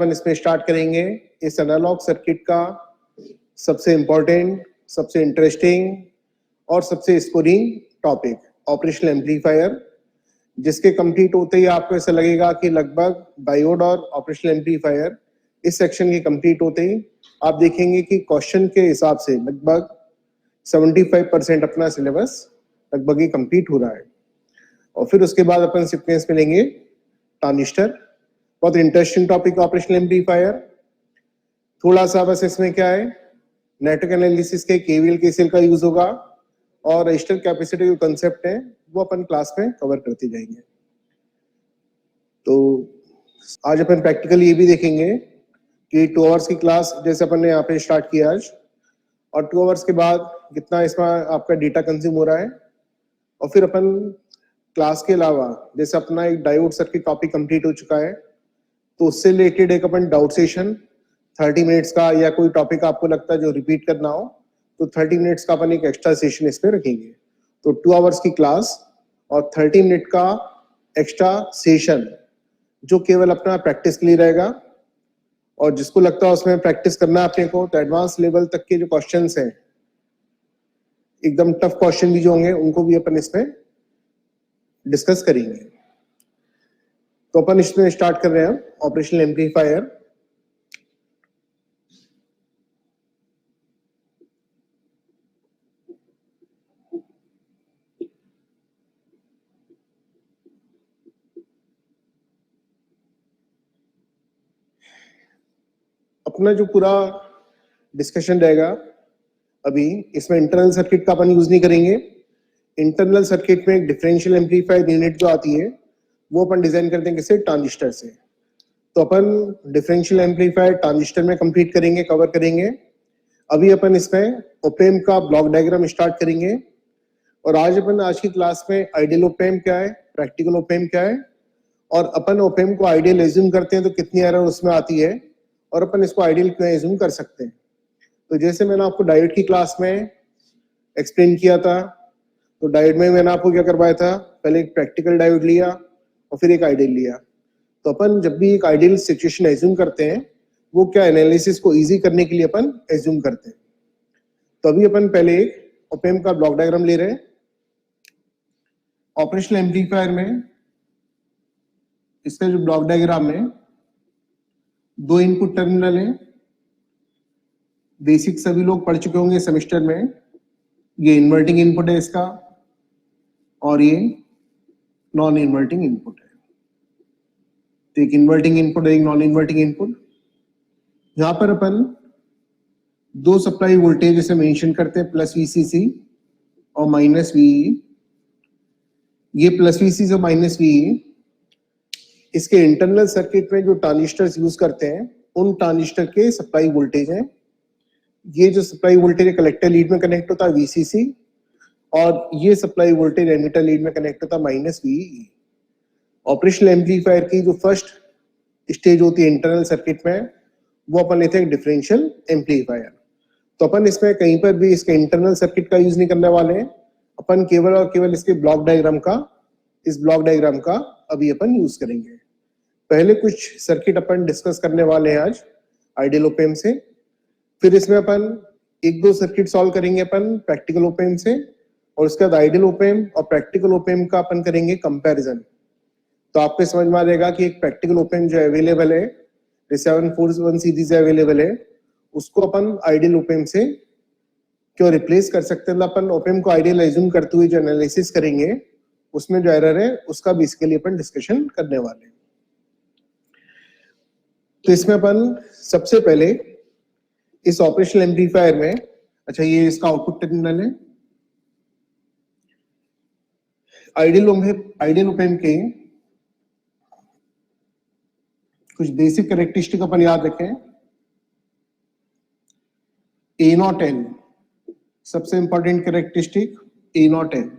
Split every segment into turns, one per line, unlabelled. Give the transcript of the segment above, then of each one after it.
अपन इसमें स्टार्ट करेंगे इस एनालॉग सर्किट का सबसे इम्पोर्टेंट, सबसे इंटरेस्टिंग और सबसे स्कोरिंग टॉपिक, ऑपरेशनल एम्पलीफायर, जिसके कंप्लीट होते ही आपको ऐसा लगेगा कि लगभग डायोड और ऑपरेशनल एम्पलीफायर इस सेक्शन के कंप्लीट होते ही आप देखेंगे कि क्वेश्चन के हिसाब से लगभग 75% अपना सिलेबस लगभग ही कंप्लीट हो रहा है। और फिर उसके बाद अपन सीक्वेंस में लेंगे ट्रांजिस्टर, बहुत इंटरेस्टिंग टॉपिक ऑपरेशनल एम्पलीफायर। थोड़ा सा बस इसमें क्या है, नेटवर्क एनालिसिस के केवीएल केसीएल का यूज होगा और रजिस्टर कैपेसिटी जो कंसेप्ट है वो अपन क्लास में कवर करते जाएंगे। तो आज अपन प्रैक्टिकली ये भी देखेंगे कि 2 आवर्स की क्लास जैसे अपन ने यहाँ पे स्टार्ट किया आज, और 2 आवर्स के बाद कितना इसमें आपका डेटा कंज्यूम हो रहा है। और फिर अपन क्लास के अलावा जैसे अपना एक डायोड सर्किट टॉपिक कंप्लीट हो चुका है, तो उससे रिलेटेड एक अपन डाउट सेशन 30 मिनट्स का, या कोई टॉपिक आपको लगता है जो रिपीट करना हो तो 30 मिनट्स का अपन एक एक्स्ट्रा सेशन इसमें रखेंगे। तो 2 आवर्स की क्लास और 30 मिनट का एक्स्ट्रा सेशन जो केवल अपना प्रैक्टिस के लिए रहेगा, और जिसको लगता है उसमें प्रैक्टिस करना है अपने को, तो एडवांस लेवल तक के जो क्वेश्चंस हैं, एकदम टफ क्वेश्चन भी जो होंगे उनको भी अपन इसमें डिस्कस करेंगे। तो अपन इसमें स्टार्ट कर रहे हैं ऑपरेशनल एम्पलीफायर। अपना जो पूरा डिस्कशन रहेगा अभी इसमें इंटरनल सर्किट का अपन यूज नहीं करेंगे। इंटरनल सर्किट में एक डिफरेंशियल एम्पलीफायर यूनिट जो आती है वो अपन डिजाइन करते हैं किससे, ट्रांजिस्टर से। तो अपन डिफरेंशियल एम्पलीफायर ट्रांजिस्टर में कंप्लीट करेंगे, कवर करेंगे। अभी अपन इसमें ओपेम का ब्लॉक डायग्राम स्टार्ट करेंगे। और आज की क्लास में आइडियल ओपेम क्या है, प्रैक्टिकल ओपेम क्या है, और अपन ओपेम को आइडियल एज्यूम करते हैं तो कितनी एरर उसमें आती है, और अपन इसको आइडियल क्यों एज्यूम कर सकते हैं। तो जैसे मैंने आपको डायोड की क्लास में एक्सप्लेन किया था, तो डायोड में मैंने आपको क्या करवाया था, पहले एक प्रैक्टिकल डायोड लिया और फिर एक आइडियल लिया। तो अपन जब भी एक आइडियल सिचुएशन एज्यूम करते हैं वो क्या, एनालिसिस को इजी करने के लिए अपन एज्यूम करते हैं। तो अभी अपन पहले एक ओपेम का ब्लॉक डायग्राम ले रहे हैं। ऑपरेशनल एम्पलीफायर में इसका जो ब्लॉक डायग्राम है, 2 इनपुट टर्मिनल है। बेसिक सभी लोग पढ़ चुके होंगे सेमेस्टर में। ये इन्वर्टिंग इनपुट है इसका, और ये नॉन इन्वर्टिंग इनपुट है। तो एक इन्वर्टिंग इनपुट है, एक नॉन इन्वर्टिंग इनपुट। यहां पर अपन 2 सप्लाई वोल्टेज इसे मेंशन करते हैं, प्लस वीसीसी और माइनस वीई। ये प्लस वीसीसी और माइनस वीई इसके इंटरनल सर्किट में जो ट्रांजिस्टर्स यूज करते हैं उन ट्रांजिस्टर के सप्लाई वोल्टेज हैं। ये जो सप्लाई वोल्टेज है कलेक्टर लीड में कनेक्ट होता है वीसीसी, और ये सप्लाई वोल्टेज एमिटर लीड में कनेक्ट होता है माइनस वीई। ऑपरेशनल एम्पलीफायर की जो फर्स्ट स्टेज होती है इंटरनल सर्किट में, वो अपन लेते हैं डिफरेंशियल एम्पलीफायर। तो अपन इसमें कहीं पर भी इसके इंटरनल सर्किट का यूज नहीं करने वाले हैं, अपन केवल और केवल इसके ब्लॉक डायग्राम का, इस ब्लॉक डायग्राम का अभी अपन यूज करेंगे। पहले कुछ सर्किट अपन डिस्कस करने वाले हैं आज आइडियल ओपेम से, फिर इसमें अपन 1-2 सर्किट सॉल्व करेंगे अपन प्रैक्टिकल ओपेम से, और उसके बाद आइडियल ओपेम और प्रैक्टिकल ओपेम का अपन करेंगे कंपैरिजन। तो आपको समझ में आ जाएगा कि एक प्रैक्टिकल ओपेम जो अवेलेबल है, 741 सीरीज अवेलेबल है, उसको अपन आइडियल ओपेम से क्यों रिप्लेस कर सकते हैं। अपन ओपेम को आइडियल एज्यूम करते हुए जो एनालिसिस करेंगे उसमें जो एरर है उसका बेसिकली अपन डिस्कशन करने वाले हैं। तो इसमें अपन सबसे पहले इस ऑपरेशनल एम्पलीफायर में, अच्छा ये इसका आउटपुट टर्मिनल है। आइडियल ओपेम के कुछ बेसिक कैरेक्टरिस्टिक अपन याद रखें। ए नॉट एल सबसे इंपॉर्टेंट कैरेक्टरिस्टिक, ए नॉट एल।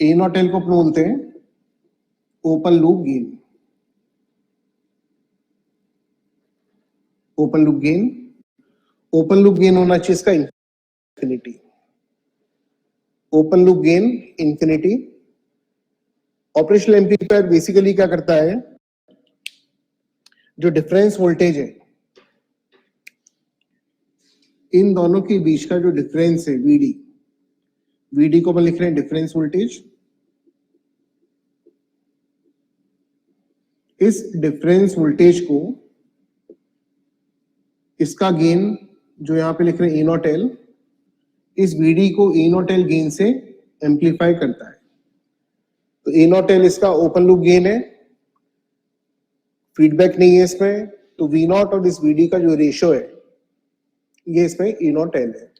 ए नॉट एल को अपन बोलते हैं open loop gain. Open loop gain, open loop gain होना चाहिए इसका infinity. Open loop gain infinity. Operational amplifier basically क्या करता है, जो डिफरेंस वोल्टेज है, इन दोनों के बीच का जो डिफरेंस है वीडी को हम लिख रहे हैं डिफरेंस वोल्टेज। इस डिफरेंस वोल्टेज को, इसका गेन जो यहां पे लिख रहे हैं ई नॉट एल, इस वीडी को ई नॉट एल गेन से एम्पलीफाई करता है। तो ई नॉट एल इसका ओपन लूप गेन है, फीडबैक नहीं है इसमें, तो वी नॉट और इस वीडी का जो रेशियो है ये इसमें ई नॉट एल है।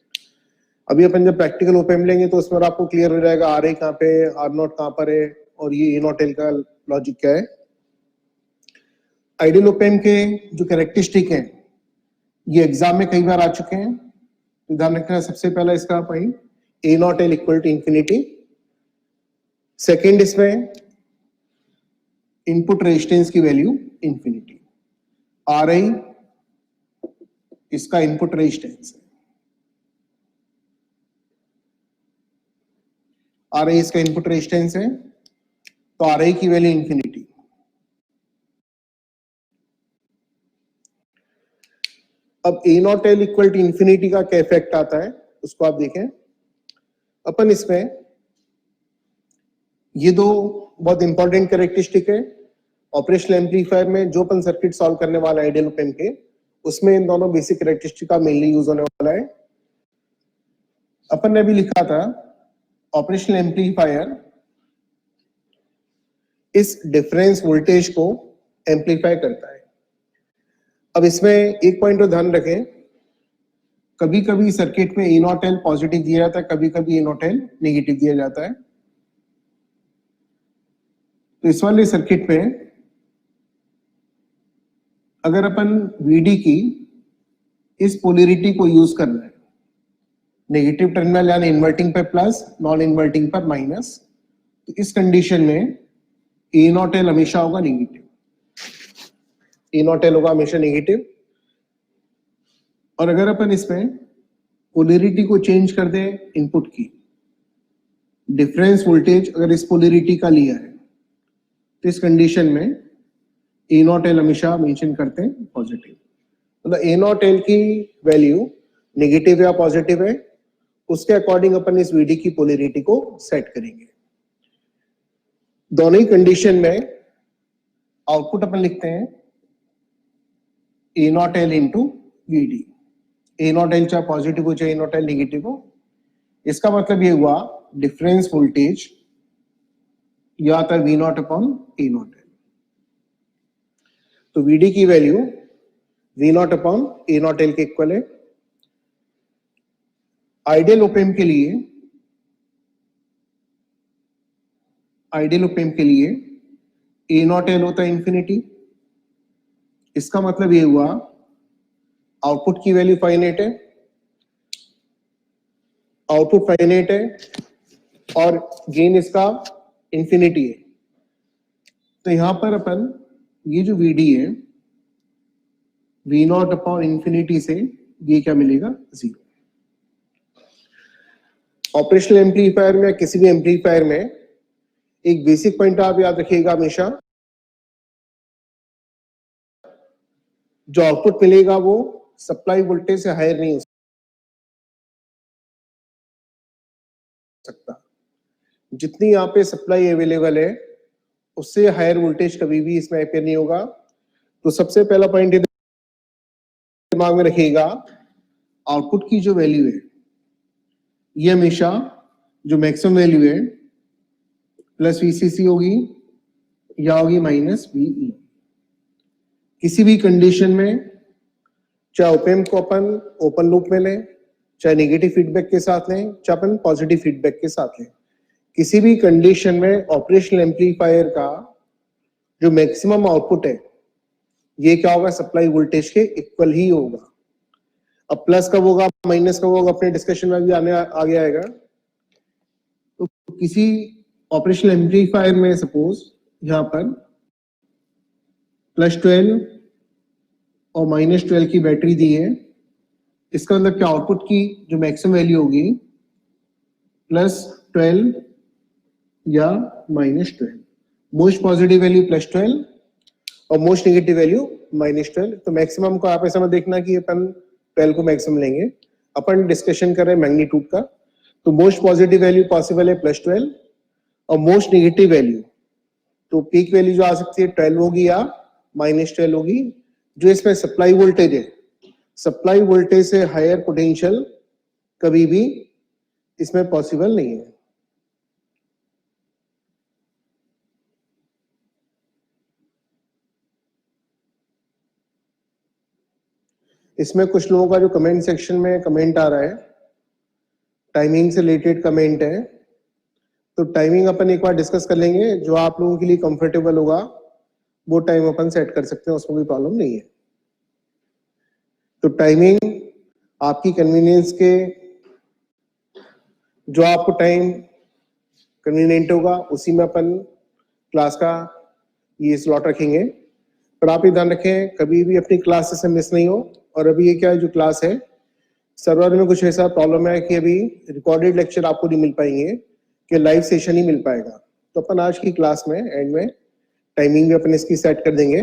अभी अपन जब प्रैक्टिकल ओपेम लेंगे तो उसमें आपको क्लियर हो जाएगा आर ए कहाँ पे, आर नॉट कहाँ पर है और ये ई नॉट एल का लॉजिक क्या है। आइडियल ओपेम के जो कैरेक्टरिस्टिक हैं ये एग्जाम में कई बार आ चुके हैं, ध्यान रखना। सबसे पहला इसका point A not L equal to infinity. Second इसमें इनपुट रेजिस्टेंस की वैल्यू इंफिनिटी। आर आई इसका इनपुट रेजिस्टेंस है, आर आई इसका इनपुट रेजिस्टेंस है, तो आर आई की वैल्यू इंफिनिटी। अब A not L equal to infinity का क्या इफेक्ट आता है उसको आप देखें। अपन इसमें ये दो बहुत इंपॉर्टेंट कैरेक्टरिस्टिक है ऑपरेशनल एम्पलीफायर में, जो अपन सर्किट सॉल्व करने वाला है आइडियल ओपेम के, उसमें इन दोनों बेसिक कैरेक्टरिस्टिक का मेनली यूज होने वाला है। अपन ने भी लिखा था ऑपरेशनल एम्पलीफायर इस डिफरेंस वोल्टेज को एम्पलीफाई करता है। अब इसमें एक पॉइंट तो ध्यान रखें, कभी कभी सर्किट में ई नॉट एल पॉजिटिव दिया जाता है, कभी कभी ई नॉट एल नेगेटिव दिया जाता है। तो इस वाले सर्किट में अगर अपन वीडी की इस पोलैरिटी को यूज करना है, नेगेटिव टर्मिनल यानी इन्वर्टिंग पर प्लस, नॉन इन्वर्टिंग पर माइनस, तो इस कंडीशन में ए नॉट एल हमेशा होगा नेगेटिव, ए नॉट एल होगा हमेशा नेगेटिव। और अगर अपन इसमें पोलैरिटी को चेंज कर दें इनपुट की, डिफरेंस वोल्टेज अगर इस पोलैरिटी का लिया है, तो इस कंडीशन में ए नॉट एल हमेशा मेंशन करते हैं पॉजिटिव। मतलब ए नॉट एल की वैल्यू नेगेटिव या पॉजिटिव है, उसके अकॉर्डिंग अपन इस वीडी की पोलैरिटी को सेट करेंगे। दोनों ही कंडीशन में आउटपुट अपन लिखते हैं A not L into VD. A not L चाहे पॉजिटिव हो चाहे ए नॉट एल नेगेटिव हो, इसका मतलब ये हुआ डिफरेंस वोल्टेज या आता है V not upon A not L. तो वीडी की value V not upon A not L के इक्वल है। आइडियल ओपेम के लिए ए नॉट एल होता है इंफिनिटी। इसका मतलब ये हुआ आउटपुट की वैल्यू फाइनाइट है, आउटपुट फाइनाइट है और गेन इसका इंफिनिटी है। तो यहां पर अपन ये जो वीडी है वी नॉट अपॉन इंफिनिटी से ये क्या मिलेगा, जीरो। ऑपरेशनल एम्पलीफायर में, किसी भी एम्पलीफायर में एक बेसिक पॉइंट आप याद रखिएगा हमेशा, जो आउटपुट मिलेगा वो सप्लाई वोल्टेज से हायर नहीं हो सकता। जितनी यहाँ पे सप्लाई अवेलेबल है उससे हायर वोल्टेज कभी भी इसमें अपेयर नहीं होगा। तो सबसे पहला पॉइंट दिमाग में रखिएगा, आउटपुट की जो वैल्यू है ये हमेशा जो मैक्सिमम वैल्यू है प्लस वीसीसी होगी या होगी माइनस वीई। किसी भी कंडीशन में, चाहे ओपेम को अपन ओपन लूप में लें, चाहे नेगेटिव फीडबैक के साथ लें, चाहे अपन पॉजिटिव फीडबैक के साथ लें, किसी भी कंडीशन में ऑपरेशनल एम्पलीफायर का जो मैक्सिमम आउटपुट है ये क्या होगा, सप्लाई वोल्टेज के इक्वल ही होगा। अब प्लस कब होगा माइनस कब होगा अपने डिस्कशन में भी आगे आएगा। तो किसी ऑपरेशनल एम्पलीफायर में सपोज यहां पर +12 और -12 की बैटरी दी है, इसका मतलब क्या, आउटपुट की जो मैक्सिमम वैल्यू होगी +12 या -12। मोस्ट पॉजिटिव वैल्यू +12 और मोस्ट नेगेटिव वैल्यू -12, तो मैक्सिमम को आप ऐसा मत देखना कि अपन 12 को मैक्सिमम लेंगे, अपन डिस्कशन कर रहे हैं मैग्नीट्यूड का। तो मोस्ट पॉजिटिव वैल्यू पॉसिबल है +12 और मोस्ट नेगेटिव वैल्यू, तो पीक वैल्यू जो आ सकती है 12 होगी या -12 होगी। जो इसमें सप्लाई वोल्टेज है, सप्लाई वोल्टेज से हायर पोटेंशियल कभी भी इसमें पॉसिबल नहीं है। इसमें कुछ लोगों का जो कमेंट सेक्शन में कमेंट आ रहा है, टाइमिंग से रिलेटेड कमेंट है, तो टाइमिंग अपन एक बार डिस्कस कर लेंगे, जो आप लोगों के लिए कंफर्टेबल होगा वो टाइम अपन सेट कर सकते हैं, उसमें कोई प्रॉब्लम नहीं है। तो टाइमिंग आपकी कन्वीनियंस के, जो आपको टाइम कन्वीनियंट होगा उसी में अपन क्लास का ये स्लॉट रखेंगे। पर आप ये ध्यान रखें कभी भी अपनी क्लास से मिस नहीं हो। और अभी ये क्या है, जो क्लास है सर्वर में कुछ ऐसा प्रॉब्लम है कि अभी रिकॉर्डेड लेक्चर आपको नहीं मिल पाएंगे, कि लाइव सेशन ही मिल पाएगा। तो अपन आज की क्लास में एंड में टाइमिंग भी अपन इसकी सेट कर देंगे।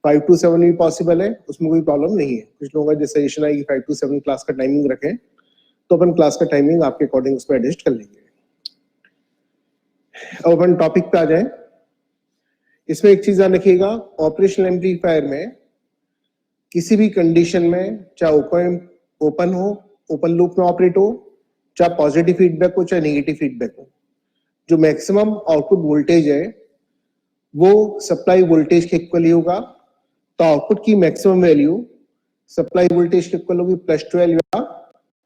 5 to 7 भी पॉसिबल है, उसमें कोई प्रॉब्लम नहीं है। कुछ लोगों का जो सजेशन आएगी 5 to 7 क्लास का टाइमिंग रखें, तो अपन क्लास का टाइमिंग आपके अकॉर्डिंग उसमें एडजस्ट कर लेंगे। अब अपन टॉपिक पे आ जाए। इसमें एक चीज ध्यान रखिएगा, ऑपरेशनल एम्पलीफायर में किसी भी कंडीशन में, चाहे ओपन हो, ओपन लूप में ऑपरेट हो, चाहे पॉजिटिव फीडबैक हो चाहे नेगेटिव फीडबैक हो, जो मैक्सिमम आउटपुट वोल्टेज है वो सप्लाई वोल्टेज के इक्वल ही होगा। तो आउटपुट की मैक्सिमम वैल्यू सप्लाई वोल्टेज के इक्वल होगी +12 या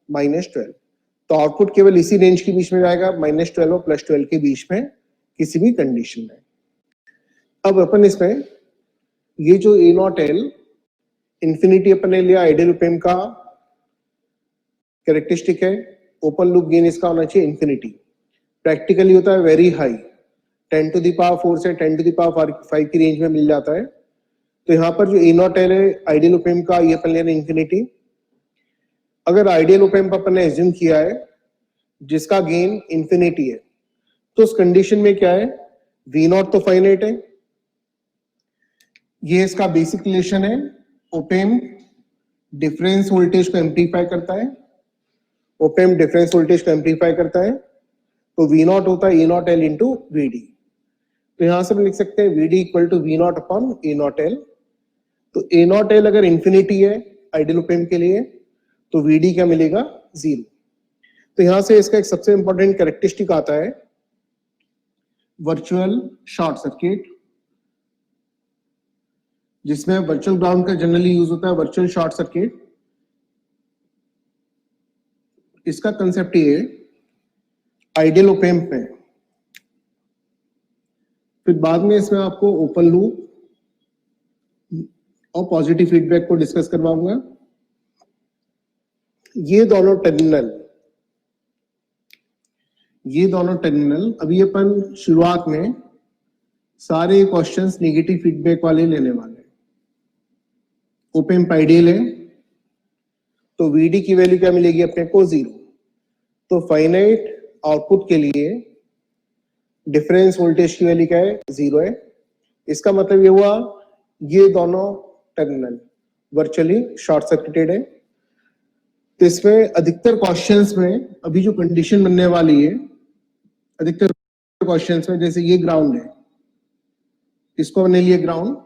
-12। तो आउटपुट केवल इसी रेंज के बीच में जाएगा, -12 और +12 के बीच में किसी भी कंडीशन में। अब अपन इसमें ये जो A0L इंफिनिटी अपन ने लिया, आइडियल ओपेम का कैरेक्टरिस्टिक है, ओपन लूप गेन इसका होना चाहिए इंफिनिटी। प्रैक्टिकली होता है very high, 10 to the power 4 से 10 to the power 5 की रेंज में मिल जाता है। तो यहाँ पर जो A0L है आइडियल ओपेम का, ये अपन ले रहे हैं इंफिनिटी। अगर आइडियल ओपेम पर अपन ने एज्यूम किया है जिसका गेन इंफिनिटी है, तो उस कंडीशन में क्या है, V0 तो फाइनाइट है, ये इसका बेसिक रिलेशन है। ओपेम डिफरेंस वोल्टेज को एम्पलीफाई करता है, ओपेम डिफरेंस वोल्टेज को एम्पलीफाई करता है, तो V0 होता है A0L इंटू VD। तो यहां से हम लिख सकते हैं VD equal to V0 upon A0L। तो A0L अगर इंफिनिटी है आइडियल ओपेम के लिए, तो VD क्या मिलेगा, 0। तो यहां से इसका एक सबसे इंपॉर्टेंट कैरेक्टरिस्टिक आता है वर्चुअल शॉर्ट सर्किट, जिसमें वर्चुअल ग्राउंड का जनरली यूज होता है, वर्चुअल शॉर्ट सर्किट। इसका कंसेप्ट ये आइडियल ओपेम्प में, फिर बाद में इसमें आपको ओपन लूप और पॉजिटिव फीडबैक को डिस्कस करवाऊंगा। ये दोनों टर्मिनल अभी अपन शुरुआत में सारे क्वेश्चंस नेगेटिव फीडबैक वाले लेने वाले हैं। ओपेम्प आइडियल है तो VD की वैल्यू क्या मिलेगी अपने को, 0। तो फाइनाइट आउटपुट के लिए डिफरेंस वोल्टेज की वैल्यू क्या है, 0 है। इसका मतलब ये हुआ ये दोनों टर्मिनल वर्चुअली शॉर्ट सर्किटेड है। तो इसमें अधिकतर क्वेश्चंस में अभी जो कंडीशन बनने वाली है, अधिकतर क्वेश्चंस में जैसे ये ग्राउंड है, इसको हमने लिया ग्राउंड,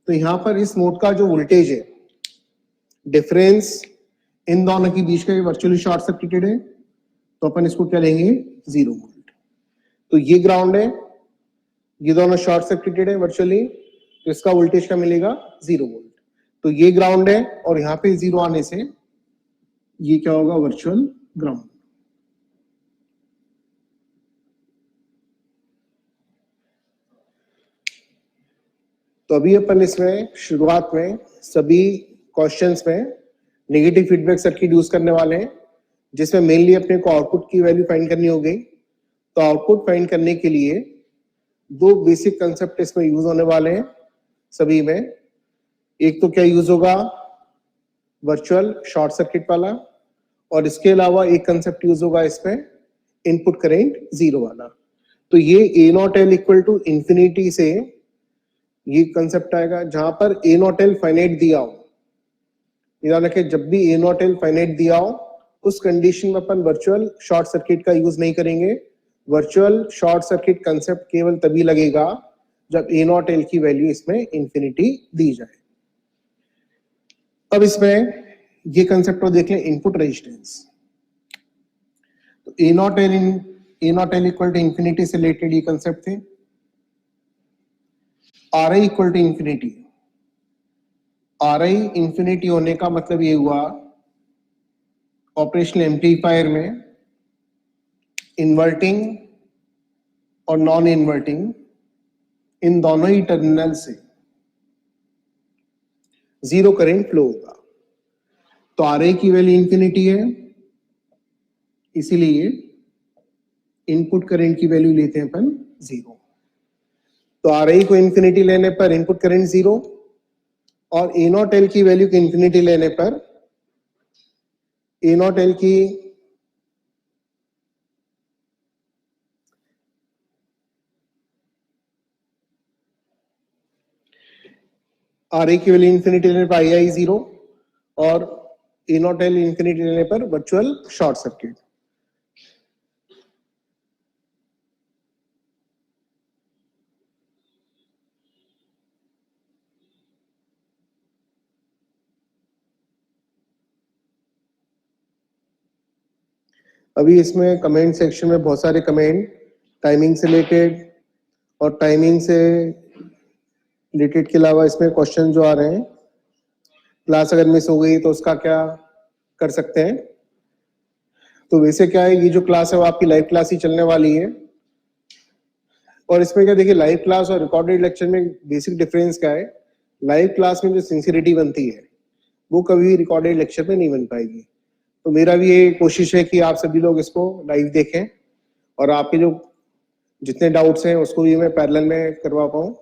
तो यहां पर इस नोड का जो वोल्टेज है, डिफरेंस इन दोनों के बीच का वर्चुअली शॉर्ट सर्किटेड है, तो अपन इसको क्या लेंगे, 0 वोल्ट। तो ये ग्राउंड है, ये दोनों शॉर्ट सर्किटेड है वर्चुअली, तो इसका वोल्टेज क्या मिलेगा, 0 वोल्ट। तो ये ग्राउंड है और यहाँ पे 0 आने से ये क्या होगा, वर्चुअल ग्राउंड। तो अभी अपन इसमें शुरुआत में सभी क्वेश्चंस में नेगेटिव फीडबैक सर्किट यूज करने वाले हैं, जिसमें मेनली अपने को आउटपुट की वैल्यू फाइंड करनी होगी। तो आउटपुट फाइंड करने के लिए दो बेसिक कंसेप्ट इसमें यूज होने वाले हैं सभी में। एक तो क्या यूज होगा, वर्चुअल शॉर्ट सर्किट वाला, और इसके अलावा एक कंसेप्ट यूज होगा इसमें इनपुट करेंट 0 वाला। तो ये A0L इक्वल टू इंफिनिटी से ये कंसेप्ट आएगा जहां पर ए नॉट एल फाइनाइट दिया हो। याद रखें, जब भी ए नॉट एल फाइनाइट दिया हो उस कंडीशन में अपन वर्चुअल शॉर्ट सर्किट का यूज नहीं करेंगे। वर्चुअल शॉर्ट सर्किट कंसेप्ट केवल तभी लगेगा जब ए नॉट एल की वैल्यू इसमें इंफिनिटी दी जाए। अब इसमें ये कंसेप्ट को देख लें, इनपुट रेजिस्टेंस। तो A not L equal to infinity से रिलेटेड ये कंसेप्ट थे। R I equal to infinity, R I infinity होने का मतलब ये हुआ ऑपरेशनल एम्पलीफायर में इन्वर्टिंग और नॉन इन्वर्टिंग इन दोनों ही टर्मिनल से जीरो करंट फ्लो होगा। तो आर आई की वैल्यू इंफिनिटी है, इसीलिए इनपुट करंट की वैल्यू लेते हैं अपन जीरो। तो आर आई को इंफिनिटी लेने पर इनपुट करंट जीरो, और ए नॉट एल की वैल्यू को इंफिनिटी लेने पर ए नॉट एल की आर आई की वैल्यू इंफिनिटी लेने पर आई आई जीरो, और ए नॉट एल इंफिनिटी लेने पर वर्चुअल शॉर्ट सर्किट। अभी इसमें कमेंट सेक्शन में बहुत सारे कमेंट टाइमिंग से रिलेटेड और टाइमिंग से रिलेटेड के अलावा इसमें क्वेश्चन जो आ रहे हैं, क्लास अगर मिस हो गई तो उसका क्या कर सकते हैं। तो वैसे क्या है, ये जो क्लास है वो आपकी लाइव क्लास ही चलने वाली है। और इसमें क्या देखिए, लाइव क्लास और रिकॉर्डेड लेक्चर में बेसिक डिफरेंस क्या है। लाइव क्लास में जो सिंसियरिटी बनती है वो कभी रिकॉर्डेड लेक्चर में नहीं बन पाएगी। तो मेरा भी ये कोशिश है कि आप सभी लोग इसको लाइव देखें और आपके जो जितने डाउट्स हैं उसको भी मैं पैरेलल में करवा पाऊँ,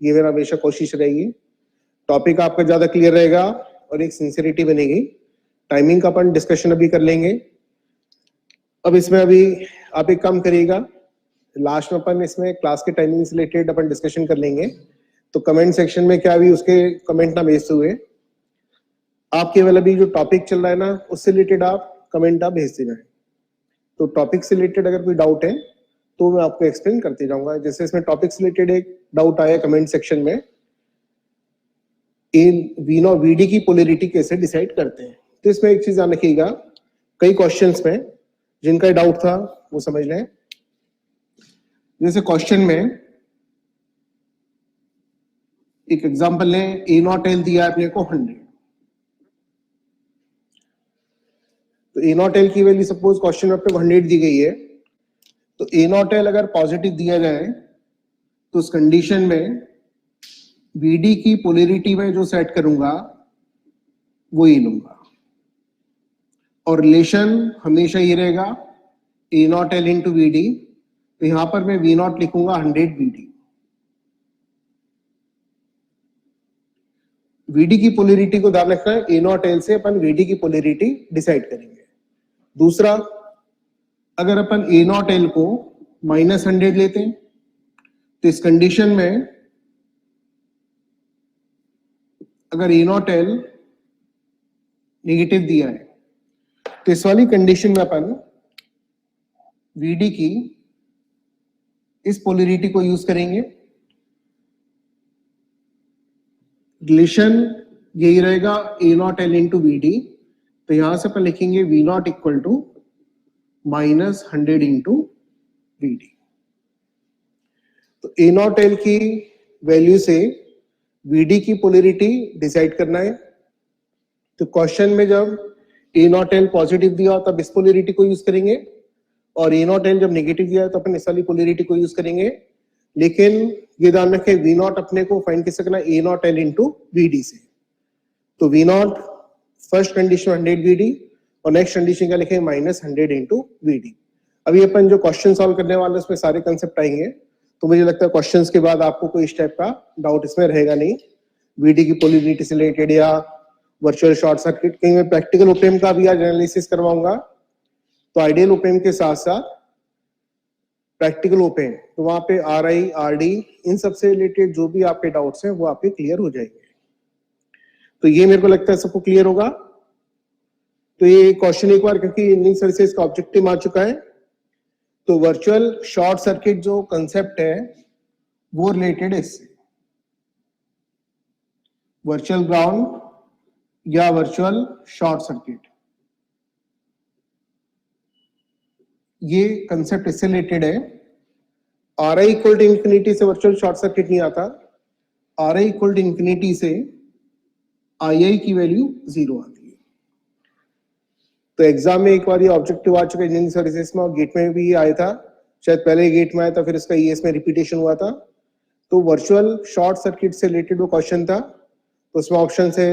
ये मेरा हमेशा कोशिश रहेगी। टॉपिक आपका ज्यादा क्लियर रहेगा और एक सिंसियरिटी बनेगी। टाइमिंग का अपन डिस्कशन अभी कर लेंगे। अब इसमें अभी आप एक काम करिएगा, लास्ट में अपन इसमें क्लास के टाइमिंग से रिलेटेड अपन डिस्कशन कर लेंगे। तो कमेंट सेक्शन में क्या भी उसके कमेंट ना भेजते हुए आप केवल अभी जो टॉपिक चल रहा है ना उससे रिलेटेड आप कमेंट आप भेजते जाएं। तो टॉपिक से रिलेटेड अगर कोई डाउट है तो मैं आपको एक्सप्लेन करते जाऊंगा। जैसे इसमें टॉपिक से रिलेटेड एक डाउट आया कमेंट सेक्शन में, वीनो वीडी की पोलैरिटी कैसे डिसाइड करते हैं। तो इसमें एक चीज ध्यान रखिएगा, कई क्वेश्चंस में जिनका डाउट था वो समझ लें। जैसे क्वेश्चन में एक एग्जांपल लें, ए नॉट एल दिया अपने को 100। तो ए नॉट एल की वैल्यू सपोज क्वेश्चन में आपको 100 दी गई है। तो ए नॉट एल अगर पॉजिटिव दिया जाए तो उस कंडीशन में वीडी की पोलैरिटी में जो सेट करूंगा वो ये लूंगा, और रिलेशन हमेशा ये रहेगा A not L into V D. तो यहां पर मैं वी नॉट लिखूंगा 100 वीडी। वीडी की पोलैरिटी को ध्यान रखना है, ए नॉट एल से अपन वीडी की पोलैरिटी डिसाइड करेंगे। दूसरा, अगर अपन ए नॉट एल को -100 लेते हैं तो इस कंडीशन में अगर ए नॉट एल नेगेटिव दिया है तो इस वाली कंडीशन में अपन वीडी की इस पोलैरिटी को यूज करेंगे। रिलेशन यही रहेगा A not L into V D. तो यहां से अपन लिखेंगे V not equal to -100 into V D. तो ए नॉट एल की वैल्यू से वीडी की पोलैरिटी डिसाइड करना है। तो क्वेश्चन में जब ए नॉट एल पॉजिटिव दिया तब इस पोलैरिटी को यूज करेंगे, और ए नॉट एल जब नेगेटिव दिया तो अपन इस वाली पोलैरिटी को यूज करेंगे। लेकिन ये ध्यान रखें, वी नॉट अपने को फाइंड कैसे करना है, A not L into V D से। तो V not first condition 100 V D और नेक्स्ट कंडीशन क्या लिखेंगे, -100 इंटू वी डी। अभी अपन जो क्वेश्चन सॉल्व करने वाले उसमें सारे कंसेप्ट आएंगे। तो मुझे लगता है क्वेश्चंस के बाद आपको कोई इस टाइप का डाउट इसमें रहेगा नहीं, वीडी की पोलैरिटी से रिलेटेड या वर्चुअल शॉर्ट सर्किट। कहीं मैं प्रैक्टिकल ओपेम का भी आज एनालिसिस करवाऊंगा। तो आइडियल ओपेम के साथ साथ प्रैक्टिकल ओपन, तो वहां पे RI RD इन सबसे रिलेटेड जो भी आपके डाउट्स हैं वो आपके क्लियर हो जाएंगे। तो ये मेरे को लगता है सबको क्लियर होगा। तो ये क्वेश्चन एक बार, क्योंकि इंजीनियरिंग सर्विसेज का ऑब्जेक्टिव आ चुका है, तो वर्चुअल शॉर्ट सर्किट जो कंसेप्ट है वो रिलेटेड है इससे, वर्चुअल ग्राउंड या वर्चुअल शॉर्ट सर्किट, ये कंसेप्ट इससे रिलेटेड है। RI इक्वल टू इंफिनिटी से वर्चुअल शॉर्ट सर्किट नहीं आता, RI इक्वल टू इंफिनिटी से II की वैल्यू 0 आती है। तो एग्जाम में एक बार ये ऑब्जेक्टिव आ चुका है इंजीनियरिंग सर्विसेज में, और गेट में भी आया था, शायद पहले गेट में आया था फिर इसका ES में रिपीटेशन हुआ था। तो वर्चुअल शॉर्ट सर्किट से रिलेटेड वो क्वेश्चन था, तो उसमें ऑप्शन है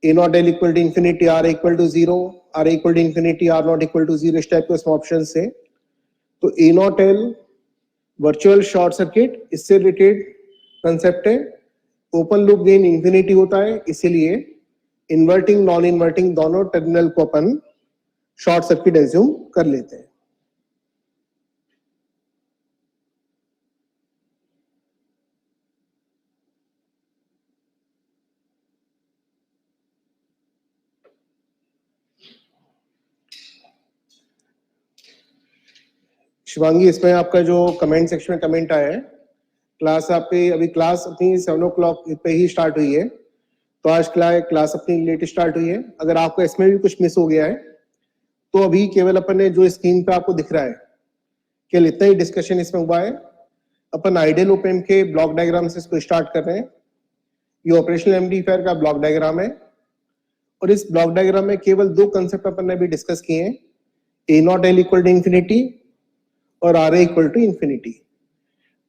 A0L equal to infinity, R equal to 0, R equal to infinity, R0 equal to 0, इस टाइप के उसमें ऑप्शन है। तो A0L वर्चुअल शॉर्ट सर्किट इससे रिलेटेड कंसेप्ट है। ओपन लूप गेन इंफिनिटी होता है, इसीलिए इन्वर्टिंग नॉन इन्वर्टिंग दोनों टर्मिनल को अपन शॉर्ट सर्किट एज्यूम कर लेते हैं। शिवांगी, इसमें आपका जो कमेंट सेक्शन में कमेंट आया है, क्लास आपकी अभी क्लास अपनी 7 o'clock पे ही स्टार्ट हुई है, तो आज क्लास अपनी लेट स्टार्ट हुई है। अगर आपको इसमें भी कुछ मिस हो गया है तो अभी केवल अपन ने जो स्क्रीन पे आपको दिख रहा है केवल इतना ही डिस्कशन इसमें हुआ है। अपन आइडियल ओप एम्प के ब्लॉक डायग्राम से इसको स्टार्ट कर रहे हैं। ये ऑपरेशनल एम्पलीफायर का ब्लॉक डायग्राम है, और इस ब्लॉक डायग्राम में केवल दो कंसेप्ट अपन ने अभी डिस्कस किए हैं, A0L इक्वल टू इंफिनिटी और RA इक्वल टू इंफिनिटी।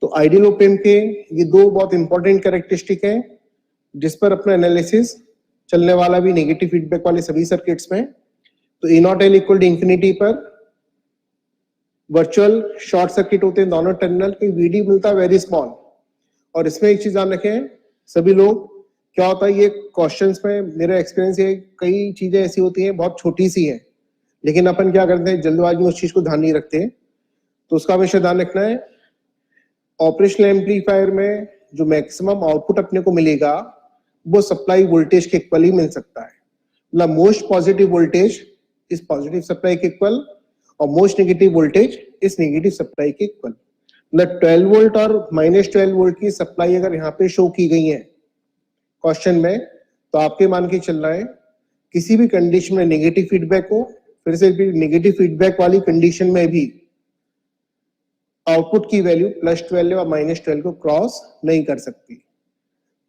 तो आइडियल ओप एम्प के ये दो बहुत इंपॉर्टेंट कैरेक्टरिस्टिक हैं जिस पर अपना एनालिसिस चलने वाला भी नेगेटिव फीडबैक वाले सभी सर्किट्स में। तो A0L इक्वल टू इंफिनिटी पर वर्चुअल शॉर्ट सर्किट होते हैं दोनों टर्मिनल की, VD मिलता है वेरी स्मॉल। और इसमें एक चीज ध्यान रखें सभी लोग, क्या होता है ये क्वेश्चंस में मेरा एक्सपीरियंस है, कई चीजें ऐसी होती हैं बहुत छोटी सी हैं, लेकिन अपन क्या करते हैं जल्दबाजी में उस चीज को ध्यान नहीं रखते। तो उसका हमेशा ध्यान रखना है। ऑपरेशनल एम्पलीफायर में जो मैक्सिमम आउटपुट अपने को मिलेगा वो सप्लाई वोल्टेज के इक्वल ही मिल सकता है। मतलब मोस्ट पॉजिटिव वोल्टेज इस पॉजिटिव सप्लाई के इक्वल और मोस्ट नेगेटिव वोल्टेज इस नेगेटिव सप्लाई के इक्वल। मतलब 12 वोल्ट और -12 वोल्ट की सप्लाई अगर यहाँ पे शो की गई है क्वेश्चन में, तो आपके मान के चल रहा है किसी भी कंडीशन में नेगेटिव फीडबैक हो, फिर से भी नेगेटिव फीडबैक वाली कंडीशन में भी आउटपुट की वैल्यू +12 या -12 को क्रॉस नहीं कर सकती।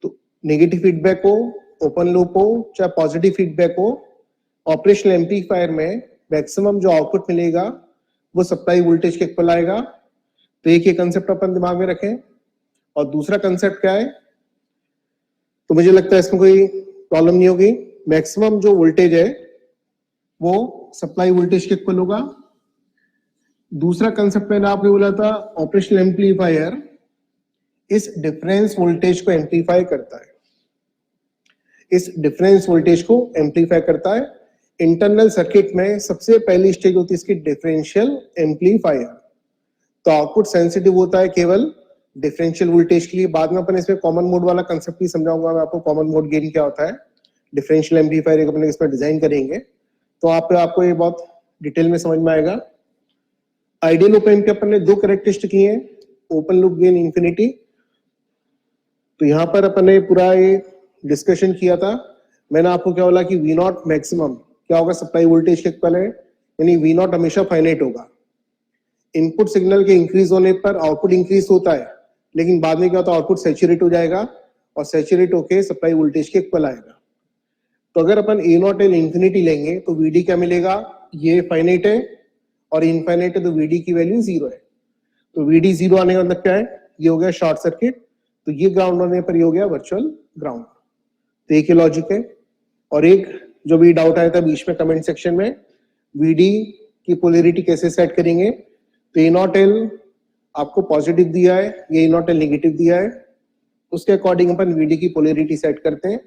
तो नेगेटिव फीडबैक हो, ओपन लूप हो, चाहे पॉजिटिव फीडबैक हो, ऑपरेशनल एम्पलीफायर में मैक्सिमम जो आउटपुट मिलेगा वो सप्लाई वोल्टेज के इक्वल आएगा। तो एक ये कंसेप्ट अपन दिमाग में रखें। और दूसरा कंसेप्ट क्या है, तो मुझे लगता है इसमें कोई प्रॉब्लम नहीं होगी। मैक्सिमम जो वोल्टेज है वो सप्लाई वोल्टेज के इक्वल होगा। दूसरा कंसेप्ट मैंने आपको बोला था, ऑपरेशनल एम्पलीफायर इस डिफरेंस वोल्टेज को एम्पलीफाई करता है, इस डिफरेंस वोल्टेज को एम्पलीफाई करता है। इंटरनल सर्किट में सबसे पहली स्टेज होती है इसकी डिफरेंशियल एम्पलीफायर। तो आउटपुट सेंसिटिव होता है केवल डिफरेंशियल वोल्टेज के लिए। बाद में अपन इसमें कॉमन मोड वाला कंसेप्ट भी समझाऊंगा मैं आपको, कॉमन मोड गेन क्या होता है, डिफरेंशियल एम्पलीफायर एक अपन इसमें डिजाइन करेंगे तो आपको ये बहुत डिटेल में समझ में आएगा। आइडियल ओप एम्प के अपन ने दो कैरेक्टरिस्टिक किए हैं, ओपन लूप गेन इंफिनिटी। तो यहाँ पर अपन ने पूरा ये डिस्कशन किया था। मैंने आपको क्या बोला कि V0 मैक्सिमम क्या होगा, सप्लाई वोल्टेज के इक्वल है, यानी V0 हमेशा फाइनाइट होगा। इनपुट सिग्नल के इंक्रीज होने पर आउटपुट इंक्रीज होता है, लेकिन बाद में क्या होता है आउटपुट सैचुरेट हो जाएगा और सैचुरेट होके सप्लाई वोल्टेज के इक्वल आएगा। तो अगर अपन A0L इंफिनिटी लेंगे तो VD क्या मिलेगा, ये फाइनाइट है और इनफाइनाइट है, तो VD की वैल्यू 0 है। तो VD 0 आने का मतलब क्या है, ये हो गया शॉर्ट सर्किट, तो ये ग्राउंड होने पर ये हो गया वर्चुअल ग्राउंड। तो एक ही लॉजिक है। और एक जो भी डाउट आया था बीच में कमेंट सेक्शन में, VD की पोलैरिटी कैसे सेट करेंगे, तो A0L आपको पॉजिटिव दिया है, ये A0L नेगेटिव दिया है, उसके अकॉर्डिंग अपन VD की पोलैरिटी सेट करते हैं।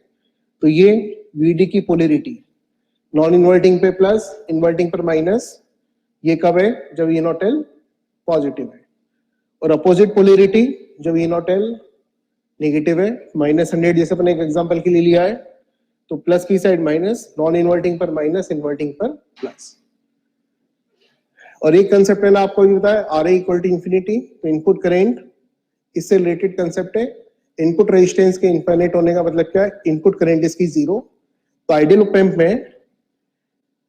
तो ये VD की पोलैरिटी नॉन इन्वर्टिंग पे प्लस, इन्वर्टिंग पर माइनस, ये कब है? जब ई नॉट एल पॉजिटिव है। और अपोजिट पोलैरिटी जब ई नॉट एल नेगेटिव है, -100 जैसे अपन एक एग्जांपल के लिए लिया है, तो प्लस की साइड माइनस, नॉन इन्वर्टिंग पर माइनस, इन्वर्टिंग पर प्लस। और एक कंसेप्ट मैंने आपको भी बताया, आर इक्वल टू इंफिनिटी, तो इनपुट करेंट इससे रिलेटेड कंसेप्ट है। इनपुट रेजिस्टेंस के इनफाइनाइट होने का मतलब क्या है? इनपुट करंट इसकी जीरो। तो आइडियल ऑप एम्प में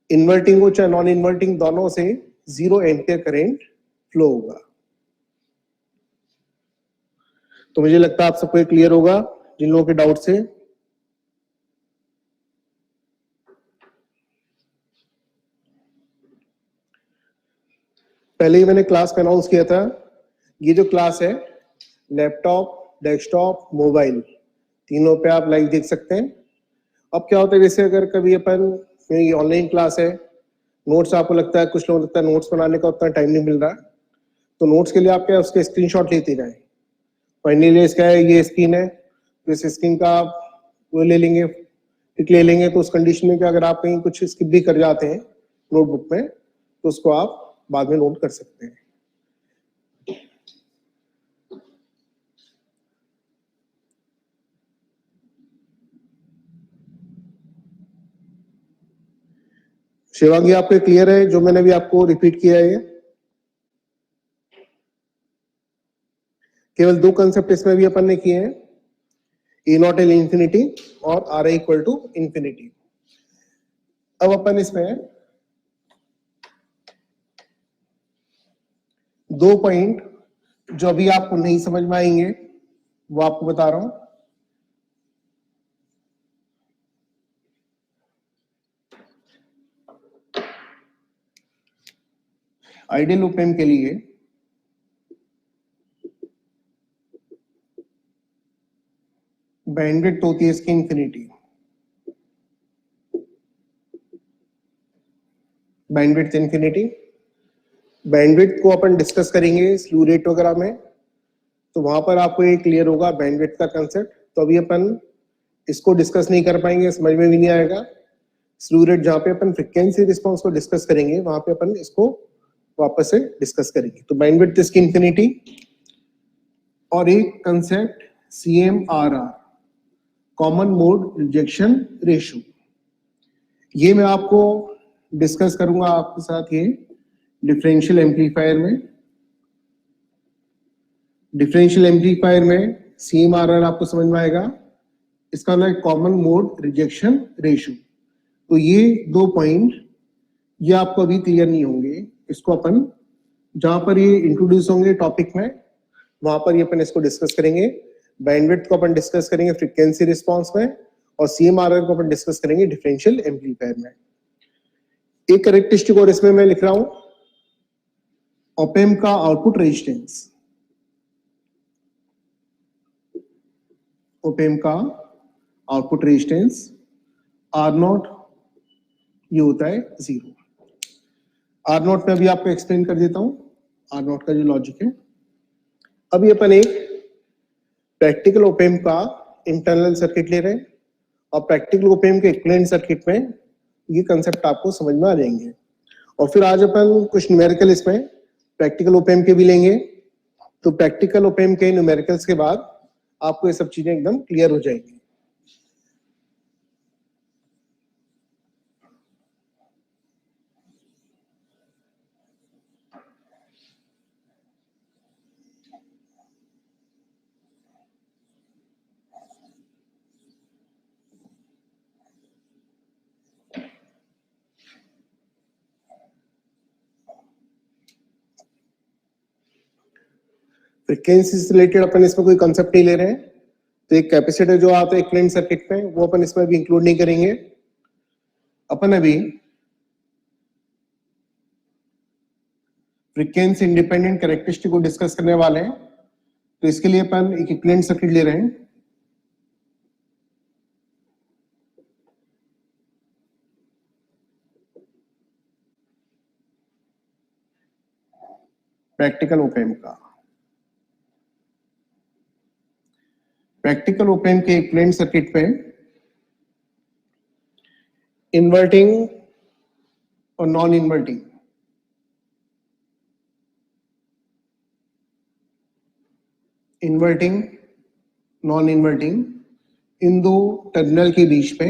इन्वर्टिंग हो चाहे नॉन इन्वर्टिंग, दोनों से 0 एम्पियर करंट फ्लो होगा। तो मुझे लगता है आप सबको क्लियर होगा, जिन लोगों के डाउट से। पहले ही मैंने क्लास में अनाउंस किया था, ये जो क्लास है लैपटॉप, डेस्कटॉप, मोबाइल तीनों पे आप लाइव देख सकते हैं। अब क्या होता है, जैसे अगर कभी अपन ऑनलाइन क्लास है, नोट्स आपको लगता है, कुछ लोगों को लगता है नोट्स बनाने का उतना टाइम नहीं मिल रहा, तो नोट्स के लिए आप क्या उसके स्क्रीनशॉट लेते जाएं। फाइनली इसका है, ये स्क्रीन है, तो इस स्क्रीन का आप वो ले लेंगे, पिक ले लेंगे। तो उस कंडीशन में कि अगर आप कहीं कुछ स्किप भी कर जाते हैं नोटबुक में, तो उसको आप बाद में नोट कर सकते हैं। शिवांगी आपको क्लियर है जो मैंने भी आपको रिपीट किया है? केवल दो कंसेप्ट इसमें भी अपन ने किए हैं, ई नॉट एल इंफिनिटी और आर इक्वल टू इंफिनिटी। अब अपन इसमें दो पॉइंट जो अभी आपको नहीं समझ में आएंगे वो आपको बता रहा हूं। आइडियल ऑप एम्प के लिए बैंडविड्थ होती है इसकी इंफिनिटी। बैंडविड्थ इंफिनिटी, बैंडविड्थ को अपन डिस्कस करेंगे स्लू रेट वगैरह में, तो वहां पर आपको ये क्लियर होगा बैंडविड्थ का कंसेप्ट। तो अभी अपन इसको डिस्कस नहीं कर पाएंगे, समझ में भी नहीं आएगा। स्लू रेट जहां पे अपन फ्रीक्वेंसी रिस्पांस को डिस्कस करेंगे, वहां पे अपन इसको वापस से डिस्कस करेंगे। तो बैंडविड्थ इसकी इंफिनिटी, और एक concept CMRR, common mode rejection ratio, ये मैं आपको डिस्कस करूंगा आपके साथ ये डिफरेंशियल एम्पलीफायर में। डिफरेंशियल एम्पलीफायर में CMRR आपको समझ में आएगा, इसका मतलब कॉमन मोड रिजेक्शन रेशियो। तो ये दो पॉइंट ये आपको अभी क्लियर नहीं होंगे, इसको अपन जहां पर ये इंट्रोड्यूस होंगे टॉपिक में, वहां पर ये अपन इसको डिस्कस करेंगे। बैंडविड्थ को अपन डिस्कस करेंगे फ्रीक्वेंसी रिस्पांस में, और CMRR को अपन डिस्कस करेंगे डिफरेंशियल एम्पलीफायर में। एक कैरेक्टरिस्टिक और इसमें मैं लिख रहा हूं, ऑप एम्प का आउटपुट रेजिस्टेंस, ऑप एम्प का आउटपुट रेजिस्टेंस R0 ये होता है 0। R0 में अभी आपको एक्सप्लेन कर देता हूं R0 का जो लॉजिक है। अभी अपन एक प्रैक्टिकल ऑप एम्प का इंटरनल सर्किट ले रहे हैं, और प्रैक्टिकल ऑप एम्प के इक्विवेलेंट सर्किट में ये कंसेप्ट आपको समझ में आ जाएंगे। और फिर आज अपन कुछ न्यूमेरिकल इसमें प्रैक्टिकल ऑप एम्प के भी लेंगे। तो प्रैक्टिकल ऑप एम्प के न्यूमेरिकल्स के बाद आपको ये सब चीजें एकदम क्लियर हो जाएंगी। फ्रीक्वेंसी से रिलेटेड अपन इसमें कोई कंसेप्ट नहीं ले रहे हैं, तो एक कैपेसिटर जो आता है इक्विवेलेंट सर्किट में, वो अपन इसमें भी इंक्लूड नहीं करेंगे। अपन अभी फ्रीक्वेंसी इंडिपेंडेंट कैरेक्टरिस्टिक को डिस्कस करने वाले हैं। तो इसके लिए अपन एक इक्विवेलेंट सर्किट ले रहे हैं। प्रैक्टिकल ऑप एम्प का, प्रैक्टिकल ऑप एम्प के इक्विवेलेंट सर्किट पे इन्वर्टिंग और non inverting inverting, non inverting, इन दो टर्मिनल के बीच में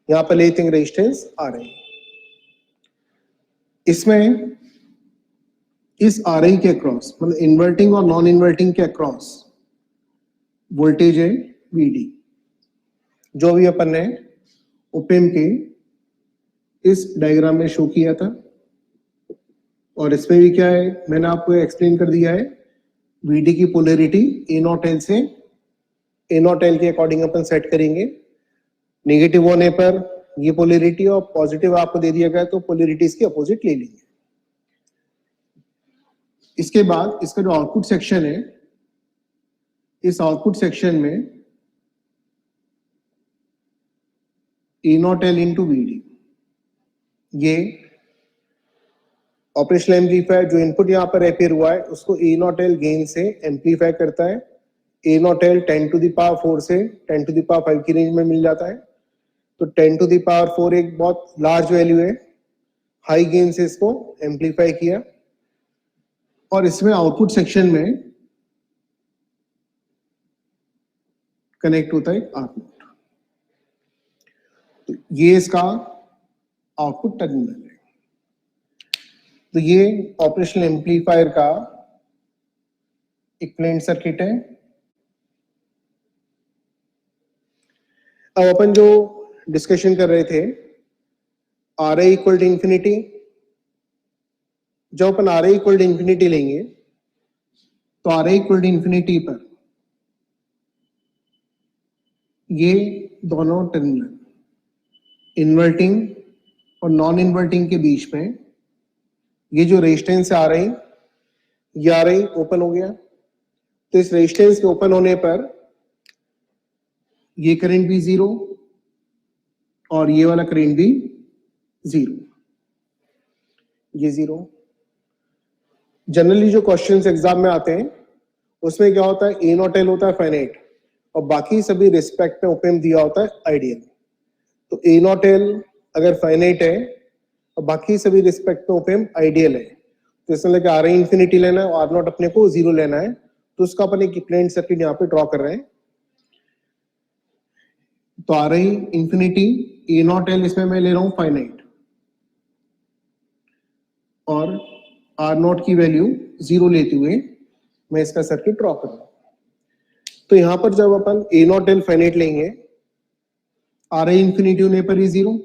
यहाँ पर लेथिंग रेजिस्टेंस आ रही है। इसमें इस आर आई के अक्रॉस, मतलब इन्वर्टिंग और नॉन इन्वर्टिंग के अक्रॉस वोल्टेज है वीडी, जो भी अपन ने ओपेम के इस डायग्राम में शो किया था। और इसमें भी क्या है, मैंने आपको एक्सप्लेन कर दिया है। वीडी की पोलैरिटी ए नॉट एल से ए नॉट एल के अकॉर्डिंग अपन सेट करेंगे। नेगेटिव होने पर ये पोलैरिटी और पॉजिटिव आपको दे दिया गया तो पोलैरिटी इसकी अपोजिट ले लेंगे। इसके बाद इसका जो आउटपुट सेक्शन है, इस आउटपुट सेक्शन में A not L into VD, ये ऑपरेशनल एम्पलीफायर जो इनपुट यहाँ पर अपेयर हुआ है उसको ए नॉट एल गेन से एम्पलीफाई करता है। A not L 10 to the power 4 से 10 टू द पावर 5 की रेंज में मिल जाता है। तो 10 टू द पावर 4 एक बहुत लार्ज वैल्यू है। हाई गेन से इसको एम्पलीफाई किया और इसमें आउटपुट सेक्शन में कनेक्ट होता है आर नॉट। तो ये इसका आउटपुट टर्मिनल है। तो ये ऑपरेशनल एम्पलीफायर का इक्विवेलेंट सर्किट है। अब अपन जो डिस्कशन कर रहे थे, R I equal to infinity, जब अपन R I equal to infinity लेंगे तो R I equal to infinity पर ये दोनों टर्मिनल इन्वर्टिंग और नॉन इन्वर्टिंग के बीच में ये जो रेजिस्टेंस आ रही, ये आ रही ओपन हो गया। तो इस रेजिस्टेंस के ओपन होने पर ये करंट भी जीरो और ये वाला करंट भी जीरो, ये जीरो। जनरली जो क्वेश्चंस एग्जाम में आते हैं उसमें क्या होता है, ए नॉट एल होता है फाइनाइट और बाकी सभी रिस्पेक्ट में ओपेम दिया होता है आइडियल। तो ए नॉट एल अगर फाइनाइट है और बाकी सभी रिस्पेक्ट में ओपेम आइडियल है, तो इसमें लगे आर आई इंफिनिटी लेना है और आर नॉट अपने को जीरो लेना है। तो उसका अपन एक इक्विवेलेंट सर्किट यहाँ पे ड्रॉ कर रहे हैं। तो R I infinity A naught L इसमें मैं ले रहा हूं फाइनाइट और आर नॉट की वैल्यू जीरो लेते हुए मैं इसका सर्किट ड्रॉ कर रहा हूं। तो यहां पर जब अपन ए नॉट एल फाइनाइट लेंगे, आर आई इंफिनिटी होने पर ही जीरो,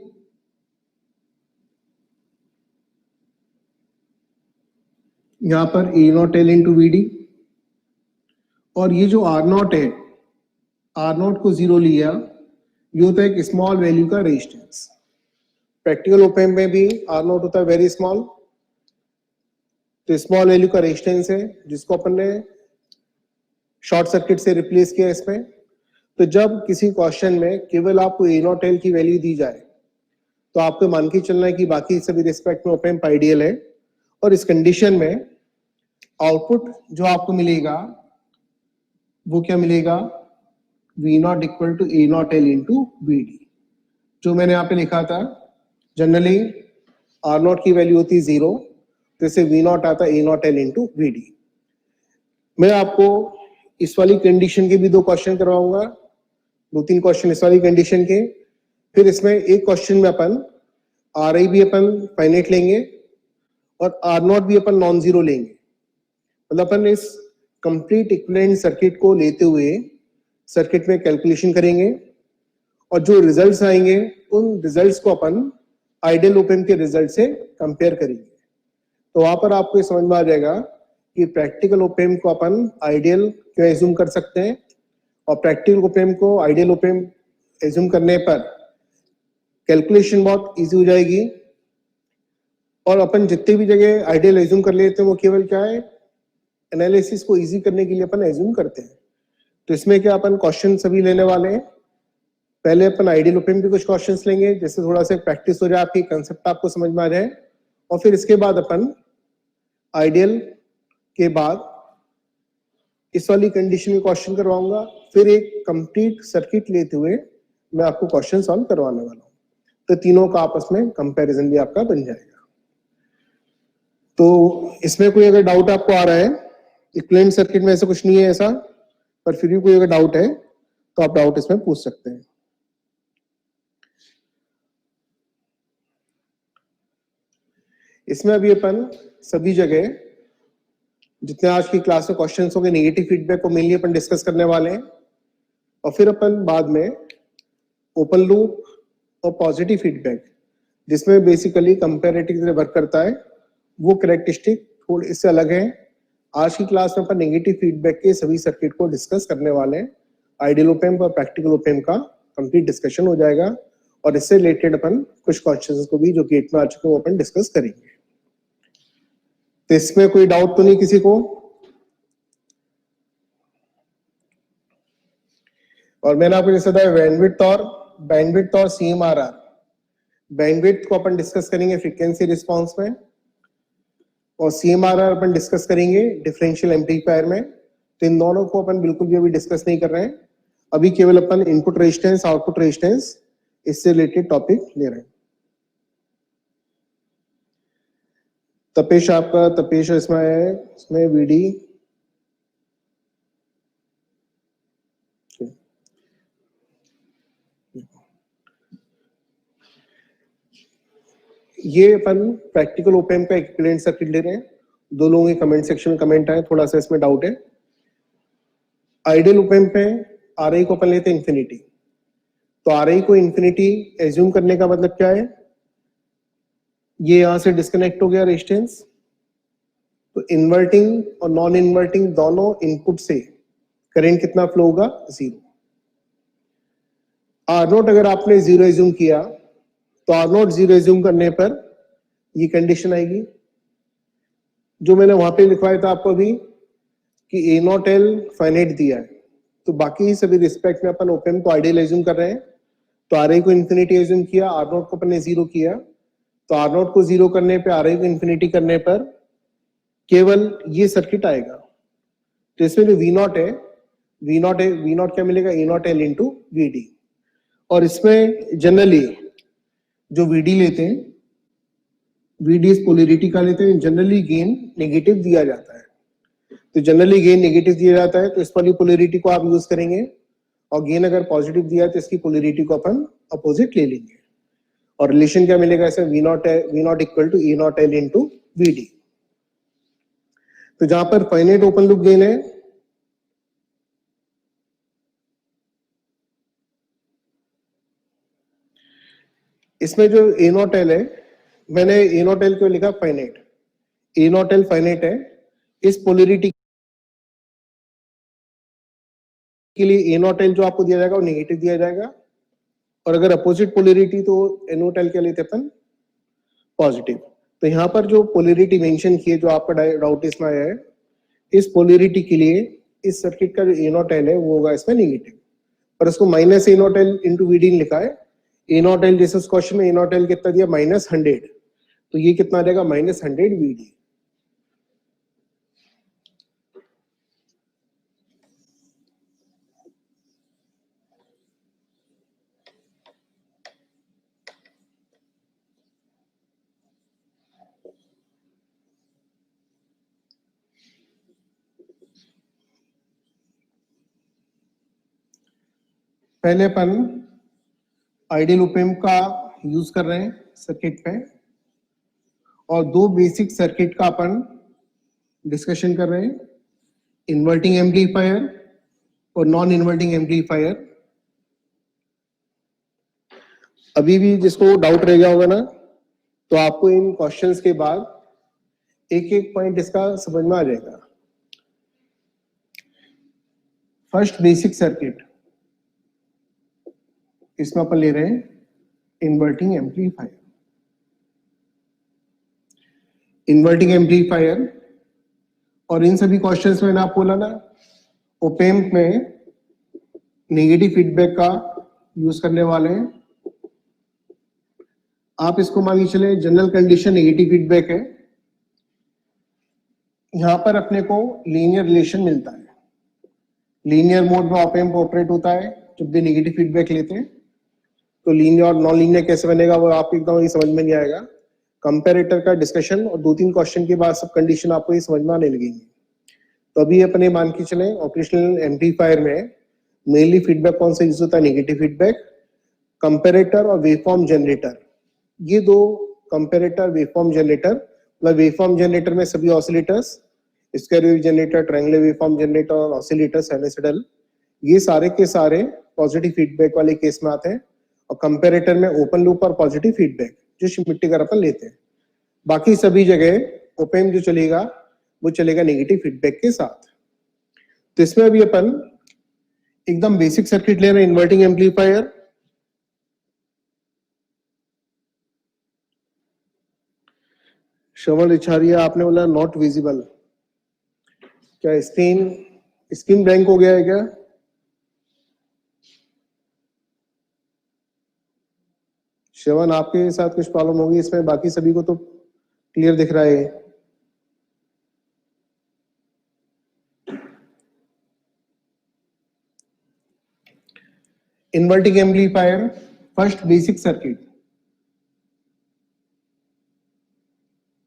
यहां पर A not L into V D, और ये जो आर नॉट है, आर नॉट को जीरो लिया, ये होता है एक स्मॉल वैल्यू का रेजिस्टेंस। प्रैक्टिकल ओपेम में भी आर नॉट होता है वेरी स्मॉल। तो स्मॉल वैल्यू का रेजिस्टेंस है जिसको अपन ने शॉर्ट सर्किट से रिप्लेस किया इसमें। तो जब किसी क्वेश्चन में केवल आपको ए नॉट एल की वैल्यू दी जाए तो आपको मान के चलना है कि बाकी सभी रिस्पेक्ट में ओपेम आइडियल है। और इस कंडीशन में आउटपुट जो आपको मिलेगा वो क्या मिलेगा, V not equal to A not L into V D. जो मैंने यहाँ पे लिखा था, जनरली आर नॉट की वैल्यू होती है जीरो, तो इसे वी नॉट आता है A not L into V D. मैं आपको इस वाली कंडीशन के भी दो क्वेश्चन करवाऊंगा, दो तीन क्वेश्चन इस वाली कंडीशन के। फिर इसमें एक क्वेश्चन में अपन आर आई भी अपन फाइनाइट लेंगे और आर नॉट भी अपन नॉन जीरो लेंगे। मतलब अपन इस कंप्लीट इक्विवेलेंट सर्किट को लेते हुए सर्किट में कैलकुलेशन करेंगे और जो रिजल्ट्स आएंगे उन रिजल्ट्स को अपन आइडियल ओपेम के रिजल्ट से कंपेयर करेंगे। तो वहां पर आपको समझ में आ जाएगा कि प्रैक्टिकल ओपेम को अपन आइडियल क्यों एज्यूम कर सकते हैं और प्रैक्टिकल ओपेम को आइडियल ओपेम एज्यूम करने पर कैलकुलेशन बहुत इजी हो जाएगी। और अपन जितने भी जगह आइडियल एज्यूम कर लेते हैं वो केवल क्या है, एनालिसिस को इजी करने के लिए अपन एज्यूम करते हैं। तो इसमें क्या अपन क्वेश्चन सभी लेने वाले हैं। पहले अपन आइडियल ओपेम के कुछ क्वेश्चंस लेंगे जिससे थोड़ा सा प्रैक्टिस हो जाए, आपकी कंसेप्ट आपको समझ में आ जाए। और फिर इसके बाद अपन आइडियल के बाद इस वाली कंडीशन में क्वेश्चन करवाऊंगा, फिर एक कंप्लीट सर्किट लेते हुए मैं आपको क्वेश्चन सॉल्व करवाने वाला हूँ। तो तीनों का आपस में कंपैरिजन भी आपका बन जाएगा। तो इसमें कोई अगर डाउट आपको आ रहा है इक्विवेलेंट सर्किट में ऐसा कुछ नहीं है ऐसा, पर फिर भी कोई अगर डाउट है तो आप डाउट इसमें पूछ सकते हैं। इसमें अभी अपन सभी जगह जितने आज की क्लास में क्वेश्चंस होंगे नेगेटिव फीडबैक को मेनली अपन डिस्कस करने वाले हैं, और फिर अपन बाद में ओपन लूप और पॉजिटिव फीडबैक जिसमें बेसिकली कंपैरेटिव वर्क करता है, वो कैरेक्टरिस्टिक थोड़ी इससे अलग है। आज की क्लास में अपन नेगेटिव फीडबैक के सभी सर्किट को डिस्कस करने वाले हैं। आइडियल ओप एम्प और प्रैक्टिकल ओप एम्प का कंप्लीट डिस्कशन हो जाएगा, और इससे रिलेटेड अपन कुछ क्वेश्चंस को भी जो गेट में आ चुके हैं वो अपन डिस्कस करेंगे। तो इसमें कोई डाउट तो नहीं किसी को? और मैंने आपको जैसे बताया बैंडविड्थ और CMRR। बैंडविड्थ को अपन डिस्कस करेंगे फ्रीक्वेंसी रिस्पांस में, और CMRR अपन डिस्कस करेंगे डिफरेंशियल एम्पलीफायर में। तो इन दोनों को अपन बिल्कुल भी अभी डिस्कस नहीं कर रहे हैं, अभी केवल अपन इनपुट रेजिस्टेंस आउटपुट रेजिस्टेंस इससे रिलेटेड टॉपिक ले रहे हैं। तपेश इसमें है, इसमें VD ये अपन प्रैक्टिकल ओप एम्प का इक्विवेलेंट सर्किट ले रहे हैं। दो लोगों के कमेंट सेक्शन में कमेंट आए, थोड़ा सा इसमें डाउट है। आइडियल ओप एम्प में RI को अपन लेते हैं इंफिनिटी, तो RI को इंफिनिटी एज्यूम करने का मतलब क्या है, ये यहां से डिस्कनेक्ट हो गया रेजिस्टेंस, तो इन्वर्टिंग और नॉन इन्वर्टिंग दोनों इनपुट से करंट कितना फ्लो होगा, 0। R0 अगर आपने 0 एज्यूम किया तो R0 0 एज्यूम करने पर ये कंडीशन आएगी जो मैंने वहां पे लिखवाया था आपको अभी कि A0L फाइनाइट दिया है, तो बाकी सभी रिस्पेक्ट में अपन ओप एम्प को आइडियल एज्यूम कर रहे हैं। तो RI को इंफिनिटी एज्यूम किया, R0 को अपन ने 0 किया, तो R0 को 0 करने पे RI को इंफिनिटी करने पर केवल ये सर्किट आएगा। तो इसमें जो V0 है, V0 क्या मिलेगा, A0L इंटू VD। और इसमें जनरली जो VD लेते हैं, VD इस पोलरिटी का लेते हैं, जनरली गेन नेगेटिव दिया जाता है। तो जनरली गेन नेगेटिव दिया जाता है तो इस वाली पोलरिटी को आप यूज करेंगे, और गेन अगर पॉजिटिव दिया तो इसकी पोलरिटी को अपन अपोजिट ले लेंगे। और रिलेशन क्या मिलेगा, ऐसे V0 equal to A0L into VD। तो जहां पर फाइनाइट ओपन लूप गेन है, इसमें जो A0L है, मैंने A0L क्यों लिखा फाइनाइट, A0L फाइनाइट है, इस पोलरिटी के लिए A0L जो आपको दिया जाएगा वो नेगेटिव दिया जाएगा, और अगर अपोजिट पोलरिटी तो A0L क्या लेते अपन, पॉजिटिव। तो यहाँ पर जो पोलरिटी मेंशन की है, जो आपका डाउट इसमें आया है, इस पोलरिटी के लिए इस सर्किट का जो A0L है वो होगा इसमें नेगेटिव, पर उसको माइनस A0L इंटू VD लिखा है। A0L जैसे उस क्वेश्चन में A0L कितना दिया, -100, तो ये कितना आ जाएगा, -100 VD। पहले अपन आइडियल ओप एम्प का यूज कर रहे हैं सर्किट पे, और दो बेसिक सर्किट का अपन डिस्कशन कर रहे हैं, इन्वर्टिंग एम्पलीफायर और नॉन इन्वर्टिंग एम्पलीफायर। अभी भी जिसको डाउट रह गया होगा ना, तो आपको इन क्वेश्चंस के बाद एक एक पॉइंट इसका समझ में आ जाएगा। फर्स्ट बेसिक सर्किट, इसमें अपन ले रहे हैं इन्वर्टिंग एम्पलीफायर। इन्वर्टिंग एम्पलीफायर, और इन सभी क्वेश्चंस में मैंने आपको बोला ना, ओप एम्प में नेगेटिव फीडबैक का यूज करने वाले हैं। आप इसको मान के चले जनरल कंडीशन नेगेटिव फीडबैक है, यहां पर अपने को लीनियर रिलेशन मिलता है। लीनियर मोड में ऑप एम्प ऑपरेट होता है जब भी नेगेटिव फीडबैक लेते हैं। तो लीनियर और नॉन लीनियर कैसे बनेगा वो आपको एकदम ही समझ में नहीं आएगा। कंपैरेटर का डिस्कशन और 2-3 क्वेश्चन के बाद सब कंडीशन आपको ये समझ में आने लगेंगी। तो अभी अपने मान के चले ऑपरेशनल एम्पलीफायर में मेनली फीडबैक कौन सा यूज होता है, नेगेटिव फीडबैक, कंपेरेटर और वेवफॉर्म जनरेटर। ये दो, कंपेरेटर, वेवफॉर्म जनरेटर, मतलब वेवफॉर्म जनरेटर में सभी oscillators, square wave generator, triangular waveform generator और ऑसिलेटर, साइनसॉइडल, ये सारे के सारे पॉजिटिव फीडबैक वाले केस में आते हैं। और कंपेरेटर में ओपन लूप और पॉजिटिव फीडबैक जो शिफ्ट कर अपन लेते हैं। बाकी सभी जगह ओपेम जो चलेगा वो चलेगा नेगेटिव फीडबैक के साथ। तो इसमें अभी अपन एकदम बेसिक सर्किट ले रहे हैं, इन्वर्टिंग एम्पलीफायर। श्रवण इछारिया आपने बोला नॉट विजिबल, क्या स्क्रीन स्क्रीन ब्लैंक हो गया है क्या? श्रवण आपके साथ कुछ प्रॉब्लम होगी इसमें, बाकी सभी को तो क्लियर दिख रहा है। Inverting amplifier, first basic circuit,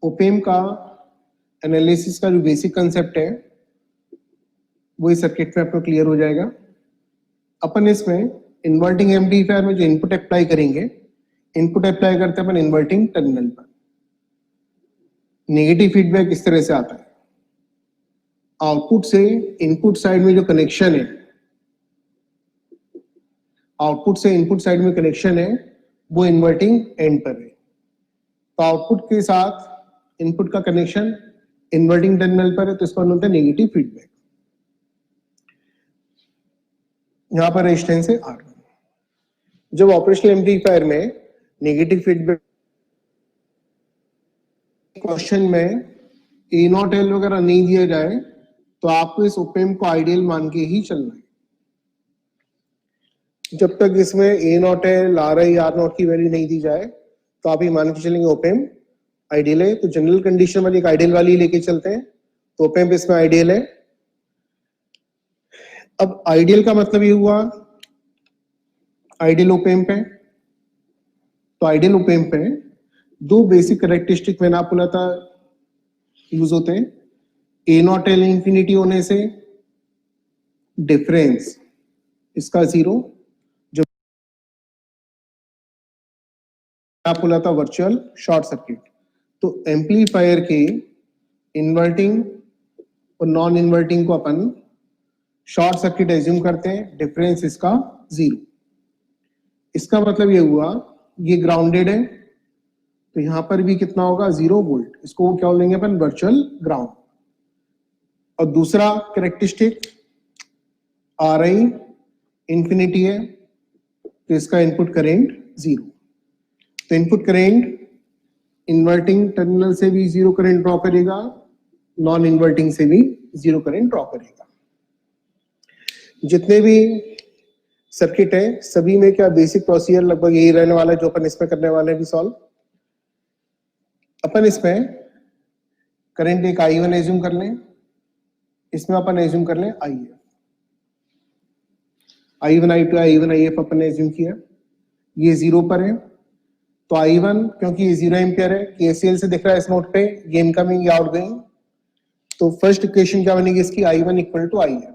op-amp का एनालिसिस का जो बेसिक कंसेप्ट है वो इस सर्किट में आपको क्लियर हो जाएगा। अपन इसमें इन्वर्टिंग एम्पलीफायर में जो इनपुट अप्लाई करेंगे, इनपुट अप्लाई करते हैं अपन इन्वर्टिंग टर्मिनल पर। नेगेटिव फीडबैक इस तरह से आता है, आउटपुट से इनपुट साइड में जो कनेक्शन है, आउटपुट से इनपुट साइड में कनेक्शन है वो इन्वर्टिंग एंड पर है। तो आउटपुट के साथ इनपुट का कनेक्शन इन्वर्टिंग टर्मिनल पर है, तो इसको होता है नेगेटिव फीडबैक। यहां पर रेजिस्टेंस है R1। जब ऑपरेशनल एम्पलीफायर में नेगेटिव फीडबैक क्वेश्चन में ए नॉट एल वगैरह नहीं दिया जाए तो आपको इस ओपेम को आइडियल मान के ही चलना है। जब तक इसमें A not L, R I, R naught की वैल्यू नहीं दी जाए तो आप ये मान के चलेंगे ओपेम आइडियल है। तो जनरल कंडीशन वाली एक आइडियल वाली लेके चलते हैं, तो ओपेम इसमें आइडियल है। अब आइडियल का मतलब ये हुआ आइडियल ओपेम पे, तो आइडियल ओपेम पे दो बेसिक कैरेक्टरिस्टिक मैंने आपको बोला था यूज होते हैं। ए नॉट एल इंफिनिटी होने से डिफरेंस इसका जीरो, जो आपको बोला था वर्चुअल शॉर्ट सर्किट। तो एम्पलीफायर के इन्वर्टिंग और नॉन इन्वर्टिंग को अपन शॉर्ट सर्किट एज्यूम करते हैं, डिफरेंस इसका जीरो। इसका मतलब ये हुआ ये ग्राउंडेड है, तो यहां पर भी कितना होगा, 0 वोल्ट। इसको क्या बोलेंगे अपन, वर्चुअल ग्राउंड। और दूसरा कैरेक्टरिस्टिक आर आई इंफिनिटी है, तो इसका इनपुट करेंट जीरो। तो इनपुट करेंट इन्वर्टिंग टर्मिनल से भी जीरो करंट ड्रॉ करेगा, नॉन इन्वर्टिंग से भी जीरो करंट ड्रॉ करेगा। जितने भी सर्किट है सभी में क्या बेसिक प्रोसीजर लगभग यही रहने वाला है जो अपन इसमें करने वाले हैं भी सॉल्व। अपन इसमें करंट एक I1 एज्यूम कर लें, इसमें अपन एज्यूम कर लें IF, I1 I2 I1 IF अपन ने एज्यूम किया, ये जीरो पर है। तो I1 क्योंकि ये 0 एम्पियर है, KCL से दिख रहा है इस नोट पे, ये इनकमिंग या आउटगोइंग। तो फर्स्ट इक्वेशन क्या बनेगी इसकी, I1 equal to IF।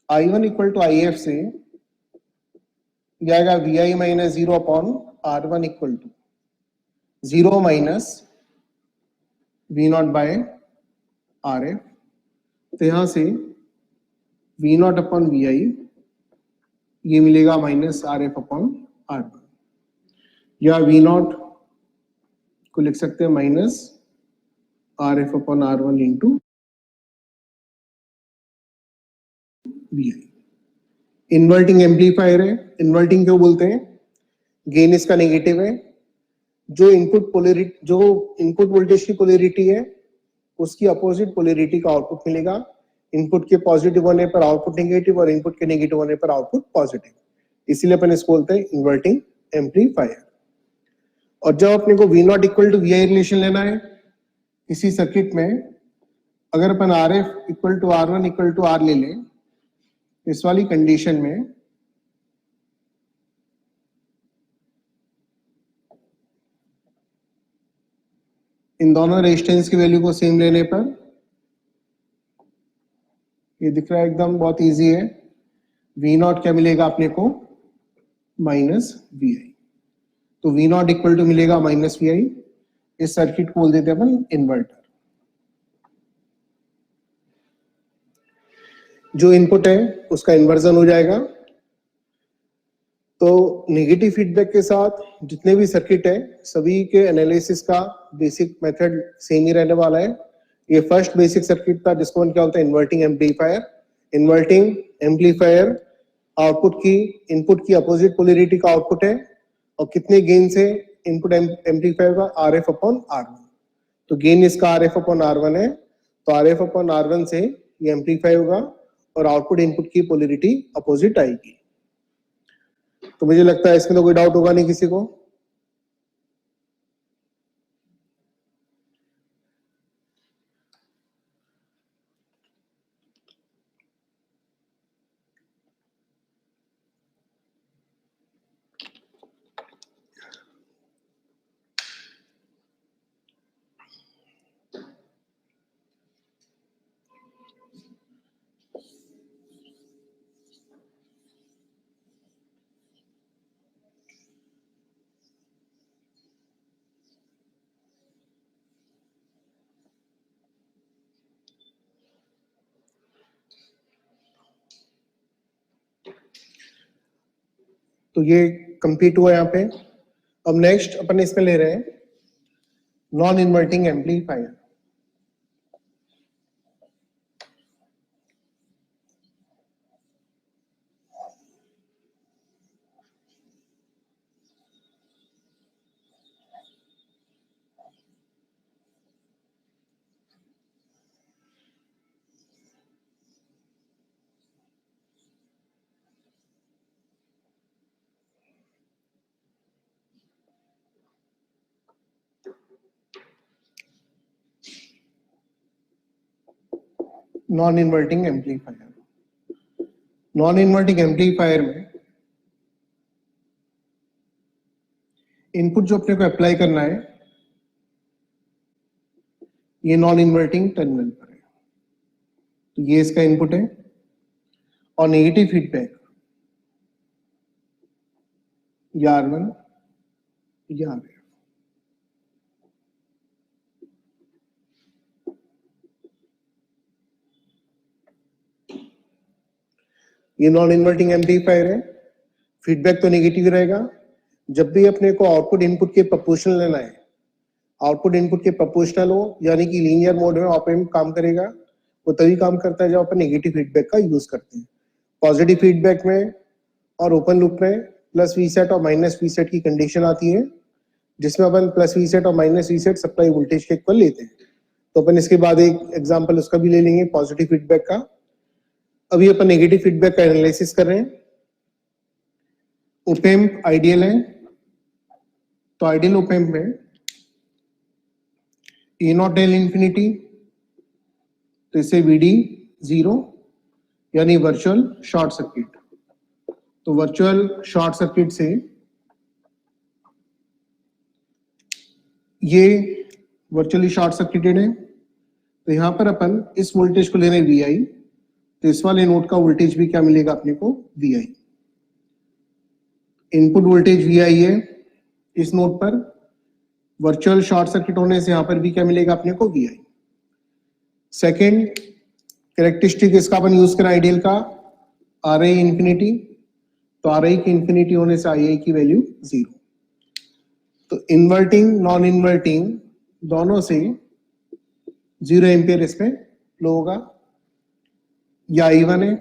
I1 equal to IF से जाएगा VI minus 0 upon R1 equal to 0 minus V naught by RF। तो यहां से V नॉट अपॉन VI ये मिलेगा माइनस RF अपॉन R1, या V नॉट को लिख सकते हैं minus RF upon R1 into VI। Inverting amplifier है, इन्वर्टिंग क्यों बोलते हैं, गेन इसका नेगेटिव है। जो इनपुट पोलैरिटी, जो इनपुट वोल्टेज की पोलैरिटी है उसकी अपोजिट पोलैरिटी का आउटपुट मिलेगा। इनपुट के पॉजिटिव होने पर आउटपुट नेगेटिव और इनपुट के नेगेटिव होने पर आउटपुट पॉजिटिव, इसीलिए अपन इसको बोलते हैं इन्वर्टिंग एम्पलीफायर। और जब अपने को V naught equal to VI relation लेना है किसी सर्किट में, अगर अपन RF equal to R1 equal to R ले लें, इस वाली कंडीशन में इन दोनों रेजिस्टेंस की वैल्यू को सेम लेने पर ये दिख रहा है एकदम बहुत इजी है। वी नॉट क्या मिलेगा अपने को, माइनस वी आई। तो वी नॉट इक्वल टू मिलेगा माइनस वी आई। इस सर्किट को बोल देते हैं अपन इन्वर्टर। जो इनपुट है उसका इन्वर्जन हो जाएगा। तो नेगेटिव फीडबैक के साथ जितने भी सर्किट है सभी के एनालिसिस का बेसिक मेथड सेम ही रहने वाला है। ये फर्स्ट बेसिक सर्किट था जिसको क्या होता है, inverting amplifier. Inverting amplifier output की इनपुट की अपोजिट पोलैरिटी का आउटपुट है और कितने गेन से इनपुट एम्पलीफायर का R F upon R one. तो गेन इसका R F upon R one है, तो R F upon R one से ये एम्पलीफाई होगा और आउटपुट इनपुट की पोलैरिटी अपोजिट आएगी। तो मुझे लगता है इसमें तो कोई डाउट होगा नहीं किसी को। तो ये कंप्लीट हुआ यहाँ पे। अब नेक्स्ट अपन इसमें ले रहे हैं non inverting amplifier. Non inverting amplifier, non inverting amplifier में इनपुट जो अपने को अप्लाई करना है ये नॉन इन्वर्टिंग टर्मिनल पर है। तो ये इसका इनपुट है और नेगेटिव फीडबैक या R1 या RF। ये नॉन इन्वर्टिंग एम्पलीफायर है, फीडबैक तो नेगेटिव रहेगा। जब भी अपने को आउटपुट इनपुट के प्रोपोर्शनल लेना है, आउटपुट इनपुट के प्रोपोर्शनल हो यानी कि लीनियर मोड में ऑप एम्प काम करेगा। वो तभी काम करता है जब अपन नेगेटिव फीडबैक का यूज करते हैं। पॉजिटिव फीडबैक में और ओपन लूप में प्लस वी सेट और माइनस वी सेट की कंडीशन आती है, जिसमें अपन प्लस वी सेट और minus V sat supply voltage के इक्वल लेते हैं। तो अपन इसके बाद एक एग्जांपल उसका भी ले लेंगे पॉजिटिव फीडबैक का। अभी अपन नेगेटिव फीडबैक का एनालिसिस कर रहे हैं। ओप एम्प आइडियल है, तो आइडियल ओप एम्प में ए नॉट एल इंफिनिटी, तो इसे वीडी 0 यानी वर्चुअल शॉर्ट सर्किट। तो वर्चुअल शॉर्ट सर्किट से ये वर्चुअली शॉर्ट सर्किटेड है। तो यहां पर अपन इस वोल्टेज को ले रहे हैं वी आई, तो इस वाले नोड का वोल्टेज भी क्या मिलेगा अपने को, V I. Input voltage V I है इस नोड पर, वर्चुअल शॉर्ट सर्किट होने से यहां पर भी क्या मिलेगा अपने को, वी आई। सेकेंड कैरेक्टरिस्टिक इसका अपन यूज करें आइडियल का, आर आई इंफिनिटी। तो आर आई की इंफिनिटी होने से आई आई की वैल्यू 0। तो इन्वर्टिंग नॉन इन्वर्टिंग दोनों से 0 एम्पियर इसमें फ्लो होगा। या I1 है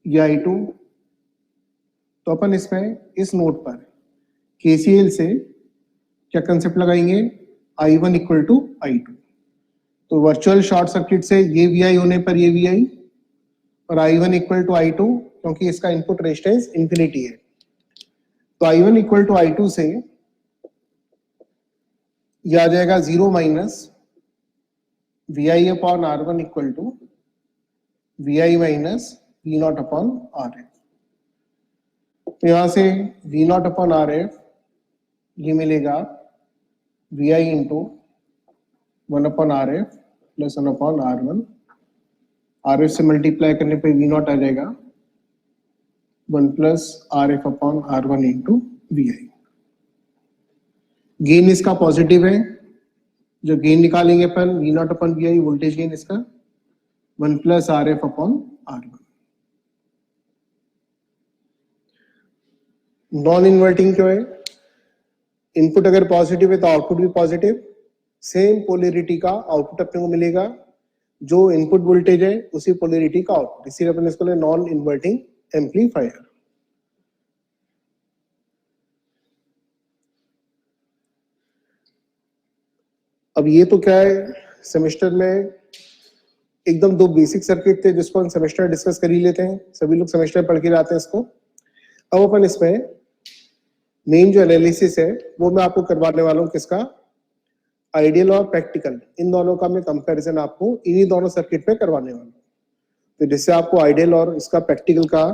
या I2। तो अपन इसमें इस नोड पर KCL से क्या कंसेप्ट लगाएंगे, I1 इक्वल टू I2। तो वर्चुअल शॉर्ट सर्किट से ये VI होने पर ये VI और I1 इक्वल टू I2, क्योंकि इसका इनपुट रेजिस्टेंस इंफिनिटी है। तो I1 इक्वल टू I2 से ये आ जाएगा 0 minus VI upon R1 equal to VI minus V not upon RF। तो यहां से V नॉट अपॉन RF ये मिलेगा VI into 1 upon RF plus 1 upon R1 RF से मल्टीप्लाई करने पे V नॉट आ जाएगा 1 plus RF upon R1 into VI। Gain इसका पॉजिटिव है, जो गेन निकालेंगे अपन V not upon VI voltage gain इसका 1 plus RF upon R1। Non inverting क्यों है? इनपुट अगर पॉजिटिव है तो आउटपुट भी पॉजिटिव, सेम पोलैरिटी का आउटपुट अपने को मिलेगा, जो इनपुट वोल्टेज है उसी पोलैरिटी का आउटपुट, इसीलिए अपन इसको ले नॉन इन्वर्टिंग एम्पलीफायर। अब ये तो क्या है, सेमेस्टर में एकदम दो बेसिक सर्किट थे जिसको हम सेमेस्टर डिस्कस कर ही लेते हैं, सभी लोग सेमेस्टर पढ़ के जाते हैं इसको। अब अपन इसमें मेन जो एनालिसिस है वो मैं आपको करवाने वाला हूँ, किसका? आइडियल और प्रैक्टिकल, इन दोनों का मैं कंपैरिजन आपको इन्हीं दोनों सर्किट पे करवाने वाला हूँ, तो जिससे आपको आइडियल और इसका प्रैक्टिकल का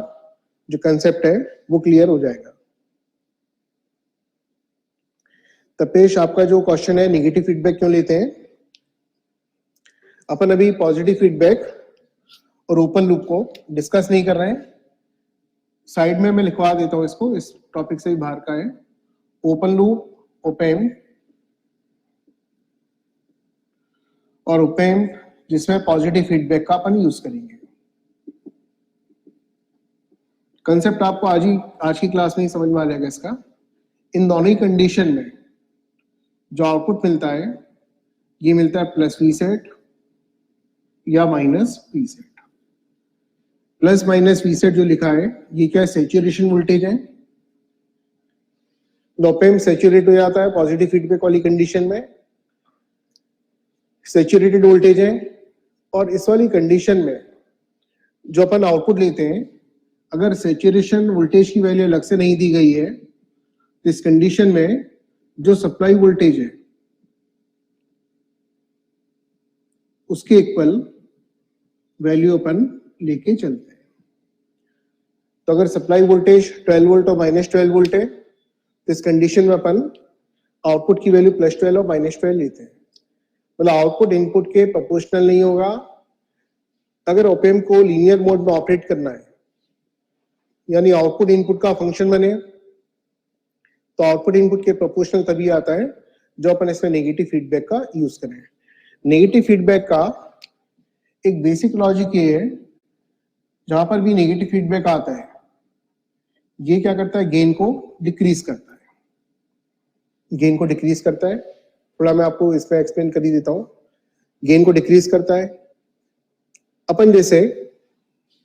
जो कंसेप्ट है वो क्लियर हो जाएगा। तपेश, आपका जो क्वेश्चन है नेगेटिव फीडबैक क्यों लेते हैं? अपन अभी पॉजिटिव फीडबैक और ओपन लूप को डिस्कस नहीं कर रहे हैं, साइड में मैं लिखवा देता हूं इसको, इस टॉपिक से ही बाहर का है। ओपन लूप, ओपैम्प और ओपैम्प जिसमें पॉजिटिव फीडबैक का अपन यूज करेंगे। कंसेप्ट आपको आज की क्लास में ही समझ में आ जाएगा इसका। इन दोनों ही कंडीशन में जो आउटपुट मिलता है ये मिलता है प्लस वी सेट या minus V set. Plus minus V set जो लिखा है ये क्या है? सैचुरेशन वोल्टेज है। ओपैम्प सैचुरेट हो जाता है पॉजिटिव फीडबैक वाली कंडीशन में, सैचुरेटेड वोल्टेज है। और इस वाली कंडीशन में जो अपन आउटपुट लेते हैं, अगर सैचुरेशन वोल्टेज की वैल्यू अलग से नहीं दी गई है तो इस कंडीशन में जो सप्लाई वोल्टेज है उसके इक्वल वैल्यू अपन लेके चलते हैं। तो अगर सप्लाई वोल्टेज 12 वोल्ट और -12 वोल्ट है तो इस कंडीशन में अपन आउटपुट की वैल्यू +12 और -12 लेते हैं। मतलब आउटपुट इनपुट के प्रोपोर्शनल नहीं होगा। अगर ओपैम्प को लीनियर मोड में ऑपरेट करना है, यानी आउटपुट इनपुट का फंक्शन बने, तो आउटपुट इनपुट के प्रोपोर्शनल तभी आता है जो अपन इसमें नेगेटिव फीडबैक का यूज करें। नेगेटिव फीडबैक का एक बेसिक लॉजिक ये है, जहां पर भी नेगेटिव फीडबैक आता है ये क्या करता है? गेन को डिक्रीज करता है। गेन को डिक्रीज करता है, थोड़ा मैं आपको इसमें एक्सप्लेन कर ही देता हूं। गेन को डिक्रीज करता है। अपन जैसे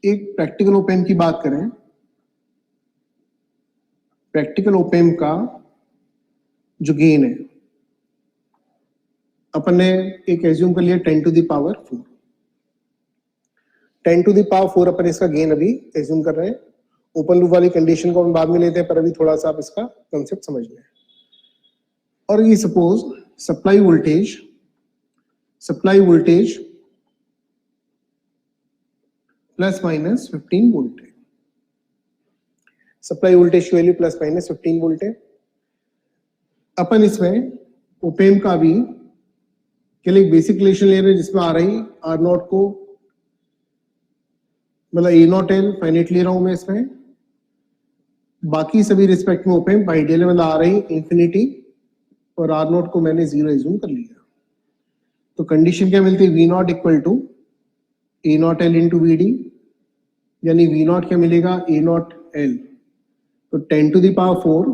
एक प्रैक्टिकल ओपैम्प की बात करें, प्रैक्टिकल ओपैम्प का जो गेन है अपन ने एक एज्यूम कर लिया 10 to the power 4। 10 to the power 4 अपन इसका गेन अभी एज्यूम कर रहे हैं। ओपन लूप वाली कंडीशन को हम बाद में लेते हैं, पर अभी थोड़ा सा आप इसका कंसेप्ट समझ लें। और ये सपोज सप्लाई वोल्टेज ±15 वोल्ट है। सप्लाई वोल्टेज की वैल्यू ±15 वोल्ट है। अपन इसमें ओपैम्प का भी केवल एक बेसिक रिलेशन ले रहे हैं जिसमें आ रही R0 को, मतलब A0L फाइनाइट ले रहा हूं मैं इसमें। बाकी सभी रिस्पेक्ट में ओपैम्प आइडियल में आ रही इंफिनिटी, और R0 को मैंने 0 एज्यूम कर लिया। तो कंडीशन क्या मिलती है? V0 equal to A0L into VD, यानी V0 क्या मिलेगा? A0L, तो 10 to the power 4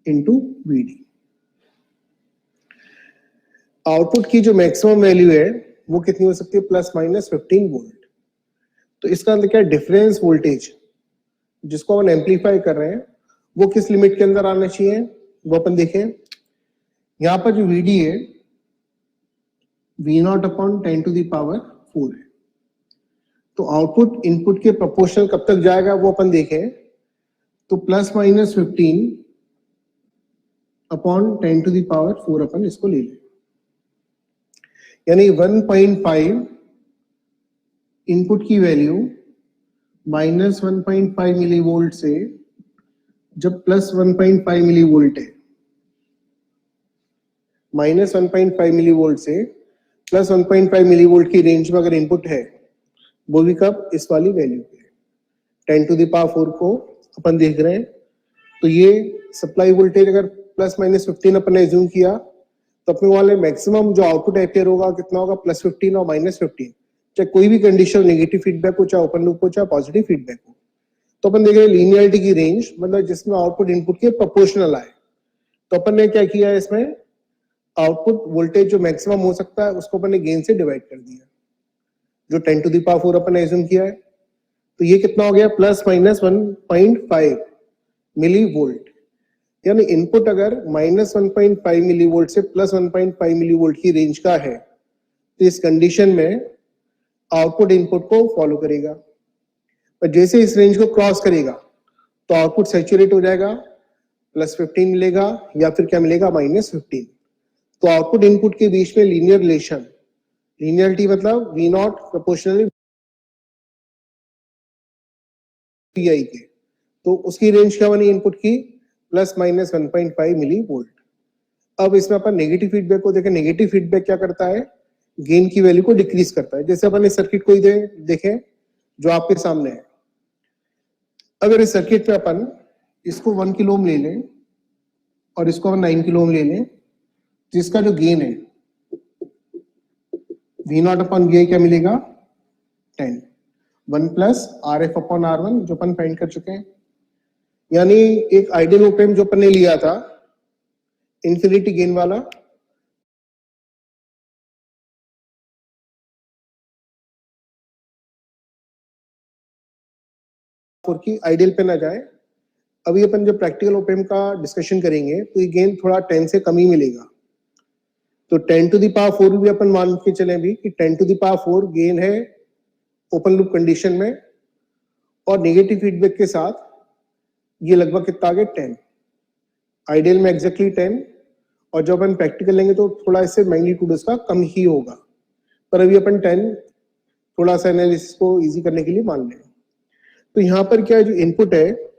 into VD। Output की जो मैक्सिमम वैल्यू है वो कितनी हो सकती है? ±15 वोल्ट। तो इसका अंदर क्या? डिफरेंस वोल्टेज जिसको अपन एम्पलीफाई कर रहे हैं वो किस लिमिट के अंदर आना चाहिए, वो अपन देखें। यहां पर जो VD है V0 upon 10 to the power 4 है। तो आउटपुट इनपुट के प्रोपोर्शनल कब तक जाएगा वो अपन देखें, तो ±15 अपॉन 10 टू द पावर 4 अपन इसको ले लें, यानी 1.5 इनपुट की वैल्यू -1.5 मिलीवोल्ट से जब +1.5 मिलीवोल्ट है, -1.5 मिलीवोल्ट से प्लस 1.5 मिली वोल्ट की रेंज में अगर इनपुट है, वो भी कब, इस वाली वैल्यू पे 10 टू द पावर 4 को अपन देख रहे हैं। तो ये सप्लाई वोल्टेज अगर प्लस माइनस 15 अपन ने एज्यूम किया, तो अपने वाले मैक्सिमम जो आउटपुट अपेयर होगा कितना होगा, प्लस 15 और माइनस 15, चाहे कोई भी कंडीशन नेगेटिव फीडबैक हो, चाहे ओपन लूप हो, चाहे पॉजिटिव फीडबैक हो। तो अपन देख रहे हैं लीनियरिटी की रेंज, मतलब जिसमें आउटपुट इनपुट के प्रोपोर्शनल आए। तो अपन ने क्या किया है, इसमें आउटपुट वोल्टेज जो मैक्सिमम हो सकता है उसको अपन ने गेन से डिवाइड कर दिया, जो 10 टू द पावर 4 अपन ने एज्यूम किया है। तो ये कितना हो गया, प्लस माइनस 1.5 मिली वोल्ट। यानी इनपुट अगर माइनस 1.5 मिली वोल्ट से प्लस 1.5 मिली वोल्ट की रेंज का है, तो इस कंडीशन में आउटपुट इनपुट को फॉलो करेगा। पर जैसे इस रेंज को क्रॉस करेगा तो आउटपुट सैचुरेट हो जाएगा, प्लस 15 मिलेगा या फिर क्या मिलेगा, माइनस 15। तो आउटपुट इनपुट के बीच में लीनियर रिलेशन, लीनियरिटी मतलब V नॉट प्रोपोर्शनली VI के, तो उसकी रेंज क्या बनी इनपुट की, प्लस माइनस 1.5 मिली वोल्ट। अब इसमें अपन नेगेटिव फीडबैक को देखें। नेगेटिव फीडबैक क्या करता है, गेन की वैल्यू को डिक्रीज करता है। जैसे अपन इस सर्किट को ही देखें जो आपके सामने है। अगर इस सर्किट पे अपन इसको 1 किलो ओम ले लें और इसको अपन 9 किलो ओम ले लें, जिसका जो गेन है V नॉट अपॉन VI क्या मिलेगा, 10, 1 प्लस RF अपॉन R1 जो अपन फाइंड कर चुके हैं। यानी एक आइडियल ऑप एम्प जो अपन ने लिया था इंफिनिटी गेन वाला, की आइडियल पे ना जाए। अभी अपन जब प्रैक्टिकल ऑप एम्प का डिस्कशन करेंगे तो ये गेन थोड़ा 10 से कम ही मिलेगा। तो 10 टू द पावर 4 भी अपन मान के चले भी कि 10 टू द पावर 4 गेन है ओपन लूप कंडीशन में, और नेगेटिव फीडबैक के साथ ये लगभग कितना आ गया, 10, आइडियल में एग्जैक्टली 10। और जब अपन प्रैक्टिकल लेंगे तो थोड़ा इससे मैग्नीट्यूड उसका कम ही होगा, पर अभी अपन 10 थोड़ा सा एनालिसिस को इजी करने के लिए मान लें। तो यहाँ पर क्या है, जो इनपुट है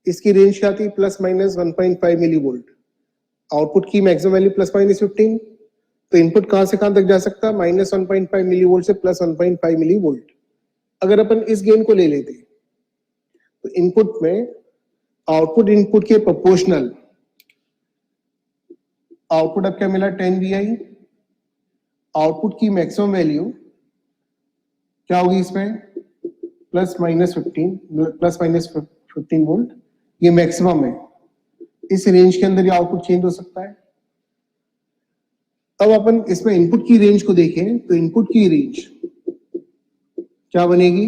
इसकी रेंज क्या थी, plus minus 1.5 millivolt. Output की मैक्सिमम वैल्यू प्लस माइनस 15। तो इनपुट कहां से कहां तक जा सकता है, माइनस 1.5 मिली वोल्ट से प्लस 1.5 मिली वोल्ट। अगर अपन इस गेन को ले लेते तो इनपुट में आउटपुट इनपुट के प्रोपोर्शनल आउटपुट अब क्या मिला, 10 VI। आउटपुट की मैक्सिमम वैल्यू क्या होगी इसमें, प्लस माइनस 15 वोल्ट। ये मैक्सिमम है, इस रेंज के अंदर ये आउटपुट चेंज हो सकता है। अब अपन इसमें इनपुट की रेंज को देखें तो इनपुट की रेंज क्या बनेगी,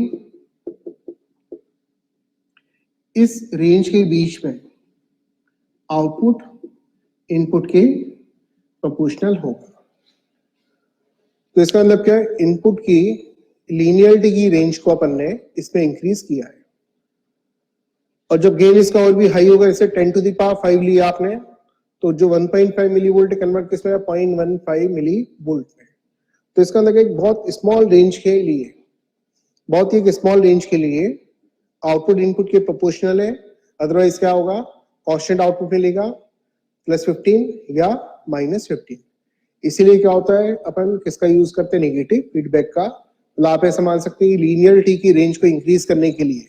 इस रेंज के बीच में आउटपुट इनपुट के प्रोपोर्शनल होगा। तो इसका मतलब क्या है, इनपुट की लीनियरिटी की रेंज को अपन ने इसमें इंक्रीज किया है। और जब गेन इसका और भी हाई होगा, जैसे 10 टू द पावर 5 लिया आपने, तो जो 1.5 मिली वोल्ट कन्वर्ट किसमें, 0.15 मिली वोल्ट में। तो इसका मतलब एक बहुत स्मॉल रेंज के लिए, बहुत ही स्मॉल रेंज के लिए आउटपुट इनपुट के प्रोपोर्शनल है। अदरवाइज क्या होगा, कांस्टेंट आउटपुट मिलेगा, प्लस 15 या माइनस 15। इसीलिए क्या होता है, अपन किसका यूज करते हैं, नेगेटिव फीडबैक का। मतलब आप ऐसा मान सकते हैं लीनियरिटी की रेंज को इंक्रीज करने के लिए,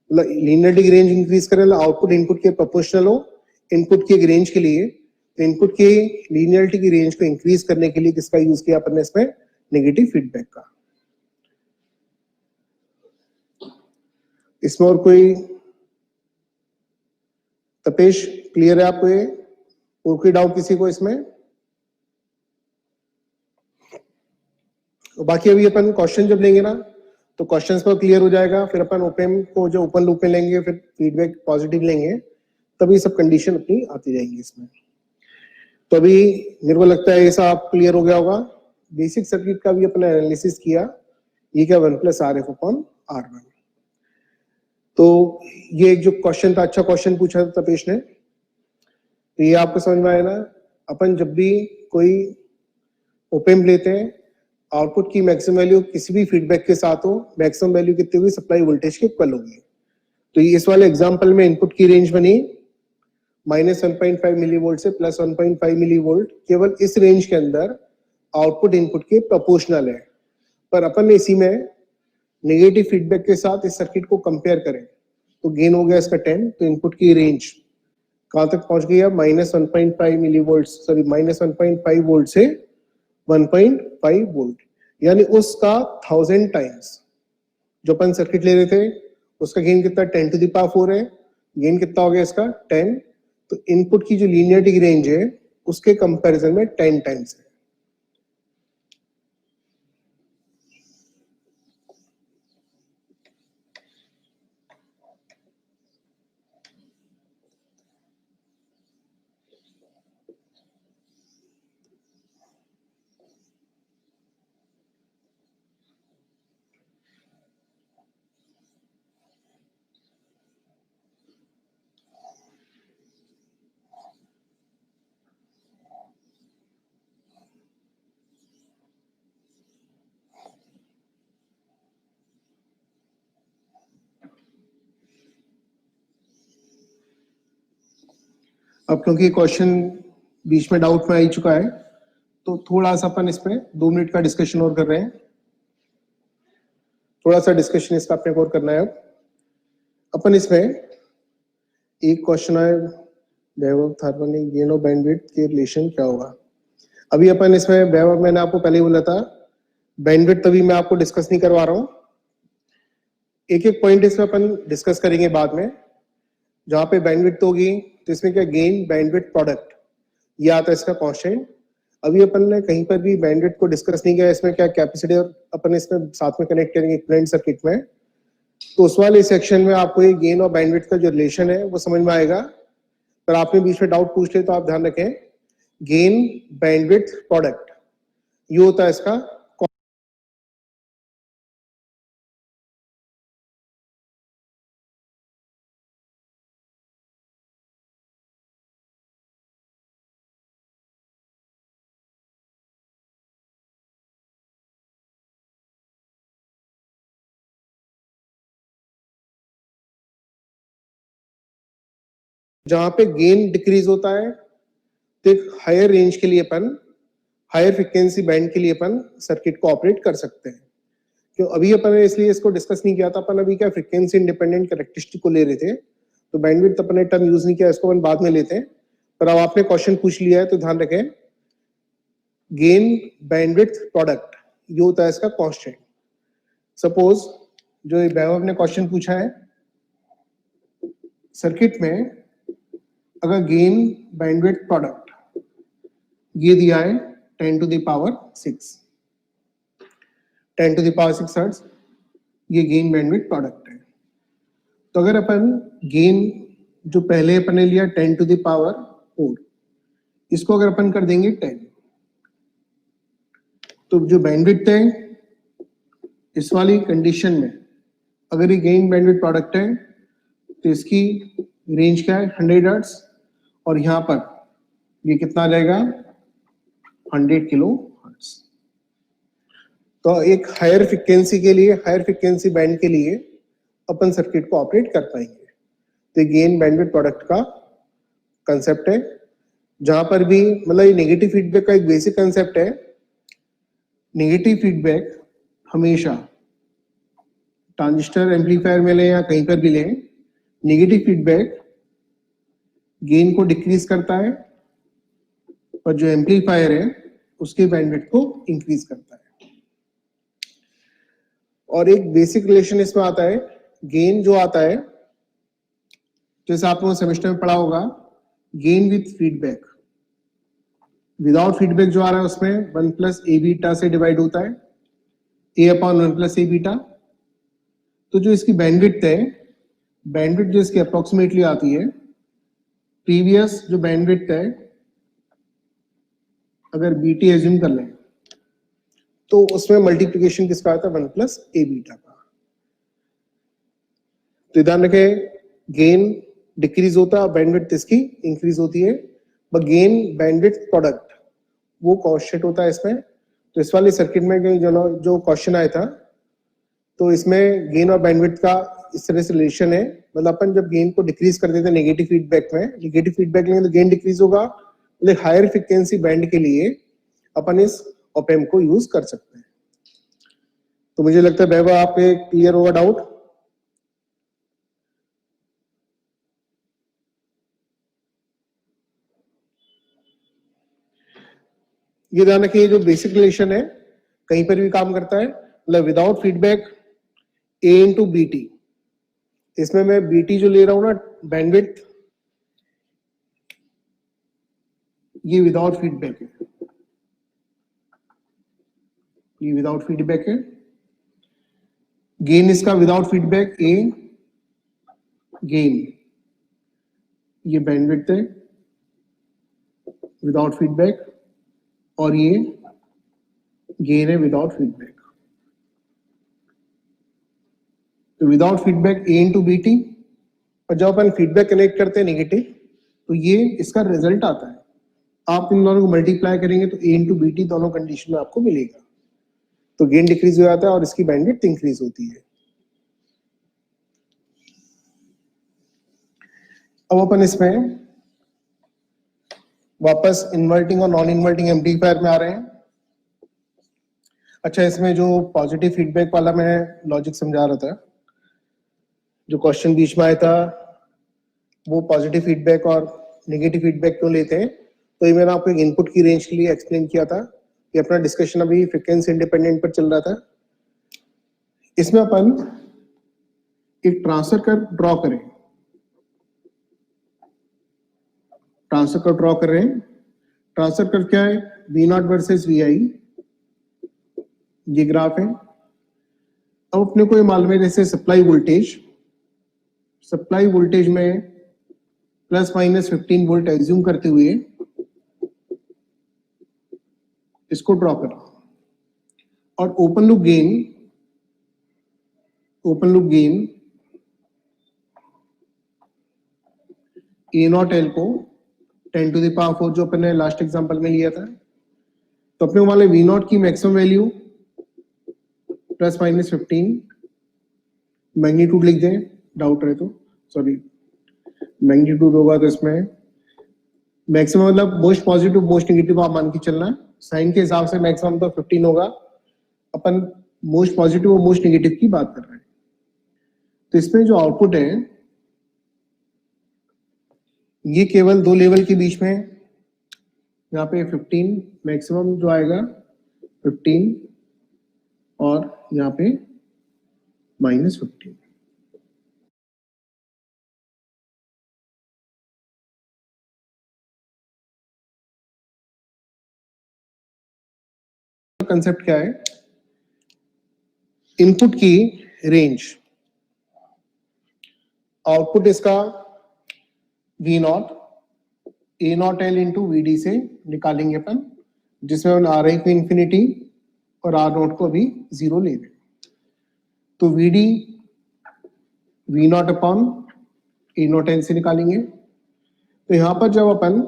लीनियरिटी की रेंज इंक्रीज करने आउटपुट इनपुट के प्रोपोर्शनल हो इनपुट की एक रेंज के लिए, तो इनपुट की लीनियरिटी की रेंज को इंक्रीज करने के लिए किसका यूज किया अपन ने इसमें, नेगेटिव फीडबैक का। इसमें और कोई, तपेश क्लियर है आपको ये, और कोई डाउट किसी को इसमें? बाकी अभी अपन क्वेश्चन जब लेंगे ना तो क्वेश्चंस पर क्लियर हो जाएगा। फिर अपन ओपन को जो ओपन लूप में लेंगे, फिर फीडबैक पॉजिटिव लेंगे, तभी सब कंडीशन अपनी आती जाएंगी इसमें। तो अभी मेरे को लगता है ये सब आप क्लियर हो गया होगा। बेसिक सर्किट का भी अपने एनालिसिस किया, ये क्या 1 प्लस RF अपॉन R1। तो ये एक जो क्वेश्चन था, अच्छा क्वेश्चन पूछा था तपेश ने, तो ये आपको समझ में आया ना। अपन जब भी कोई ओपन लेते हैं, आउटपुट की मैक्सिमम वैल्यू किसी भी फीडबैक के साथ हो, मैक्सिमम वैल्यू कितनी हुई, सप्लाई वोल्टेज के इक्वल होगी। तो इस वाले एग्जांपल में इनपुट की रेंज बनी माइनस 1.5 मिली वोल्ट से प्लस 1.5 मिली वोल्ट। केवल इस रेंज के अंदर आउटपुट इनपुट के प्रोपोर्शनल है, पर अपन ने इसी में नेगेटिव फीडबैक के साथ इस सर्किट को कंपेयर करें तो गेन हो गया इसका 10, तो इनपुट की रेंज कहां तक पहुंच गई है, -1.5 मिली वोल्ट, सॉरी -1.5 वोल्ट से 1.5 वोल्ट, यानी उसका 1000 टाइम्स जो अपन सर्किट ले रहे थे उसका गेन कितना 10 टू द पावर 4 है, गेन कितना हो गया इसका 10, तो इनपुट की जो लीनियरिटी की रेंज है उसके कंपैरिजन में 10 टाइम्स है। अब क्योंकि क्वेश्चन बीच में डाउट में आ ही चुका है तो थोड़ा सा अपन इसमें 2 मिनट का डिस्कशन और कर रहे हैं, थोड़ा सा डिस्कशन इसका अपने को और करना है। अब अपन इसमें एक क्वेश्चन है वैभव थारवानी गेन और बैंडविड्थ के रिलेशन क्या होगा। अभी अपन इसमें वैभव मैंने आपको पहले ही बोला था, बैंडविड्थ तभी मैं आपको डिस्कस नहीं करवा रहा हूं, एक एक पॉइंट इसमें अपन डिस्कस करेंगे बाद में। जहां पे बैंडविड्थ होगी तो इसमें क्या गेन बैंडविड्थ प्रोडक्ट ये आता है इसका कांस्टेंट। अभी अपन ने कहीं पर भी बैंडविड्थ को डिस्कस नहीं किया, इसमें क्या कैपेसिटर अपन इसमें साथ में कनेक्ट करेंगे इक्विवेलेंट सर्किट में, तो उस वाले सेक्शन में आपको ये गेन और बैंडविड्थ का जो रिलेशन है वो समझ में आएगा। पर आपने बीच में डाउट पूछ ले तो आप ध्यान रखें, गेन बैंडविड्थ प्रोडक्ट ये होता है इसका, जहां पे गेन डिक्रीज होता है तो एक हायर रेंज के लिए अपन हायर फ्रीक्वेंसी बैंड के लिए अपन सर्किट को ऑपरेट कर सकते हैं। क्यों अभी अपन ने इसलिए इसको डिस्कस नहीं किया था, अपन अभी क्या फ्रीक्वेंसी इंडिपेंडेंट कैरेक्टरिस्टिक को ले रहे थे, तो बैंडविड्थ अपन ने टर्म यूज नहीं किया, इसको अपन बाद में लेते हैं। पर अब आपने क्वेश्चन पूछ लिया है तो ध्यान रखें, गेन बैंडविड्थ प्रोडक्ट ये होता है इसका कांस्टेंट। सपोज जो वैभव ने क्वेश्चन पूछा है, सर्किट में अगर गेन बैंडविड्थ प्रोडक्ट ये दिया है 10 to the power 6, 10 to the power 6 hertz, ये गेन बैंडविड्थ प्रोडक्ट है। तो अगर अपन गेन जो पहले अपन ने लिया 10 टू द पावर 4, इसको अगर अपन कर देंगे 10, तो जो बैंडविड्थ है इस वाली कंडीशन में अगर ये गेन बैंडविड्थ प्रोडक्ट है तो इसकी रेंज क्या है 100 हर्ट्ज, और यहां पर ये कितना आ जाएगा 100 किलो हर्ट्ज। तो एक हायर फ्रीक्वेंसी के लिए, हायर फ्रीक्वेंसी बैंड के लिए अपन सर्किट को ऑपरेट कर पाएंगे। तो गेन बैंडविड्थ प्रोडक्ट का कंसेप्ट है, जहां पर भी मतलब ये नेगेटिव फीडबैक का एक बेसिक कंसेप्ट है। नेगेटिव फीडबैक हमेशा ट्रांजिस्टर एम्पलीफायर में लें या कहीं पर भी लें, नेगेटिव फीडबैक गेन को डिक्रीज करता है और जो एम्पलीफायर है उसके बैंडविड्थ को इंक्रीज करता है। और एक बेसिक रिलेशन इसमें आता है, गेन जो आता है जैसे आप लोगों ने सेमेस्टर में पढ़ा होगा, gain with feedback, without feedback जो आ रहा है उसमें 1 प्लस ए बीटा से डिवाइड होता है, ए अपॉन 1 प्लस ए बीटा। तो जो इसकी बैंडविड्थ है, बैंडविड्थ जो इसकी अप्रोक्सीमेटली आती है, प्रीवियस जो बैंडविड्थ है अगर बीटी एज्यूम कर लें तो उसमें मल्टीप्लिकेशन किसका आता है 1 प्लस ए बीटा का। तो ध्यान रखें, गेन डिक्रीज होता है, बैंडविड्थ इसकी इंक्रीज होती है, बट गेन बैंडविड्थ प्रोडक्ट वो कांस्टेंट होता है इसमें। तो इस वाले सर्किट में जो क्वेश्चन आया था तो इसमें गेन और बैंडविड्थ का इस तरह से रिलेशन है, मतलब अपन जब गेन को डिक्रीज कर देते हैं नेगेटिव फीडबैक में, नेगेटिव फीडबैक लेंगे तो गेन डिक्रीज होगा, लेकिन हायर फ्रीक्वेंसी बैंड के लिए अपन इस ऑप एम्प को यूज कर सकते हैं। तो मुझे लगता है वैभव आपके क्लियर होगा डाउट। ये ध्यान रखिए, जो बेसिक रिलेशन है कहीं पर भी काम करता है, मतलब विदाउट फीडबैक ए इंटू बी टी। इसमें मैं बी टी जो ले रहा हूं ना, बैंडविड्थ, ये विदाउट फीडबैक है, ये विदाउट फीडबैक है। गेन इसका विदाउट फीडबैक ए गेन, ये बैंडविड्थ है विदाउट फीडबैक, और ये गेन है विदाउट फीडबैक। तो विदाउट फीडबैक ए इंटू बी टी, और जब अपन फीडबैक कनेक्ट करते हैं नेगेटिव, तो ये इसका रिजल्ट आता है। आप इन दोनों को मल्टीप्लाई करेंगे तो ए इंटू बी टी दोनों कंडीशन में आपको मिलेगा। तो गेन डिक्रीज हो जाता है और इसकी बैंडविड्थ इंक्रीज होती है। अब अपन इसमें वापस इन्वर्टिंग और नॉन इन्वर्टिंग एम्पलीफायर में आ रहे हैं। अच्छा, इसमें जो पॉजिटिव फीडबैक वाला मैं लॉजिक समझा रहा था, जो क्वेश्चन बीच में आया था, वो पॉजिटिव फीडबैक और नेगेटिव फीडबैक क्यों लेते हैं, तो ये मैंने आपको एक इनपुट की रेंज के लिए एक्सप्लेन किया था। ये अपना डिस्कशन अभी फ्रीक्वेंसी इंडिपेंडेंट पर चल रहा था। इसमें अपन एक ट्रांसफर कर्व ड्रॉ करें, ट्रांसफर कर्व ड्रॉ कर रहे हैं। ट्रांसफर कर्व क्या है, वी नॉट वर्सेस वी आई, ये ग्राफ है। अब अपने को ये मालूम है जैसे सप्लाई वोल्टेज में प्लस माइनस 15 वोल्ट एज्यूम करते हुए इसको ड्रॉ करना, और ओपन लूप गेन ए नॉट एल को 10 टू द पावर 4 जो अपन ने लास्ट एग्जांपल में लिया था। तो अपने वाले वी नॉट की maximum value plus minus 15, magnitude लिख दें, डाउट रहे तो, सॉरी मैग्नीट्यूड होगा तो इसमें मैक्सिमम मतलब मोस्ट पॉजिटिव मोस्ट नेगेटिव आप मान के चलना, साइन के हिसाब से मैक्सिमम तो 15 होगा। अपन मोस्ट पॉजिटिव और मोस्ट नेगेटिव की बात कर रहे हैं। तो इसमें जो आउटपुट है ये केवल दो लेवल के बीच में, यहाँ पे 15 मैक्सिमम जो आएगा 15, और यहाँ पे -15। कंसेप्ट क्या है, इनपुट की रेंज, आउटपुट इसका V not A not L into V D से निकालेंगे अपन, जिसमें अपन आर आई को इंफिनिटी और आर नॉट को भी 0 ले लें। तो V D V not upon A not L से निकालेंगे। तो यहां पर जब अपन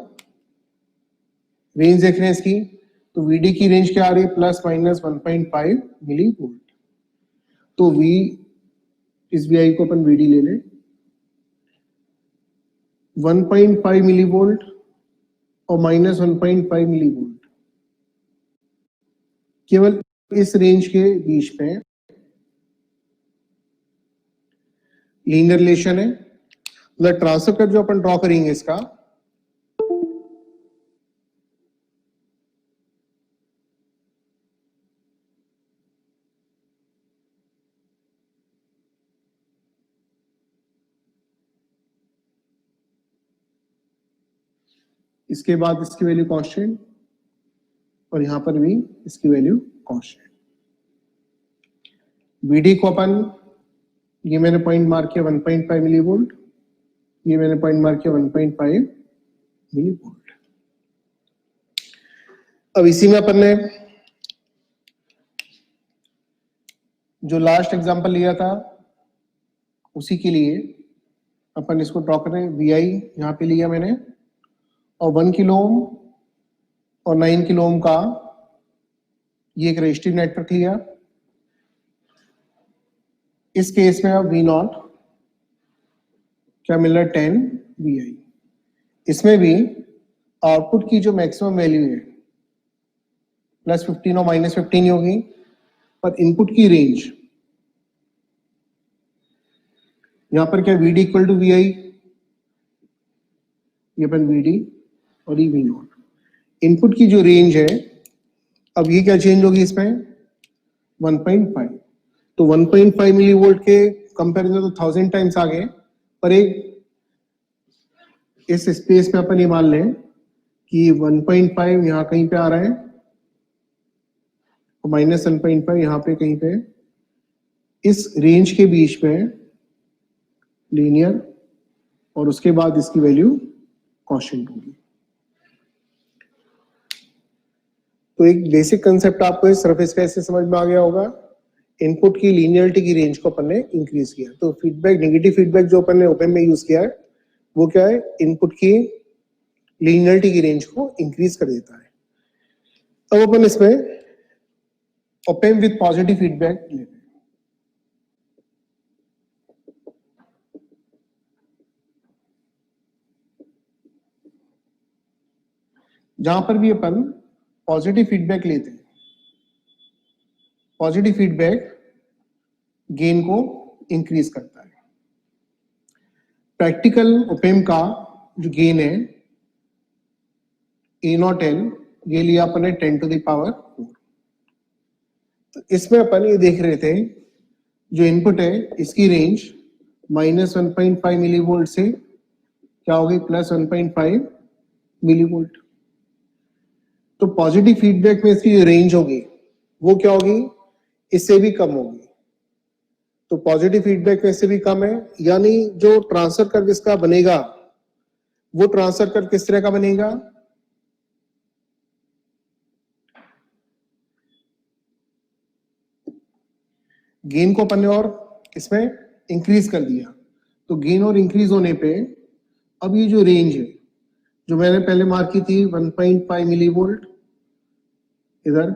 रेंज देख रहे हैं इसकी, तो वीडी की रेंज क्या आ रही है, प्लस माइनस 1.5 मिली वोल्ट। तो वी, इस वी आई को अपन वीडी ले लें, 1.5 मिली वोल्ट और माइनस 1.5 मिली वोल्ट, केवल इस रेंज के बीच में लीनियर रिलेशन है। मतलब ट्रांसफर कर्व जो अपन ड्रॉ करेंगे इसका, इसके बाद इसकी वैल्यू कांस्टेंट, और यहां पर भी इसकी वैल्यू कांस्टेंट। वीडी को अपन, ये मैंने पॉइंट मार्क किया 1.5 मिली वोल्ट, ये मैंने पॉइंट मार्क किया 1.5 मिली वोल्ट। अब इसी में अपन ने जो लास्ट एग्जांपल लिया था उसी के लिए अपन इसको ड्रॉ कर रहे हैं। वी आई यहाँ पे लिया मैंने, और 1 किलो ओम और 9 किलो ओम का ये एक रेजिस्टिव नेटवर्क लिया। इस केस में अब वी नॉट क्या मिल रहा है, 10 वी आई। इसमें भी आउटपुट की जो मैक्सिमम वैल्यू है +15 और -15 ही होगी, पर इनपुट की रेंज यहां पर क्या VD इक्वल टू VI, ये अपन VD और ये V0। इनपुट की जो रेंज है, अब ये क्या चेंज होगी इसमें 1.5, तो 1.5 मिलीवोल्ट के कंपैरिजन तो 1000 टाइम्स आ गए, पर एक इस स्पेस में अपन ये मान लें कि 1.5 यहाँ कहीं पे आ रहा है और -1.5 यहाँ पे कहीं पे, इस रेंज के बीच में लीनियर और उसके बाद इसकी वैल्यू कांस्टेंट होगी। तो एक बेसिक कंसेप्ट आपको इस सरफेस का ऐसे समझ में आ गया होगा। इनपुट की लीनियरिटी की रेंज को अपन ने इंक्रीज किया, तो फीडबैक, नेगेटिव फीडबैक जो अपन ने ओपन में यूज किया है वो क्या है, इनपुट की लीनियरिटी की रेंज को इंक्रीज कर देता है। अब अपन इसमें ओपन विद पॉजिटिव फीडबैक लेते हैं। जहां पर भी अपन पॉजिटिव फीडबैक लेते हैं, पॉजिटिव फीडबैक गेन को इंक्रीज करता है। प्रैक्टिकल ओपेम का जो गेन है A0L, ये लिया अपन ने 10 to the power 4। तो इसमें अपन ये देख रहे थे जो इनपुट है इसकी रेंज -1.5 मिलीवोल्ट से क्या होगी +1.5 मिलीवोल्ट। तो पॉजिटिव फीडबैक में इसकी जो रेंज होगी वो क्या होगी, इससे भी कम होगी। तो पॉजिटिव फीडबैक में इससे भी कम है, यानी जो ट्रांसफर कर्व इसका बनेगा वो ट्रांसफर कर्व किस तरह का बनेगा, गेन को अपन ने और इसमें इंक्रीज कर दिया, तो गेन और इंक्रीज होने पे अब ये जो रेंज है जो मैंने पहले मार्क की थी 1.5 मिलीवोल्ट, इधर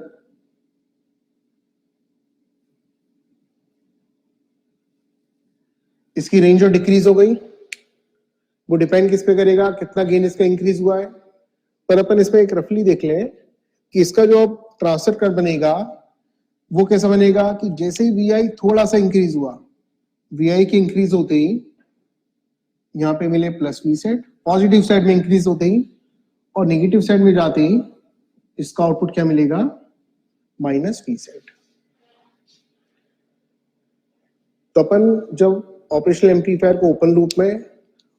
इसकी रेंज और डिक्रीज हो गई। वो डिपेंड किस पे करेगा, कितना गेन इसका इंक्रीज हुआ है। पर अपन इसमें एक रफली देख लें कि इसका जो ट्रांसफर कर्व बनेगा वो कैसा बनेगा कि जैसे ही VI थोड़ा सा इंक्रीज हुआ, VI के इंक्रीज होते ही यहाँ पे मिले +V सेट, पॉजिटिव साइड में इंक्रीज होते ही, और नेगेटिव साइड में जाते ही इसका आउटपुट क्या मिलेगा -V सेट। तो अपन जब ऑपरेशनल एम्पलीफायर को ओपन लूप में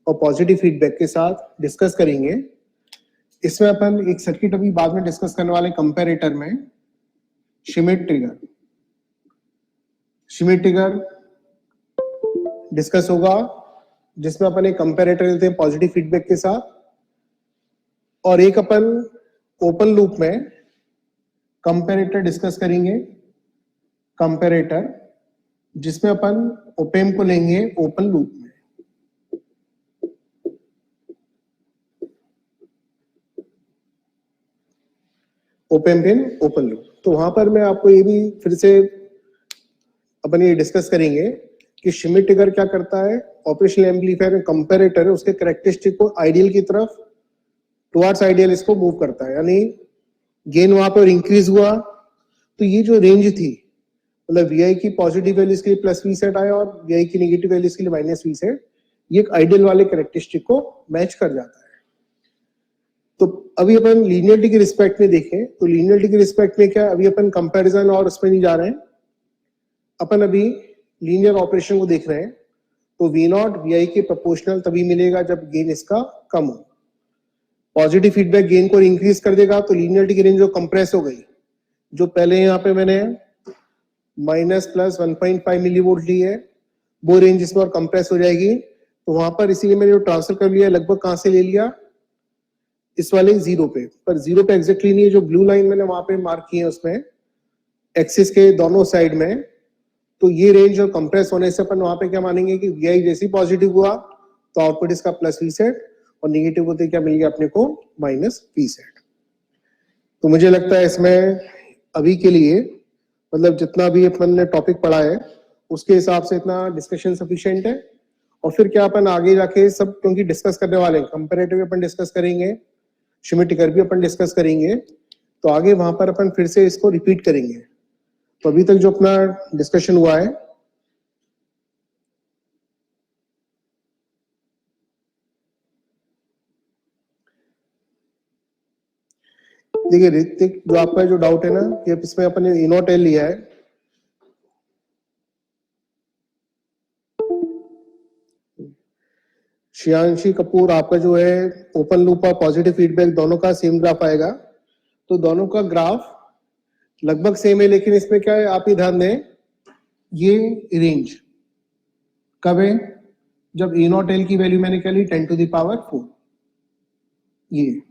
और पॉजिटिव फीडबैक के साथ डिस्कस करेंगे, इसमें अपन एक सर्किट अभी बाद में डिस्कस करने वाले कंपैरेटर में श्मिट ट्रिगर डिस्कस होगा, जिसमें अपन एक कंपैरेटर लेते हैं पॉजिटिव फीडबैक के साथ, और एक अपन ओपन लूप में कंपैरेटर डिस्कस करेंगे, कंपैरेटर जिसमें अपन ओपेम को लेंगे ओपन लूप में। ओपेम इन ओपन लूप, तो वहां पर मैं आपको ये भी फिर से अपन ये डिस्कस करेंगे कि श्मिट ट्रिगर क्या करता है, ऑपरेशनल एम्पलीफायर में कंपैरेटर है उसके कैरेक्टरिस्टिक को आइडियल की तरफ टुवर्ड्स आइडियल इसको मूव करता है, यानी गेन वहां पर इंक्रीज हुआ तो ये जो रेंज थी, मतलब VI की पॉजिटिव वैल्यूज के लिए +V सेट आया और VI की नेगेटिव वैल्यूज के लिए -V सेट, ये एक आइडियल वाले कैरेक्टरिस्टिक को मैच कर जाता है। तो अभी अपन लीनियरिटी के रिस्पेक्ट में देखें तो लीनियरिटी के रिस्पेक्ट में क्या, अभी अपन कंपैरिजन और उसमें नहीं जा रहे हैं, अपन अभी लीनियर ऑपरेशन को देख रहे हैं। तो V0 VI के प्रोपोर्शनल तभी मिलेगा जब गेन इसका कम हो। पॉजिटिव फीडबैक गेन को इंक्रीज कर देगा, तो लीनियरिटी की रेंज जो कंप्रेस हो गई, जो पहले यहाँ पे मैंने -+1.5 मिलीवोल्ट ली है, वो रेंज इसमें और कंप्रेस हो जाएगी। तो वहां पर इसीलिए मैंने जो ट्रांसफर कर लिया लगभग कहां से ले लिया, इस वाले 0 पे, पर 0 पे एग्जैक्टली नहीं है, जो ब्लू लाइन मैंने वहां पे मार्क की है उसमें एक्सिस के दोनों साइड में। तो ये रेंज और कंप्रेस होने से अपन वहां पे क्या मानेंगे कि VI जैसे ही पॉजिटिव हुआ तो आउटपुट इसका +V सेट, और नेगेटिव होते क्या मिल गया अपने को -V सेट। तो मुझे लगता है इसमें अभी के लिए, मतलब जितना भी अपन ने टॉपिक पढ़ा है उसके हिसाब से इतना डिस्कशन सफिशिएंट है। और फिर क्या अपन आगे जाके सब क्योंकि डिस्कस करने वाले हैं, कंपैरेटिव अपन डिस्कस करेंगे, श्मिट ट्रिगर भी अपन डिस्कस करेंगे, तो आगे वहां पर अपन फिर से इसको रिपीट करेंगे। तो अभी तक जो अपना डिस्कशन हुआ है, देखिए ऋतिक, जो आपका जो डाउट है ना कि अब इसमें अपन ने इनोटेल लिया है, श्रियांशी कपूर, आपका जो है ओपन लूप और पॉजिटिव फीडबैक दोनों का सेम ग्राफ आएगा। तो दोनों का ग्राफ लगभग सेम है, लेकिन इसमें क्या है आप ही ध्यान दें, ये रेंज कब है, जब ए नॉट एल की वैल्यू मैंने क्या ली 10⁴ ये,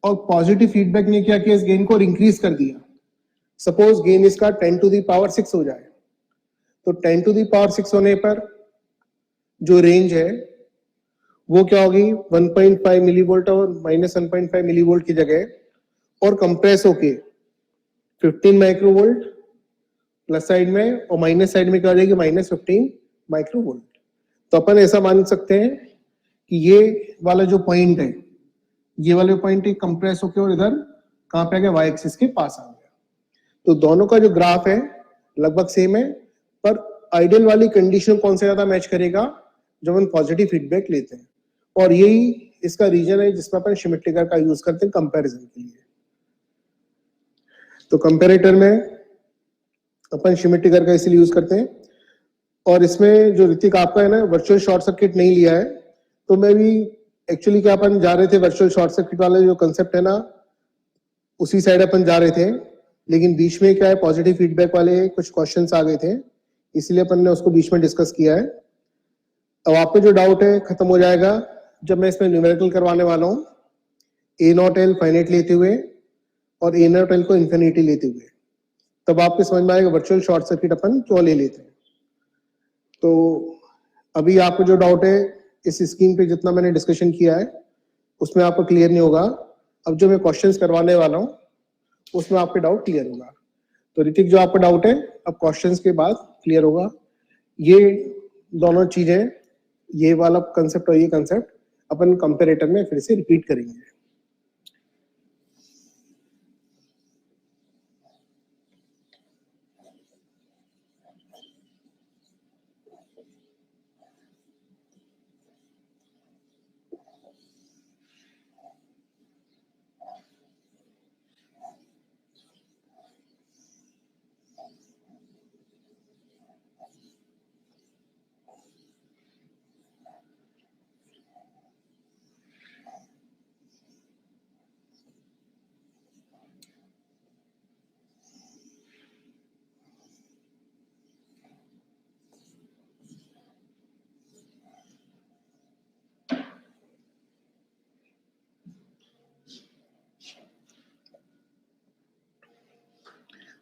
और पॉजिटिव फीडबैक ने क्या किया, इस गेन को इंक्रीज कर दिया। सपोज गेन इसका 10⁶ हो जाए, तो 10⁶ होने पर जो रेंज है वो क्या होगी, 1.5 मिलीवोल्ट और -1.5 मिलीवोल्ट की जगह और कंप्रेस होके 15 माइक्रोवोल्ट प्लस साइड में और माइनस साइड में क्या हो जाएगी, -15 माइक्रोवोल्ट। तो अपन ऐसा मान सकते हैं कि ये वाला जो पॉइंट है, ये वाले पॉइंट कंप्रेस होके और इधर कहां पे आ गया, वाई एक्सिस के पास आ गया। तो दोनों का जो ग्राफ है लगभग सेम है, पर आइडियल वाली कंडीशन कौन से ज्यादा मैच करेगा, जब हम पॉजिटिव फीडबैक लेते हैं। और यही इसका रीजन है जिसमें अपन श्मिट ट्रिगर का यूज करते हैं कंपैरिजन के लिए। तो कंपैरेटर में अपन श्मिट ट्रिगर का इसलिए यूज करते हैं। और इसमें जो ऋतिक आपका है ना वर्चुअल शॉर्ट सर्किट नहीं लिया है, तो मैं भी एक्चुअली क्या अपन जा रहे थे वर्चुअल शॉर्ट सर्किट वाले जो कंसेप्ट है ना, उसी साइड अपन जा रहे थे, लेकिन बीच में क्या है पॉजिटिव फीडबैक वाले कुछ क्वेश्चंस आ गए थे, इसलिए अपन ने उसको बीच में डिस्कस किया है। अब आपको जो डाउट है खत्म हो जाएगा जब मैं इसमें न्यूमेरिकल करवाने वाला हूँ, ए नॉट एल फाइनाइट लेते हुए और ए नॉट एल को इन्फिनिटी लेते हुए, तब आपको समझ में आएगा वर्चुअल शॉर्ट सर्किट अपन क्यों ले लेते हैं। तो अभी आपको जो डाउट है इस स्कीम पे जितना मैंने डिस्कशन किया है उसमें आपको क्लियर नहीं होगा। अब जो मैं क्वेश्चंस करवाने वाला हूँ उसमें आपके डाउट क्लियर होगा। तो ऋतिक, जो आपका डाउट है अब क्वेश्चंस के बाद क्लियर होगा। ये दोनों चीजें, ये वाला कंसेप्ट और ये कंसेप्ट अपन कंपैरेटर में फिर से रिपीट करेंगे।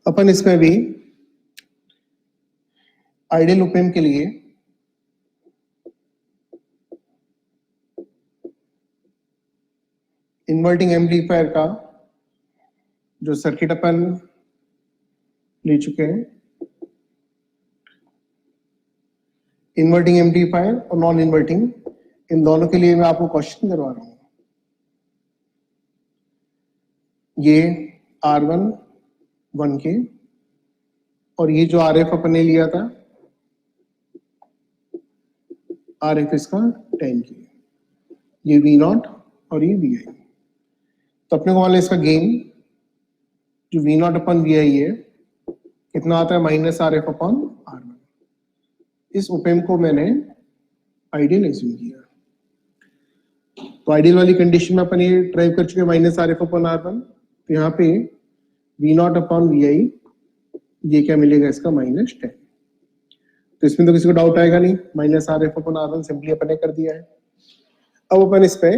अपन इसमें भी आइडियल ओपेम के लिए इन्वर्टिंग एम्पलीफायर का जो सर्किट अपन ले चुके हैं, इन्वर्टिंग एम्पलीफायर और नॉन इन्वर्टिंग, इन दोनों के लिए मैं आपको क्वेश्चन करवा रहा हूं। ये R1 1K और ये जो RF अपन ने लिया था RF इसका 10K, ये V0 और ये VI। तो अपने को वाला इसका गेन जो V0 अपन VI है कितना आता है, -RF अपॉन R1। इस ओपेम को मैंने आइडियल एज्यूम किया। तो आइडियल वाली कंडीशन में अपन ये ड्राइव कर चुके -RF अपॉन R1, तो यहाँ पे V0 अपॉन VI ये क्या मिलेगा इसका -10। तो इसमें तो किसी को डाउट आएगा नहीं, -RF अपॉन R1 सिंपली अपन ने कर दिया है। अब अपन इस पे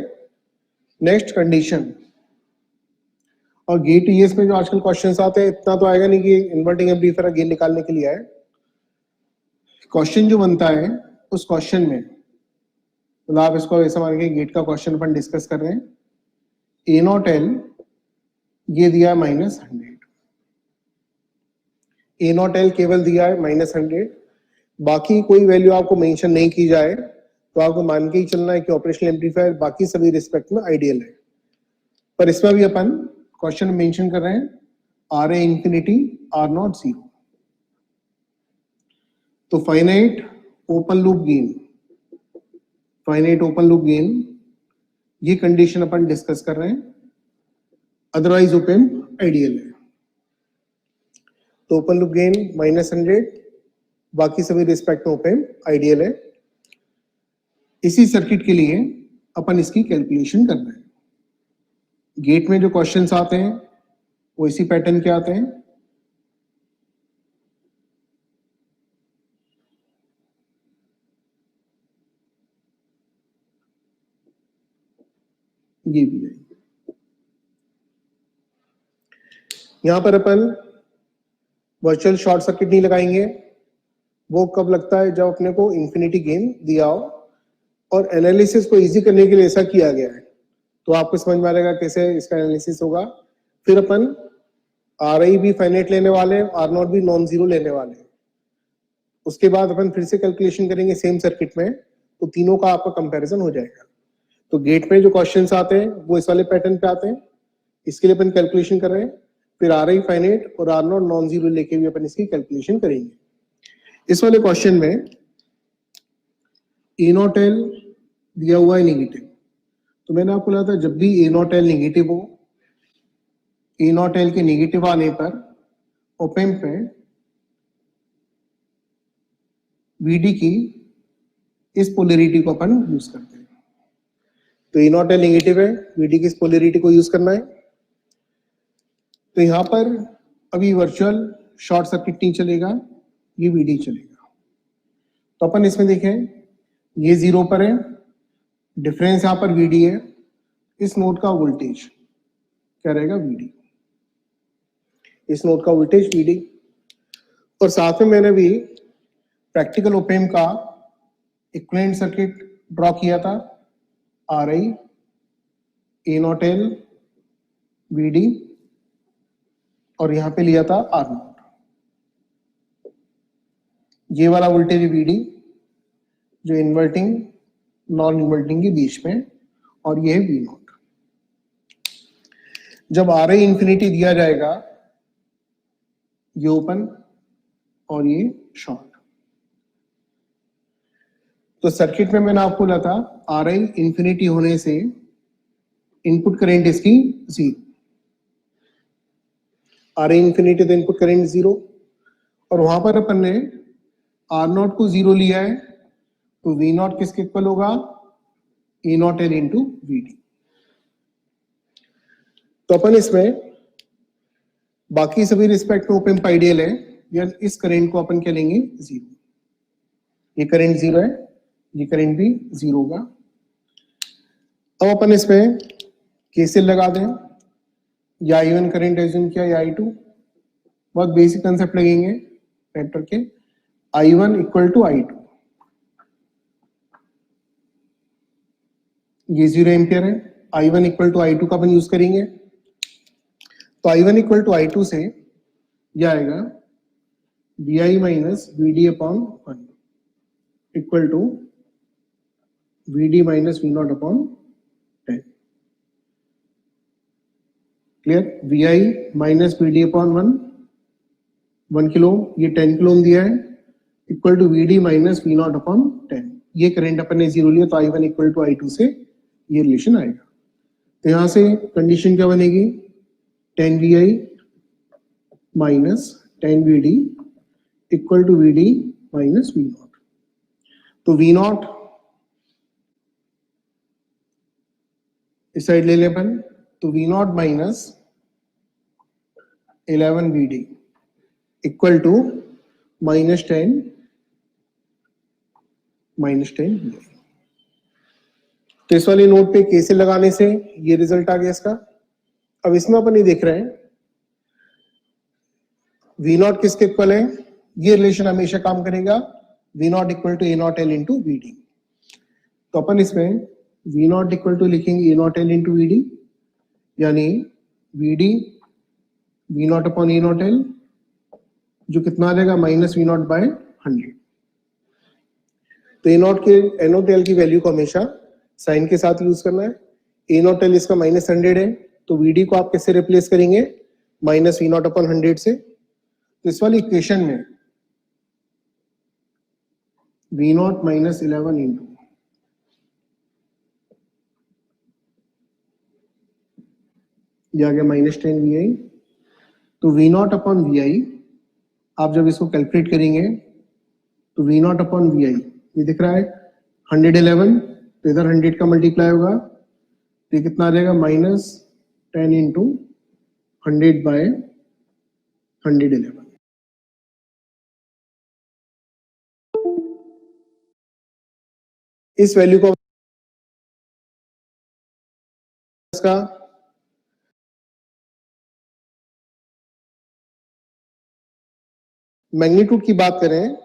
नेक्स्ट कंडीशन और गेट ईएस में जो आजकल क्वेश्चंस आते हैं, इतना तो आएगा नहीं कि इन्वर्टिंग एम्पलीफायर गेन निकालने के लिए आए। क्वेश्चन जो बनता है उस क्वेश्चन में, मतलब आप इसको ऐसा मान के गेट का क्वेश्चन अपन डिस्कस कर रहे हैं, ए नॉट एल ये दिया है -100, ए नॉट एल केवल दिया है -100, बाकी कोई वैल्यू आपको मेंशन नहीं की जाए तो आपको मान के ही चलना है कि ऑपरेशनल एम्पलीफायर बाकी सभी रिस्पेक्ट में आइडियल है। पर इसमें भी अपन क्वेश्चन मेंशन कर रहे हैं R A infinity R naught zero. तो finite open loop gain, finite open loop gain, ये कंडीशन अपन डिस्कस कर रहे हैं, अदरवाइज ओपन आइडियल है। तो ओपन लूप गेन -100, बाकी सभी रिस्पेक्ट में ओपन आइडियल है। इसी सर्किट के लिए अपन इसकी कैलकुलेशन कर रहे हैं। गेट में जो क्वेश्चंस आते हैं वो इसी पैटर्न के आते हैं। ये भी है। यहां पर अपन वर्चुअल शॉर्ट सर्किट नहीं लगाएंगे, वो कब लगता है जब अपने को इंफिनिटी गेन दिया हो और एनालिसिस को इजी करने के लिए ऐसा किया गया है। तो आपको समझ में आएगा कैसे इसका एनालिसिस होगा। फिर अपन आर आई भी फाइनाइट लेने वाले हैं, आर नॉट भी नॉन जीरो लेने वाले हैं। उसके बाद अपन फिर से कैलकुलेशन करेंगे सेम सर्किट में, तो तीनों का आपका कंपैरिजन हो जाएगा। तो गेट में जो क्वेश्चंस आते हैं वो इस वाले पैटर्न पे आते हैं, इसके लिए अपन कैलकुलेशन कर रहे हैं। फिर आर आई फाइनाइट और आर नॉट नॉन जीरो लेके भी अपन इसकी कैलकुलेशन करेंगे। इस वाले क्वेश्चन में ए नॉट एल दिया हुआ है नेगेटिव, तो मैंने आपको बोला था जब भी ए नॉट एल नेगेटिव हो, ए नॉट एल के नेगेटिव आने पर ओपेम पे वीडी की इस पोलैरिटी को अपन यूज करते हैं। तो ए नॉट एल नेगेटिव है, वीडी की इस पोलैरिटी को यूज करना है। तो यहां पर अभी वर्चुअल शॉर्ट सर्किट नहीं चलेगा, ये वीडी चलेगा। तो अपन इसमें देखें ये 0 पर है, डिफरेंस यहां पर वीडी है, इस नोड का वोल्टेज क्या रहेगा वीडी, इस नोड का वोल्टेज वीडी। और साथ में मैंने भी प्रैक्टिकल ओपेम का इक्विवेलेंट सर्किट ड्रॉ किया था, R I A not L VD और यहां पे लिया था आर नॉट। ये वाला वोल्टेज वीडी जो इन्वर्टिंग नॉन इन्वर्टिंग के बीच में, और ये है वी नॉट। जब आर आई इंफिनिटी दिया जाएगा, ये ओपन और ये शॉर्ट। तो सर्किट में मैंने आपको बोला था आर आई इंफिनिटी होने से इनपुट करंट इसकी 0, आर आई इंफिनिटी तो इनपुट करंट 0, और वहां पर अपन ने आर नॉट को 0 लिया है, तो वी नॉट किसके इक्वल होगा, A not L into V D. तो अपन इसमें बाकी सभी रिस्पेक्ट में ओपन आइडियल है, या इस करंट को अपन क्या लेंगे 0। ये करंट 0 है, ये करंट भी 0 होगा। अब अपन इसमें केसीएल लगा दें, या I1 करंट एज्यूम किया या I2, बहुत बेसिक कंसेप्ट लगेंगे नेटवर्क के। I1 इक्वल टू I2, ये 0 एम्पियर है, I1 इक्वल टू I2 का अपन यूज करेंगे। तो I1 इक्वल टू I2 से यह आएगा VI minus VD upon 1 equal to VD minus V not upon 10। Clear, VI minus VD upon 1 kilo, ये 10 kilo दिया है, equal to VD minus V not upon 10। ये करंट अपन ने 0 लिया, तो I1 इक्वल टू I2 से ये रिलेशन आएगा। तो यहां से कंडीशन क्या बनेगी, 10 VI minus 10 VD equal to VD minus V not. तो V नॉट इस साइड ले ले अपन, तो V not minus 11 VD equal to minus 10 VI। तो इस वाले नोट पे केसीएल लगाने से ये रिजल्ट आ गया इसका। अब इसमें अपन ये देख रहे हैं V नॉट किसके इक्वल है, ये रिलेशन हमेशा काम करेगा, V naught equal to A not L into V D. तो अपन इसमें V नॉट इक्वल टू लिखेंगे A not L into V D, यानी V D V not upon A not L, जो कितना आ जाएगा माइनस V नॉट बाय 100। तो A not के ए नॉट एल की वैल्यू को हमेशा साइन के साथ यूज करना है। ए नॉट एल इसका -100 है, तो VD को आप कैसे रिप्लेस करेंगे, माइनस V0 अपॉन 100 से। तो इस वाली इक्वेशन में V0 माइनस 11 इंटू ये आ गया माइनस 10 VI। तो V0 अपॉन VI आप जब इसको कैलकुलेट करेंगे तो V0 अपॉन VI ये दिख रहा है 111, तो इधर 100 का मल्टीप्लाई होगा तो ये कितना आ जाएगा, माइनस 10 इंटू 100 बाय 111। इस वैल्यू को इसका मैग्नीट्यूड की बात करें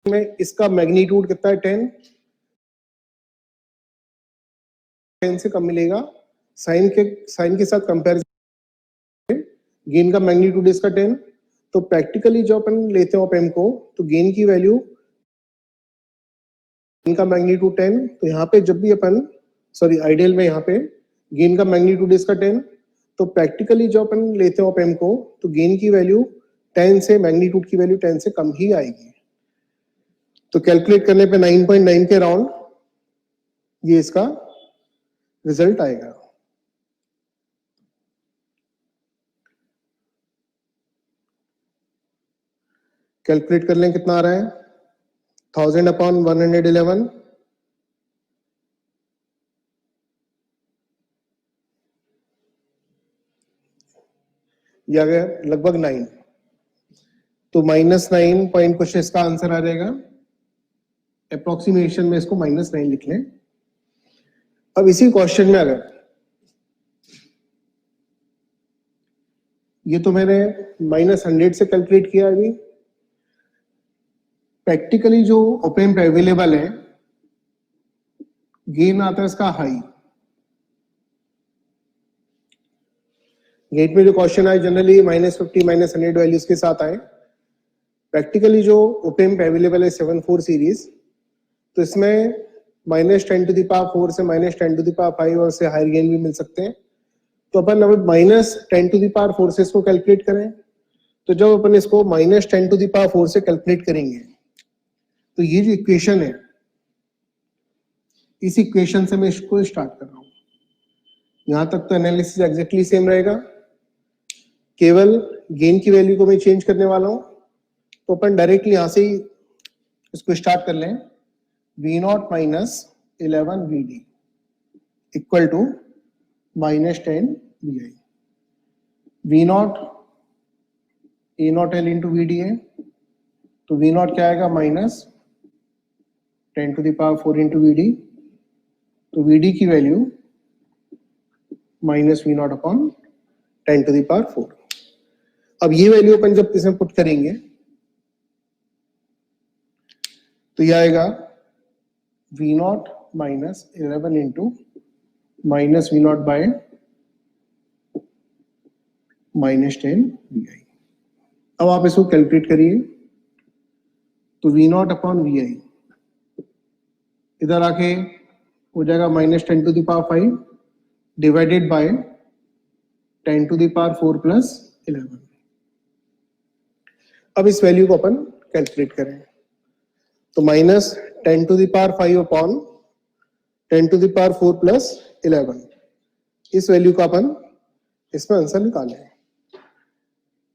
में इसका मैग्नीट्यूड कितना है, 10 से कम मिलेगा। साइन के साथ कंपेरिजन गेन का मैग्नीट्यूड इसका 10। तो प्रैक्टिकली जो अपन लेते हैं ऑप एम को, तो गेन की वैल्यू गेन का मैग्नीट्यूड 10। तो यहाँ पे जब भी अपन आइडियल में यहाँ पे गेन का मैग्नीट्यूड इसका 10, तो प्रैक्टिकली जो अपन लेते हैं ऑप एम को, तो गेन की वैल्यू 10 से, मैग्नीट्यूड की वैल्यू 10 से कम ही आएगी। तो कैलकुलेट करने पे 9.9 के अराउंड ये इसका रिजल्ट आएगा। कैलकुलेट कर लें कितना आ रहा है, 1000 अपॉन 111 या गया लगभग 9। तो माइनस 9 पॉइंट कुछ इसका आंसर आ जाएगा। अप्रोक्सीमेशन में इसको माइनस 9 लिख लें। अब इसी क्वेश्चन में अगर ये तो मैंने माइनस 100 से कैलकुलेट किया, अभी प्रैक्टिकली जो ऑप एम्प अवेलेबल है गेन आता है इसका हाई। गेट में जो क्वेश्चन आए जनरली -50 -100 वैल्यूज के साथ आए। प्रैक्टिकली जो ऑप एम्प अवेलेबल है 7-4 सीरीज, तो इसमें -10⁴ से -10⁵ और से हायर गेन भी मिल सकते हैं। तो अपन अब -10⁴ से इसको कैलकुलेट करें, तो जब अपन इसको -10⁴ से कैलकुलेट करेंगे तो ये जो इक्वेशन है, इस इक्वेशन से मैं इसको स्टार्ट कर रहा हूं। यहां तक तो एनालिसिस एग्जैक्टली सेम रहेगा, केवल गेन की वैल्यू को मैं चेंज करने वाला हूं। तो अपन डायरेक्टली यहां से ही इसको स्टार्ट कर लें। V0 minus 11 VD equal to minus 10 VI। V0 A0L into VD है, तो V0 क्या आएगा, माइनस 10⁴ इंटू VD। तो VD की वैल्यू माइनस V0 अपॉन 10⁴। अब ये वैल्यू अपन जब इसमें पुट करेंगे तो ये आएगा V0 minus 11 into minus V0 bye minus 10 VI। अब आप इसको कैलकुलेट करिए, तो V0 अपॉन VI इधर आके हो जाएगा -10⁵ डिवाइडेड बाय 10⁴ प्लस 11। अब इस वैल्यू को अपन कैलकुलेट करें, तो -10⁵ अपॉन 10⁴ प्लस 11, इस वैल्यू का अपन इसमें आंसर निकालें।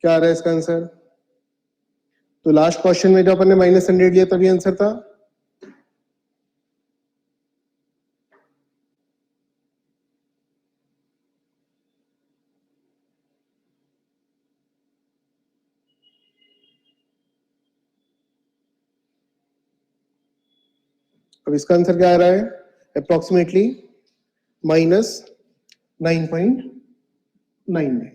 क्या आ रहा है इसका आंसर? तो लास्ट क्वेश्चन में जो अपन ने -100 लिया तभी आंसर था। अब इसका आंसर क्या आ रहा है, अप्रोक्सीमेटली -9.99।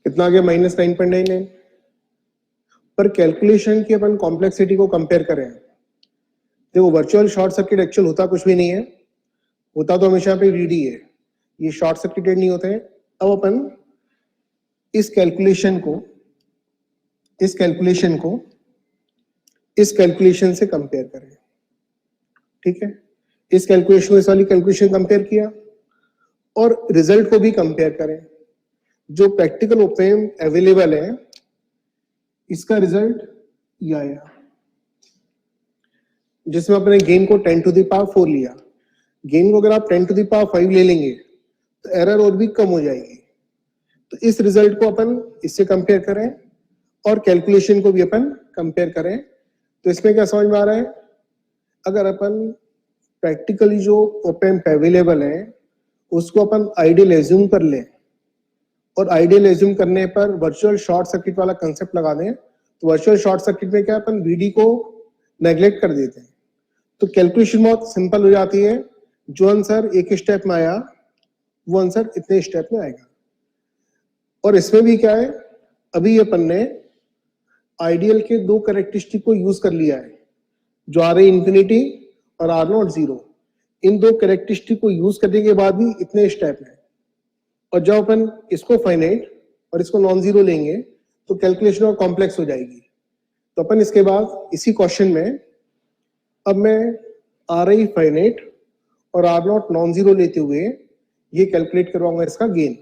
कितना आ गया, -9.99। पर कैलकुलेशन की अपन कॉम्प्लेक्सिटी को कंपेयर करें, देखो वर्चुअल शॉर्ट सर्किट एक्चुअल होता कुछ भी नहीं है, होता तो हमेशा पे VD है, ये शॉर्ट सर्किटेड नहीं होते हैं। अब अपन इस कैलकुलेशन को इस कैलकुलेशन से कंपेयर करें। ठीक है, इस कैलकुलेशन इस वाली कैलकुलेशन कंपेयर किया और रिजल्ट को भी कंपेयर करें। जो प्रैक्टिकल ओपेम अवेलेबल है इसका रिजल्ट ये आया, जिसमें अपने गेन को 10 टू द पावर 4 लिया। गेन को अगर आप 10 टू द पावर 5 ले लेंगे तो एरर और भी कम हो जाएगी। तो इस रिजल्ट को अपन इससे कंपेयर करें और कैलकुलेशन को भी अपन कंपेयर करें। तो इसमें क्या समझ में आ रहा है, अगर अपन प्रैक्टिकली जो ओपेम्प अवेलेबल है उसको अपन आइडियल एज्यूम कर लें और आइडियल एज्यूम करने पर वर्चुअल शॉर्ट सर्किट वाला कंसेप्ट लगा दें, तो वर्चुअल शॉर्ट सर्किट में क्या अपन वीडी को नेग्लेक्ट कर देते हैं, तो कैलकुलेशन बहुत सिंपल हो जाती है। जो आंसर एक स्टेप में आया वो आंसर इतने स्टेप में आएगा। और इसमें भी क्या है, अभी अपन ने आइडियल के दो कैरेक्टरिस्टिक को यूज कर लिया है, जो आर ए इंफिनिटी और आर नॉट जीरो। इन दो कैरेक्टरिस्टिक को यूज करने के बाद भी इतने स्टेप है। और जब अपन इसको फाइनाइट और इसको नॉन जीरो लेंगे तो कैलकुलेशन और कॉम्प्लेक्स हो जाएगी। तो अपन इसके बाद इसी क्वेश्चन में अब मैं आर आई फाइनाइट और आर नॉट नॉन जीरो लेते हुए ये कैलकुलेट करवाऊंगा इसका गेन।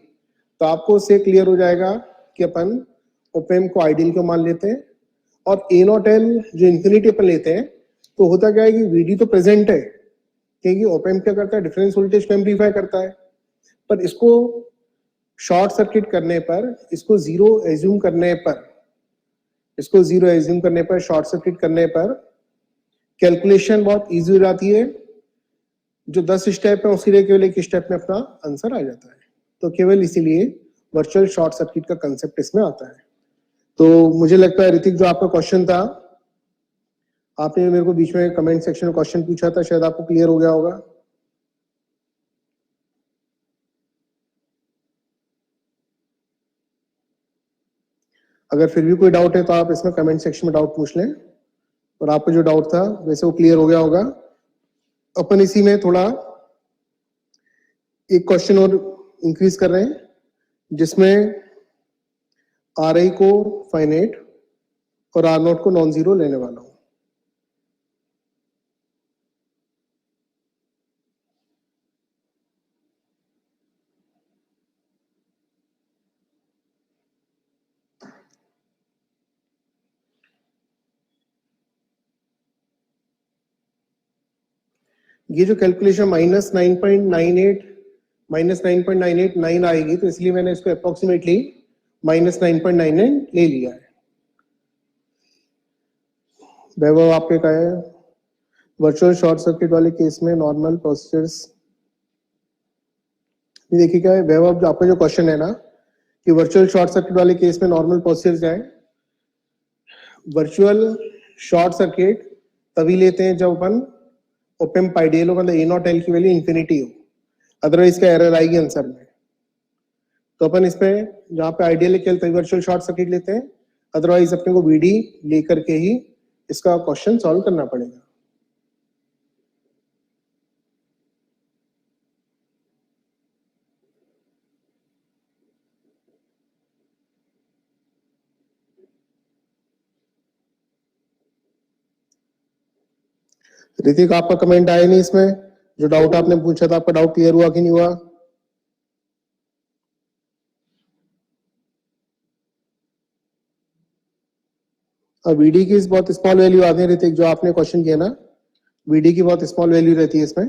तो आपको उससे क्लियर हो जाएगा कि अपन ओपेम्प को आइडियल को मान लेते हैं और ए नॉट एल जो इंफिनिटी अपन लेते हैं, तो होता क्या है कि वीडी तो प्रेजेंट है, क्योंकि ओपेम्प क्या करता है, डिफरेंस वोल्टेज को एम्पलीफाई करता है। पर इसको शॉर्ट सर्किट करने पर, इसको जीरो एज्यूम करने पर, इसको जीरो एज्यूम करने पर, शॉर्ट सर्किट करने पर कैलकुलेशन बहुत इजी हो जाती है। जो 10 स्टेप है उसके लिए केवल एक स्टेप में अपना आंसर आ जाता है। तो केवल इसीलिए वर्चुअल शॉर्ट सर्किट का कंसेप्ट इसमें आता है। तो मुझे लगता है ऋतिक, जो आपका क्वेश्चन था, आपने मेरे को बीच में कमेंट सेक्शन में क्वेश्चन पूछा था, शायद आपको क्लियर हो गया होगा। अगर फिर भी कोई डाउट है तो आप इसमें कमेंट सेक्शन में डाउट पूछ लें, और आपको जो डाउट था वैसे वो क्लियर हो गया होगा। अपन इसी में थोड़ा एक क्वेश्चन और इंक्रीज कर रहे हैं, जिसमें आर आई को फाइनाइट और आर नॉट को नॉन जीरो लेने वाला हूं। ये जो कैलकुलेशन -9.98 आएगी, तो इसलिए मैंने इसको अप्रोक्सीमेटली -9.99 ले लिया है। वैभव आपके का है, वर्चुअल शॉर्ट सर्किट वाले केस में नॉर्मल प्रोसीजर्स। देखिए क्या है वैभव, आपका जो क्वेश्चन है ना कि वर्चुअल शॉर्ट सर्किट वाले केस में नॉर्मल प्रोसीजर्स क्या है। वर्चुअल शॉर्ट सर्किट तभी लेते हैं जब अपन ओपेम्प आइडियल हो, मतलब ए नॉट एल की वैल्यू इंफिनिटी हो, अदरवाइज का एरर आएगी आंसर में। तो अपन इसमें जहाँ पे आइडियल है केवल वर्चुअल शॉर्ट सर्किट लेते हैं, अदरवाइज अपने को वीडी लेकर के ही इसका क्वेश्चन सॉल्व करना पड़ेगा। ऋतिक, आपका कमेंट आया नहीं इसमें, जो डाउट आपने पूछा था, आपका डाउट क्लियर हुआ कि नहीं हुआ? अब वीडी की बहुत स्मॉल वैल्यू आती है ऋतिक, जो आपने क्वेश्चन किया ना, वीडी की बहुत स्मॉल वैल्यू रहती है इसमें।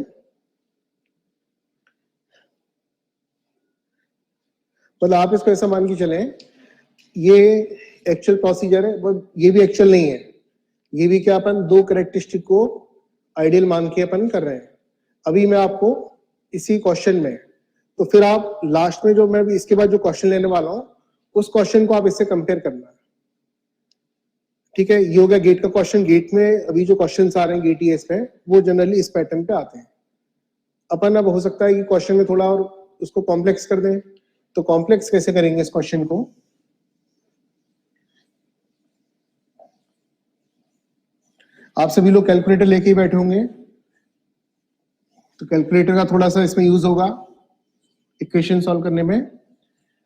मतलब आप इसको ऐसा मान के चलें, ये एक्चुअल प्रोसीजर है, बट ये भी एक्चुअल नहीं है। ये भी क्या, अपन दो कैरेक्टरिस्टिक को आइडियल मान के अपन कर रहे हैं। अभी मैं आपको इसी क्वेश्चन में, तो फिर आप लास्ट में जो मैं इसके बाद जो क्वेश्चन लेने वाला हूं, उस क्वेश्चन को आप इससे कंपेयर करना। ठीक है, ये हो गया गेट का क्वेश्चन। गेट में अभी जो क्वेश्चन आ रहे हैं गेट ईएस में, वो जनरली इस पैटर्न पे आते हैं। अपन अब हो सकता है कि क्वेश्चन में थोड़ा और उसको कॉम्प्लेक्स कर दें। तो कॉम्प्लेक्स कैसे करेंगे इस क्वेश्चन को? आप सभी लोग कैलकुलेटर लेके ही बैठे होंगे, तो कैलकुलेटर का थोड़ा सा इसमें यूज होगा इक्वेशन सॉल्व करने में।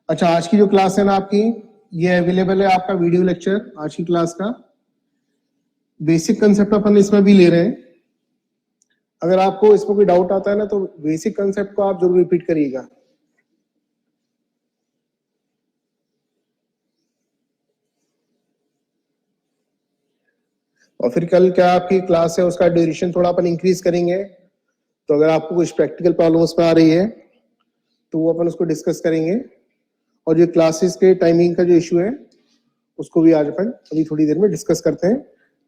अच्छा, आज की जो क्लास है ना आपकी, ये अवेलेबल है आपका वीडियो लेक्चर आज की क्लास का। बेसिक कंसेप्ट अपन इसमें भी ले रहे हैं। अगर आपको इसमें कोई डाउट आता है ना तो बेसिक कंसेप्ट को आप जरूर रिपीट करिएगा। और फिर कल क्या आपकी क्लास है उसका ड्यूरेशन थोड़ा अपन इंक्रीज करेंगे। तो अगर आपको कुछ प्रैक्टिकल प्रॉब्लम उसमें आ रही है तो वो अपन उसको डिस्कस करेंगे। और जो क्लासेस के टाइमिंग का जो इशू है उसको भी आज अपन अभी थोड़ी देर में डिस्कस करते हैं।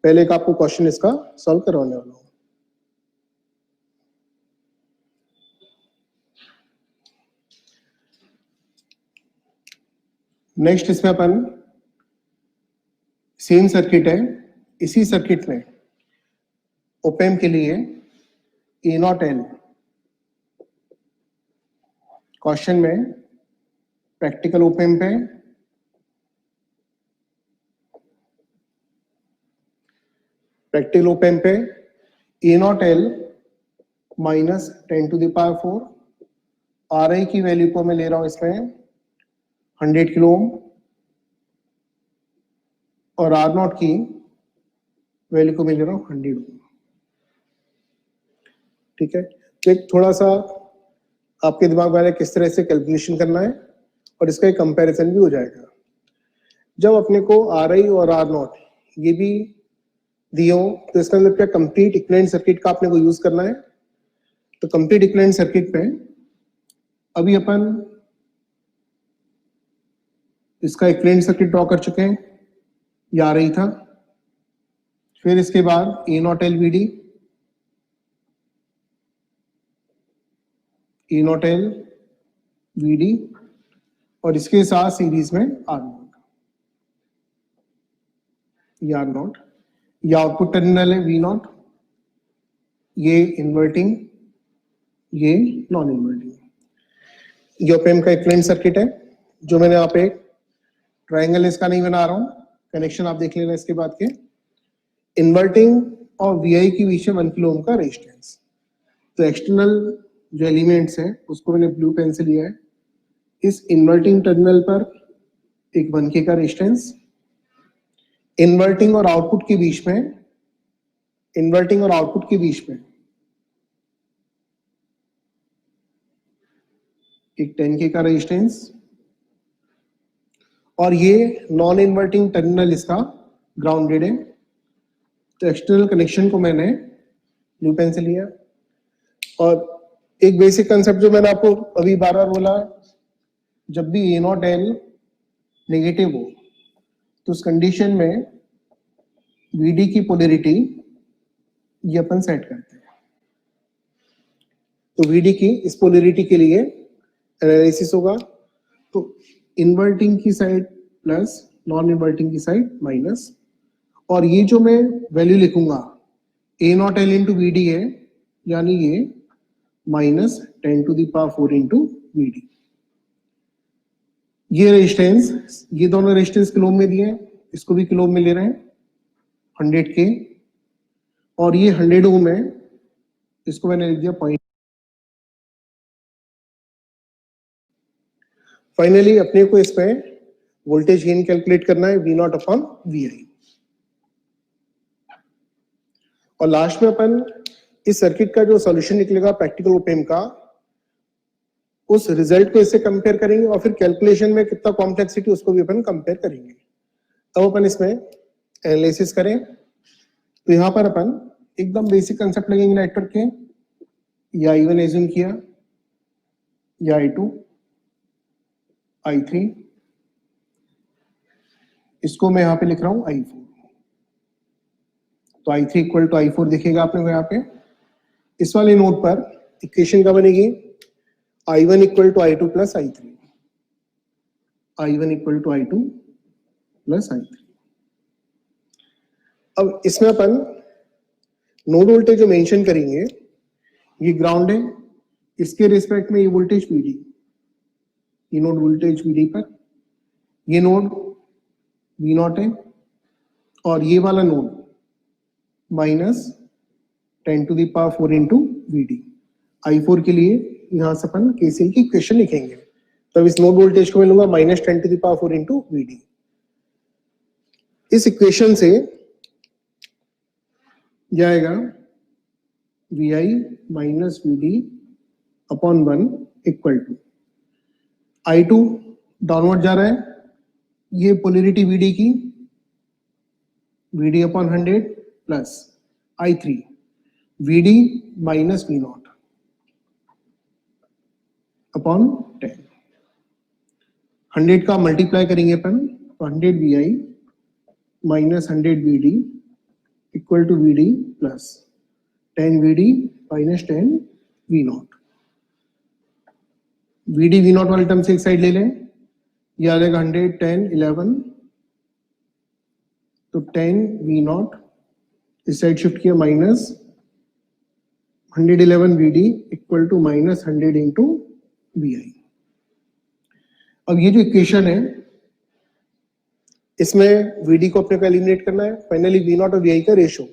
पहले एक आपको क्वेश्चन इसका सॉल्व करवाने वाला हूँ। नेक्स्ट इसमें अपन सेम सर्किट है, इसी सर्किट में ओपेम के लिए A0L क्वेश्चन में प्रैक्टिकल ओपेम पे A0L माइनस 10⁴ RI की वैल्यू को मैं ले रहा हूं इसमें 100 किलो ओम और R0 की वैल्यू को मैं ले रहा हूं 100 ओम। ठीक है, तो एक थोड़ा सा आपके दिमाग में किस तरह से कैलकुलेशन करना है और इसका एक कंपैरिजन भी हो जाएगा। जब अपने को RI और R0 ये भी दिए हो तो इसका मतलब क्या कंप्लीट इक्विवेलेंट सर्किट का अपने को यूज करना है। तो कंप्लीट इक्विवेलेंट सर्किट पे अभी अपन इसका इक्विवेलेंट सर्किट ड्रॉ कर चुके हैं, ये RI था। फिर इसके बाद A0L VD और इसके साथ सीरीज में R0। ये आउटपुट टर्मिनल है V0, ये इन्वर्टिंग, ये नॉन इन्वर्टिंग। ये ओपेम का इक्विवेलेंट सर्किट है जो मैंने यहाँ पे ट्रायंगल इसका नहीं बना रहा हूँ, कनेक्शन आप देख लेना इसके बाद के। इन्वर्टिंग और VI के बीच में 1 किलो ओम का रेजिस्टेंस। तो एक्सटर्नल जो एलिमेंट्स है उसको मैंने ब्लू पेन से लिया है। इस इन्वर्टिंग टर्मिनल पर एक 1K का रेजिस्टेंस, इन्वर्टिंग और आउटपुट के बीच में एक 10K का रेजिस्टेंस और ये नॉन इन्वर्टिंग टर्मिनल इसका ग्राउंडेड है। तो एक्सटर्नल कनेक्शन को मैंने ब्लू पेन से लिया। और एक बेसिक कंसेप्ट जो मैंने आपको अभी बार-बार बोला, जब भी A0L नेगेटिव हो तो उस कंडीशन में VD की पोलैरिटी ये अपन सेट करते हैं। तो VD की इस पोलैरिटी के लिए एनालिसिस होगा तो इन्वर्टिंग की साइड प्लस नॉन इन्वर्टिंग की साइड माइनस, और ये जो मैं वैल्यू लिखूंगा A0L इंटू VD है, यानी ये माइनस 10⁴ इंटू VD। ये रेजिस्टेंस, ये दोनों रेजिस्टेंस किलो में दिए हैं, इसको भी किलो में ले रहे हैं 100K, और ये 100 ओम है, इसको मैंने लिख दिया 0. फाइनली अपने को इसमें वोल्टेज गेन कैलकुलेट करना है V0/VI। और लास्ट में अपन इस सर्किट का जो सॉल्यूशन निकलेगा प्रैक्टिकल ओपेम का, उस रिजल्ट को इससे कंपेयर करेंगे और फिर कैलकुलेशन में कितना कॉम्प्लेक्सिटी उसको भी अपन कंपेयर करेंगे। तब अपन इसमें एनालिसिस करें तो यहाँ पर अपन एकदम बेसिक कंसेप्ट लगेंगे नेटवर्क के। या I1 एज्यूम किया, या I2, I3, इसको मैं यहाँ पे लिख रहा हूँ I4। तो I3 इक्वल टू I4 दिखेगा आपने को यहाँ पे। इस वाले नोड पर इक्वेशन क्या बनेगी, I1 equal to I2 plus I3, I1 equal to I2 plus I3। अब इसमें अपन नोड वोल्टेज जो मेंशन करेंगे, ये ग्राउंड है, इसके रिस्पेक्ट में ये वोल्टेज VD, ये नोड वोल्टेज VD पर, ये नोड V0 है, और ये वाला node minus 10⁴ into VD। I4 के लिए यहां से अपन KCL की इक्वेशन लिखेंगे, तब इस नोड वोल्टेज को मिलूंगा माइनस 10⁴ इंटू VD। इस इक्वेशन से यह आएगा V I minus V D upon 1 equal to I2 downward जा रहा है, ये पोलरिटी वीडी की VD upon 100 plus I3 VD minus V not upon 10। 100 का मल्टीप्लाई करेंगे अपन तो 100 V I minus 100 V D equal to V D plus 10 V D minus 10 V not. V D V not वाले term से एक side ले लें, ये आ जाएगा 100 10 11 तो 10 वी नॉट इस साइड शिफ्ट किया minus 111 V D equal to minus 100 into V I. अब ये जो इक्वेशन है इसमें वीडी को अपने को एलिमिनेट करना है, फाइनली वी नॉट और वी आई का रेशियो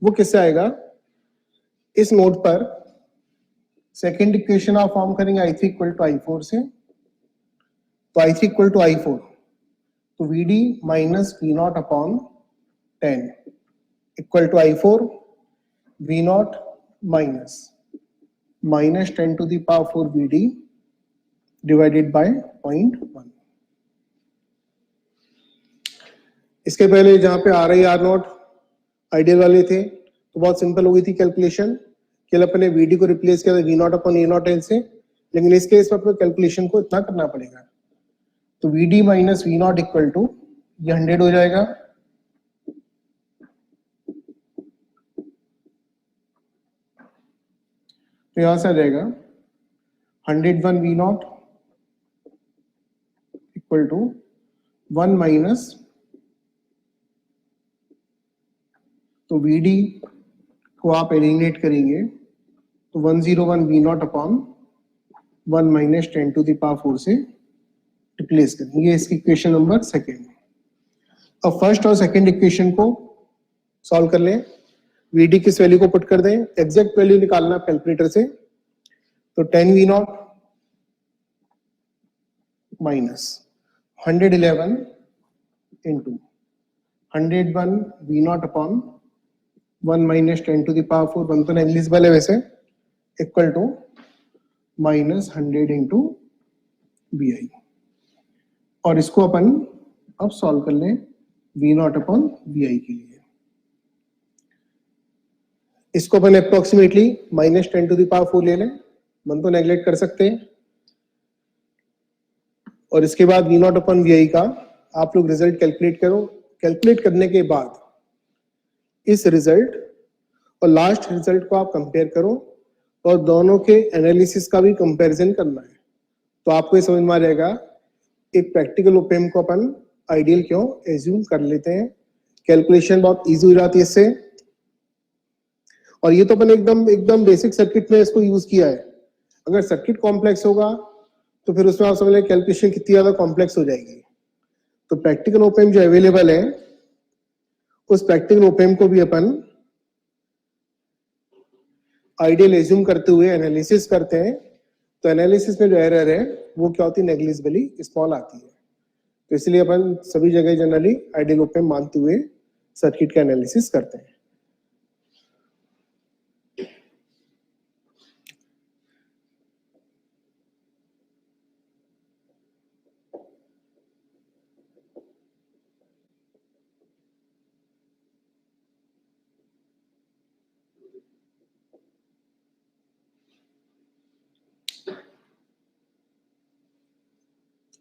वो किससे आएगा, इस नोट पर सेकेंड इक्वेशन आप फॉर्म करेंगे I3 इक्वल टू I4 से, तो I3 इक्वल टू I4 तो VD minus V not upon 10 equal to I4 V not minus 10 to the power 4 VD divided by 0.1। इसके पहले जहां पे R I R not ideal वाले थे तो बहुत सिंपल हो गई थी कैलकुलेशन, केवल अपने वीडी को रिप्लेस किया था V not upon A not L से, लेकिन इस केस में अपने कैलकुलेशन को इतना करना पड़ेगा। तो VD minus V not equal to ये 100 हो जाएगा तो यहां से आ जाएगा 101 V not equal to 1 minus तो वीडी को आप एलिमिनेट करेंगे तो 101 V not upon 1 minus 10 to the power 4 से रिप्लेस करेंगे, ये इसकी इक्वेशन नंबर सेकेंड। अब फर्स्ट और सेकेंड इक्वेशन को सॉल्व कर लें, वीडी किस वैल्यू को पुट कर दें, एग्जैक्ट वैल्यू निकालना कैलकुलेटर से, तो 10 V not minus 111 into 101 V not upon 1 minus 10 to the power 4 1 तो नेग्लिजिबल है वैसे equal to minus 100 into V I. और इसको अपन अब सॉल्व कर लें V not upon V I के लिए, इसको अपन approximately minus 10 to the power 4 ले लें, 1 तो नेग्लेक्ट कर सकते हैं, और इसके बाद वी नॉट अपॉन वी आई का आप लोग रिजल्ट कैलकुलेट करो। कैलकुलेट करने के बाद इस रिजल्ट और लास्ट रिजल्ट को आप कंपेयर करो और दोनों के एनालिसिस का भी कंपैरिजन करना है, तो आपको ये समझ में आ जाएगा एक प्रैक्टिकल ओपेम को अपन आइडियल क्यों एज्यूम कर लेते हैं। कैलकुलेशन बहुत इजी हो जाती है इससे, और ये तो अपन एकदम बेसिक सर्किट में इसको यूज किया है। अगर सर्किट कॉम्प्लेक्स होगा तो फिर उसमें आप समझ लें कैलकुलेशन कितनी ज्यादा कॉम्प्लेक्स हो जाएगी। तो प्रैक्टिकल ओपेम जो अवेलेबल है उस प्रैक्टिकल ओपेम को भी अपन आइडियल एज्यूम करते हुए एनालिसिस करते हैं, तो एनालिसिस में जो एरर है वो क्या होती है, नेग्लिजिबली स्मॉल आती है। तो इसलिए अपन सभी जगह जनरली आइडियल ओपेम मानते हुए सर्किट का एनालिसिस करते हैं।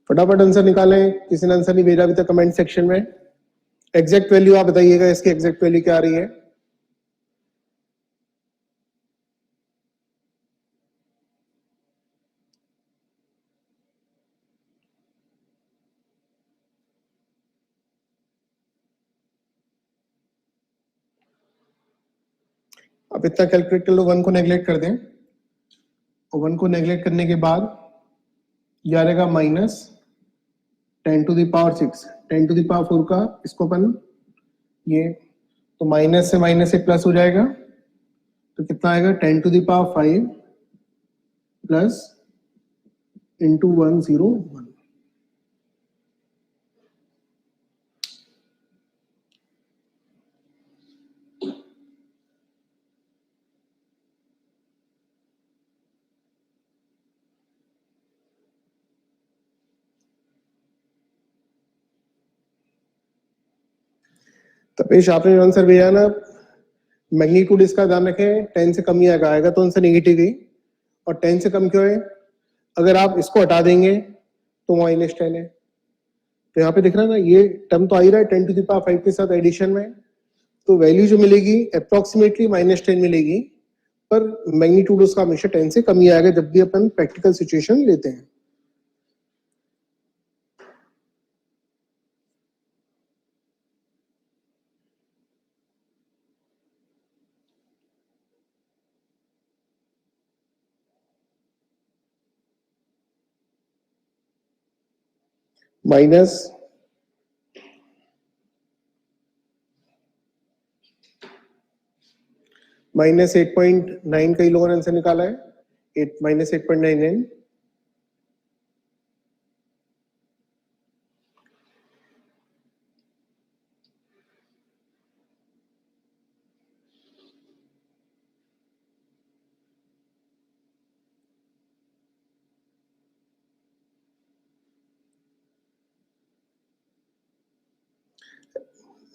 फटाफट आंसर निकालें, किसी ने आंसर नहीं भेजा अभी तक कमेंट सेक्शन में। एग्जैक्ट वैल्यू आप बताइएगा, इसकी एग्जैक्ट वैल्यू क्या आ रही है। आप इतना कैलकुलेट कर लो, 1 को नेग्लेक्ट कर दें, और 1 को नेग्लेक्ट करने के बाद ये आ रहेगा minus 10 to the power 6, 10 to the power 4 का इसको अपन ये तो माइनस से माइनस एक प्लस हो जाएगा, तो कितना आएगा 10 to the power 5 plus into 101। Tapesh आपने जो आंसर भेजा ना, मैग्नीट्यूड इसका ध्यान रखें, 10 से कम ही आएगा तो आंसर नेगेटिव ही। और 10 से कम क्यों है? अगर आप इसको हटा देंगे तो -10 है। तो यहाँ पे दिख रहा है ना, ये टर्म तो आ ही रहा है 10 टू द पावर 5 के साथ एडिशन में, तो वैल्यू जो मिलेगी अप्रोक्सीमेटली -10 मिलेगी, पर मैग्नीट्यूड उसका हमेशा 10 से कम ही आएगा जब भी अपन प्रैक्टिकल सिचुएशन लेते हैं। -8.9 कई लोगों ने आंसर निकाला है, -8.99।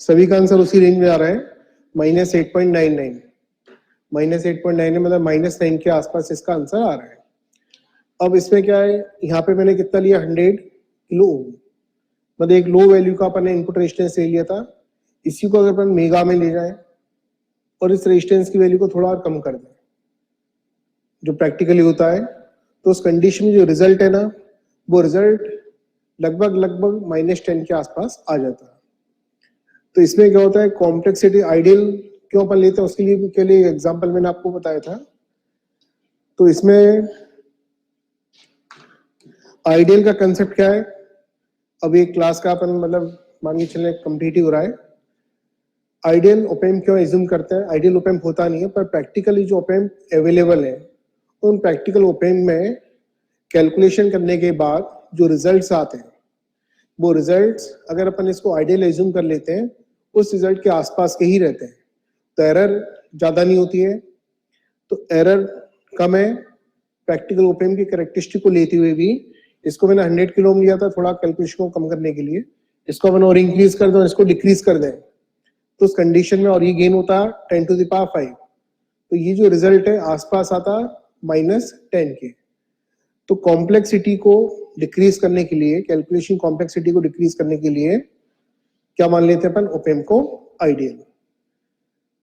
सभी का आंसर उसी रेंज में आ रहा है, -8.99। -8.99 मतलब -9 के आसपास इसका आंसर आ रहा है। अब इसमें क्या है, यहाँ पे मैंने कितना लिया, 100 किलो ओम, मतलब एक लो वैल्यू का अपन ने इनपुट रेजिस्टेंस ले लिया था। इसी को अगर अपन मेगा में ले जाए और इस रेजिस्टेंस की वैल्यू को थोड़ा और कम कर दें, जो प्रैक्टिकली होता है, तो उस कंडीशन में जो रिजल्ट है ना, वो रिजल्ट लगभग -10 के आसपास आ जाता है। तो इसमें क्या होता है, कॉम्प्लेक्सिटी आइडियल क्यों अपन लेते हैं उसके लिए के लिए एग्जांपल मैंने आपको बताया था। तो इसमें आइडियल का कंसेप्ट क्या है, अब एक क्लास का अपन मतलब मान के चले कंप्लीट ही हो रहा है। आइडियल ओपेम क्यों एज्यूम करते हैं, आइडियल ओपेम होता नहीं है, पर प्रैक्टिकली जो ओपेम अवेलेबल है उन प्रैक्टिकल ओपेम में कैलकुलेशन करने के बाद जो रिजल्ट्स आते हैं, वो रिजल्ट्स अगर अपन इसको आइडियल एज्यूम कर लेते हैं, उस रिजल्ट के आसपास के ही रहते हैं, तो एरर ज्यादा नहीं होती है। तो एरर कम है प्रैक्टिकल ओपेम की कैरेक्टरिस्टिक को लेते हुए भी। इसको मैंने 100 किलो ओम लिया था थोड़ा कैलकुलेशन को कम करने के लिए, इसको अपन और इंक्रीज कर दें, इसको डिक्रीज कर दें, तो उस कंडीशन में और ये गेन होता है 10 टू द पावर 5। तो ये जो रिजल्ट है आसपास आता -10 के। तो कॉम्प्लेक्सिटी को डिक्रीज करने के लिए, कैलकुलेशन कॉम्प्लेक्सिटी को डिक्रीज करने के लिए क्या मान लेते हैं अपन, ओपेम को आइडियल।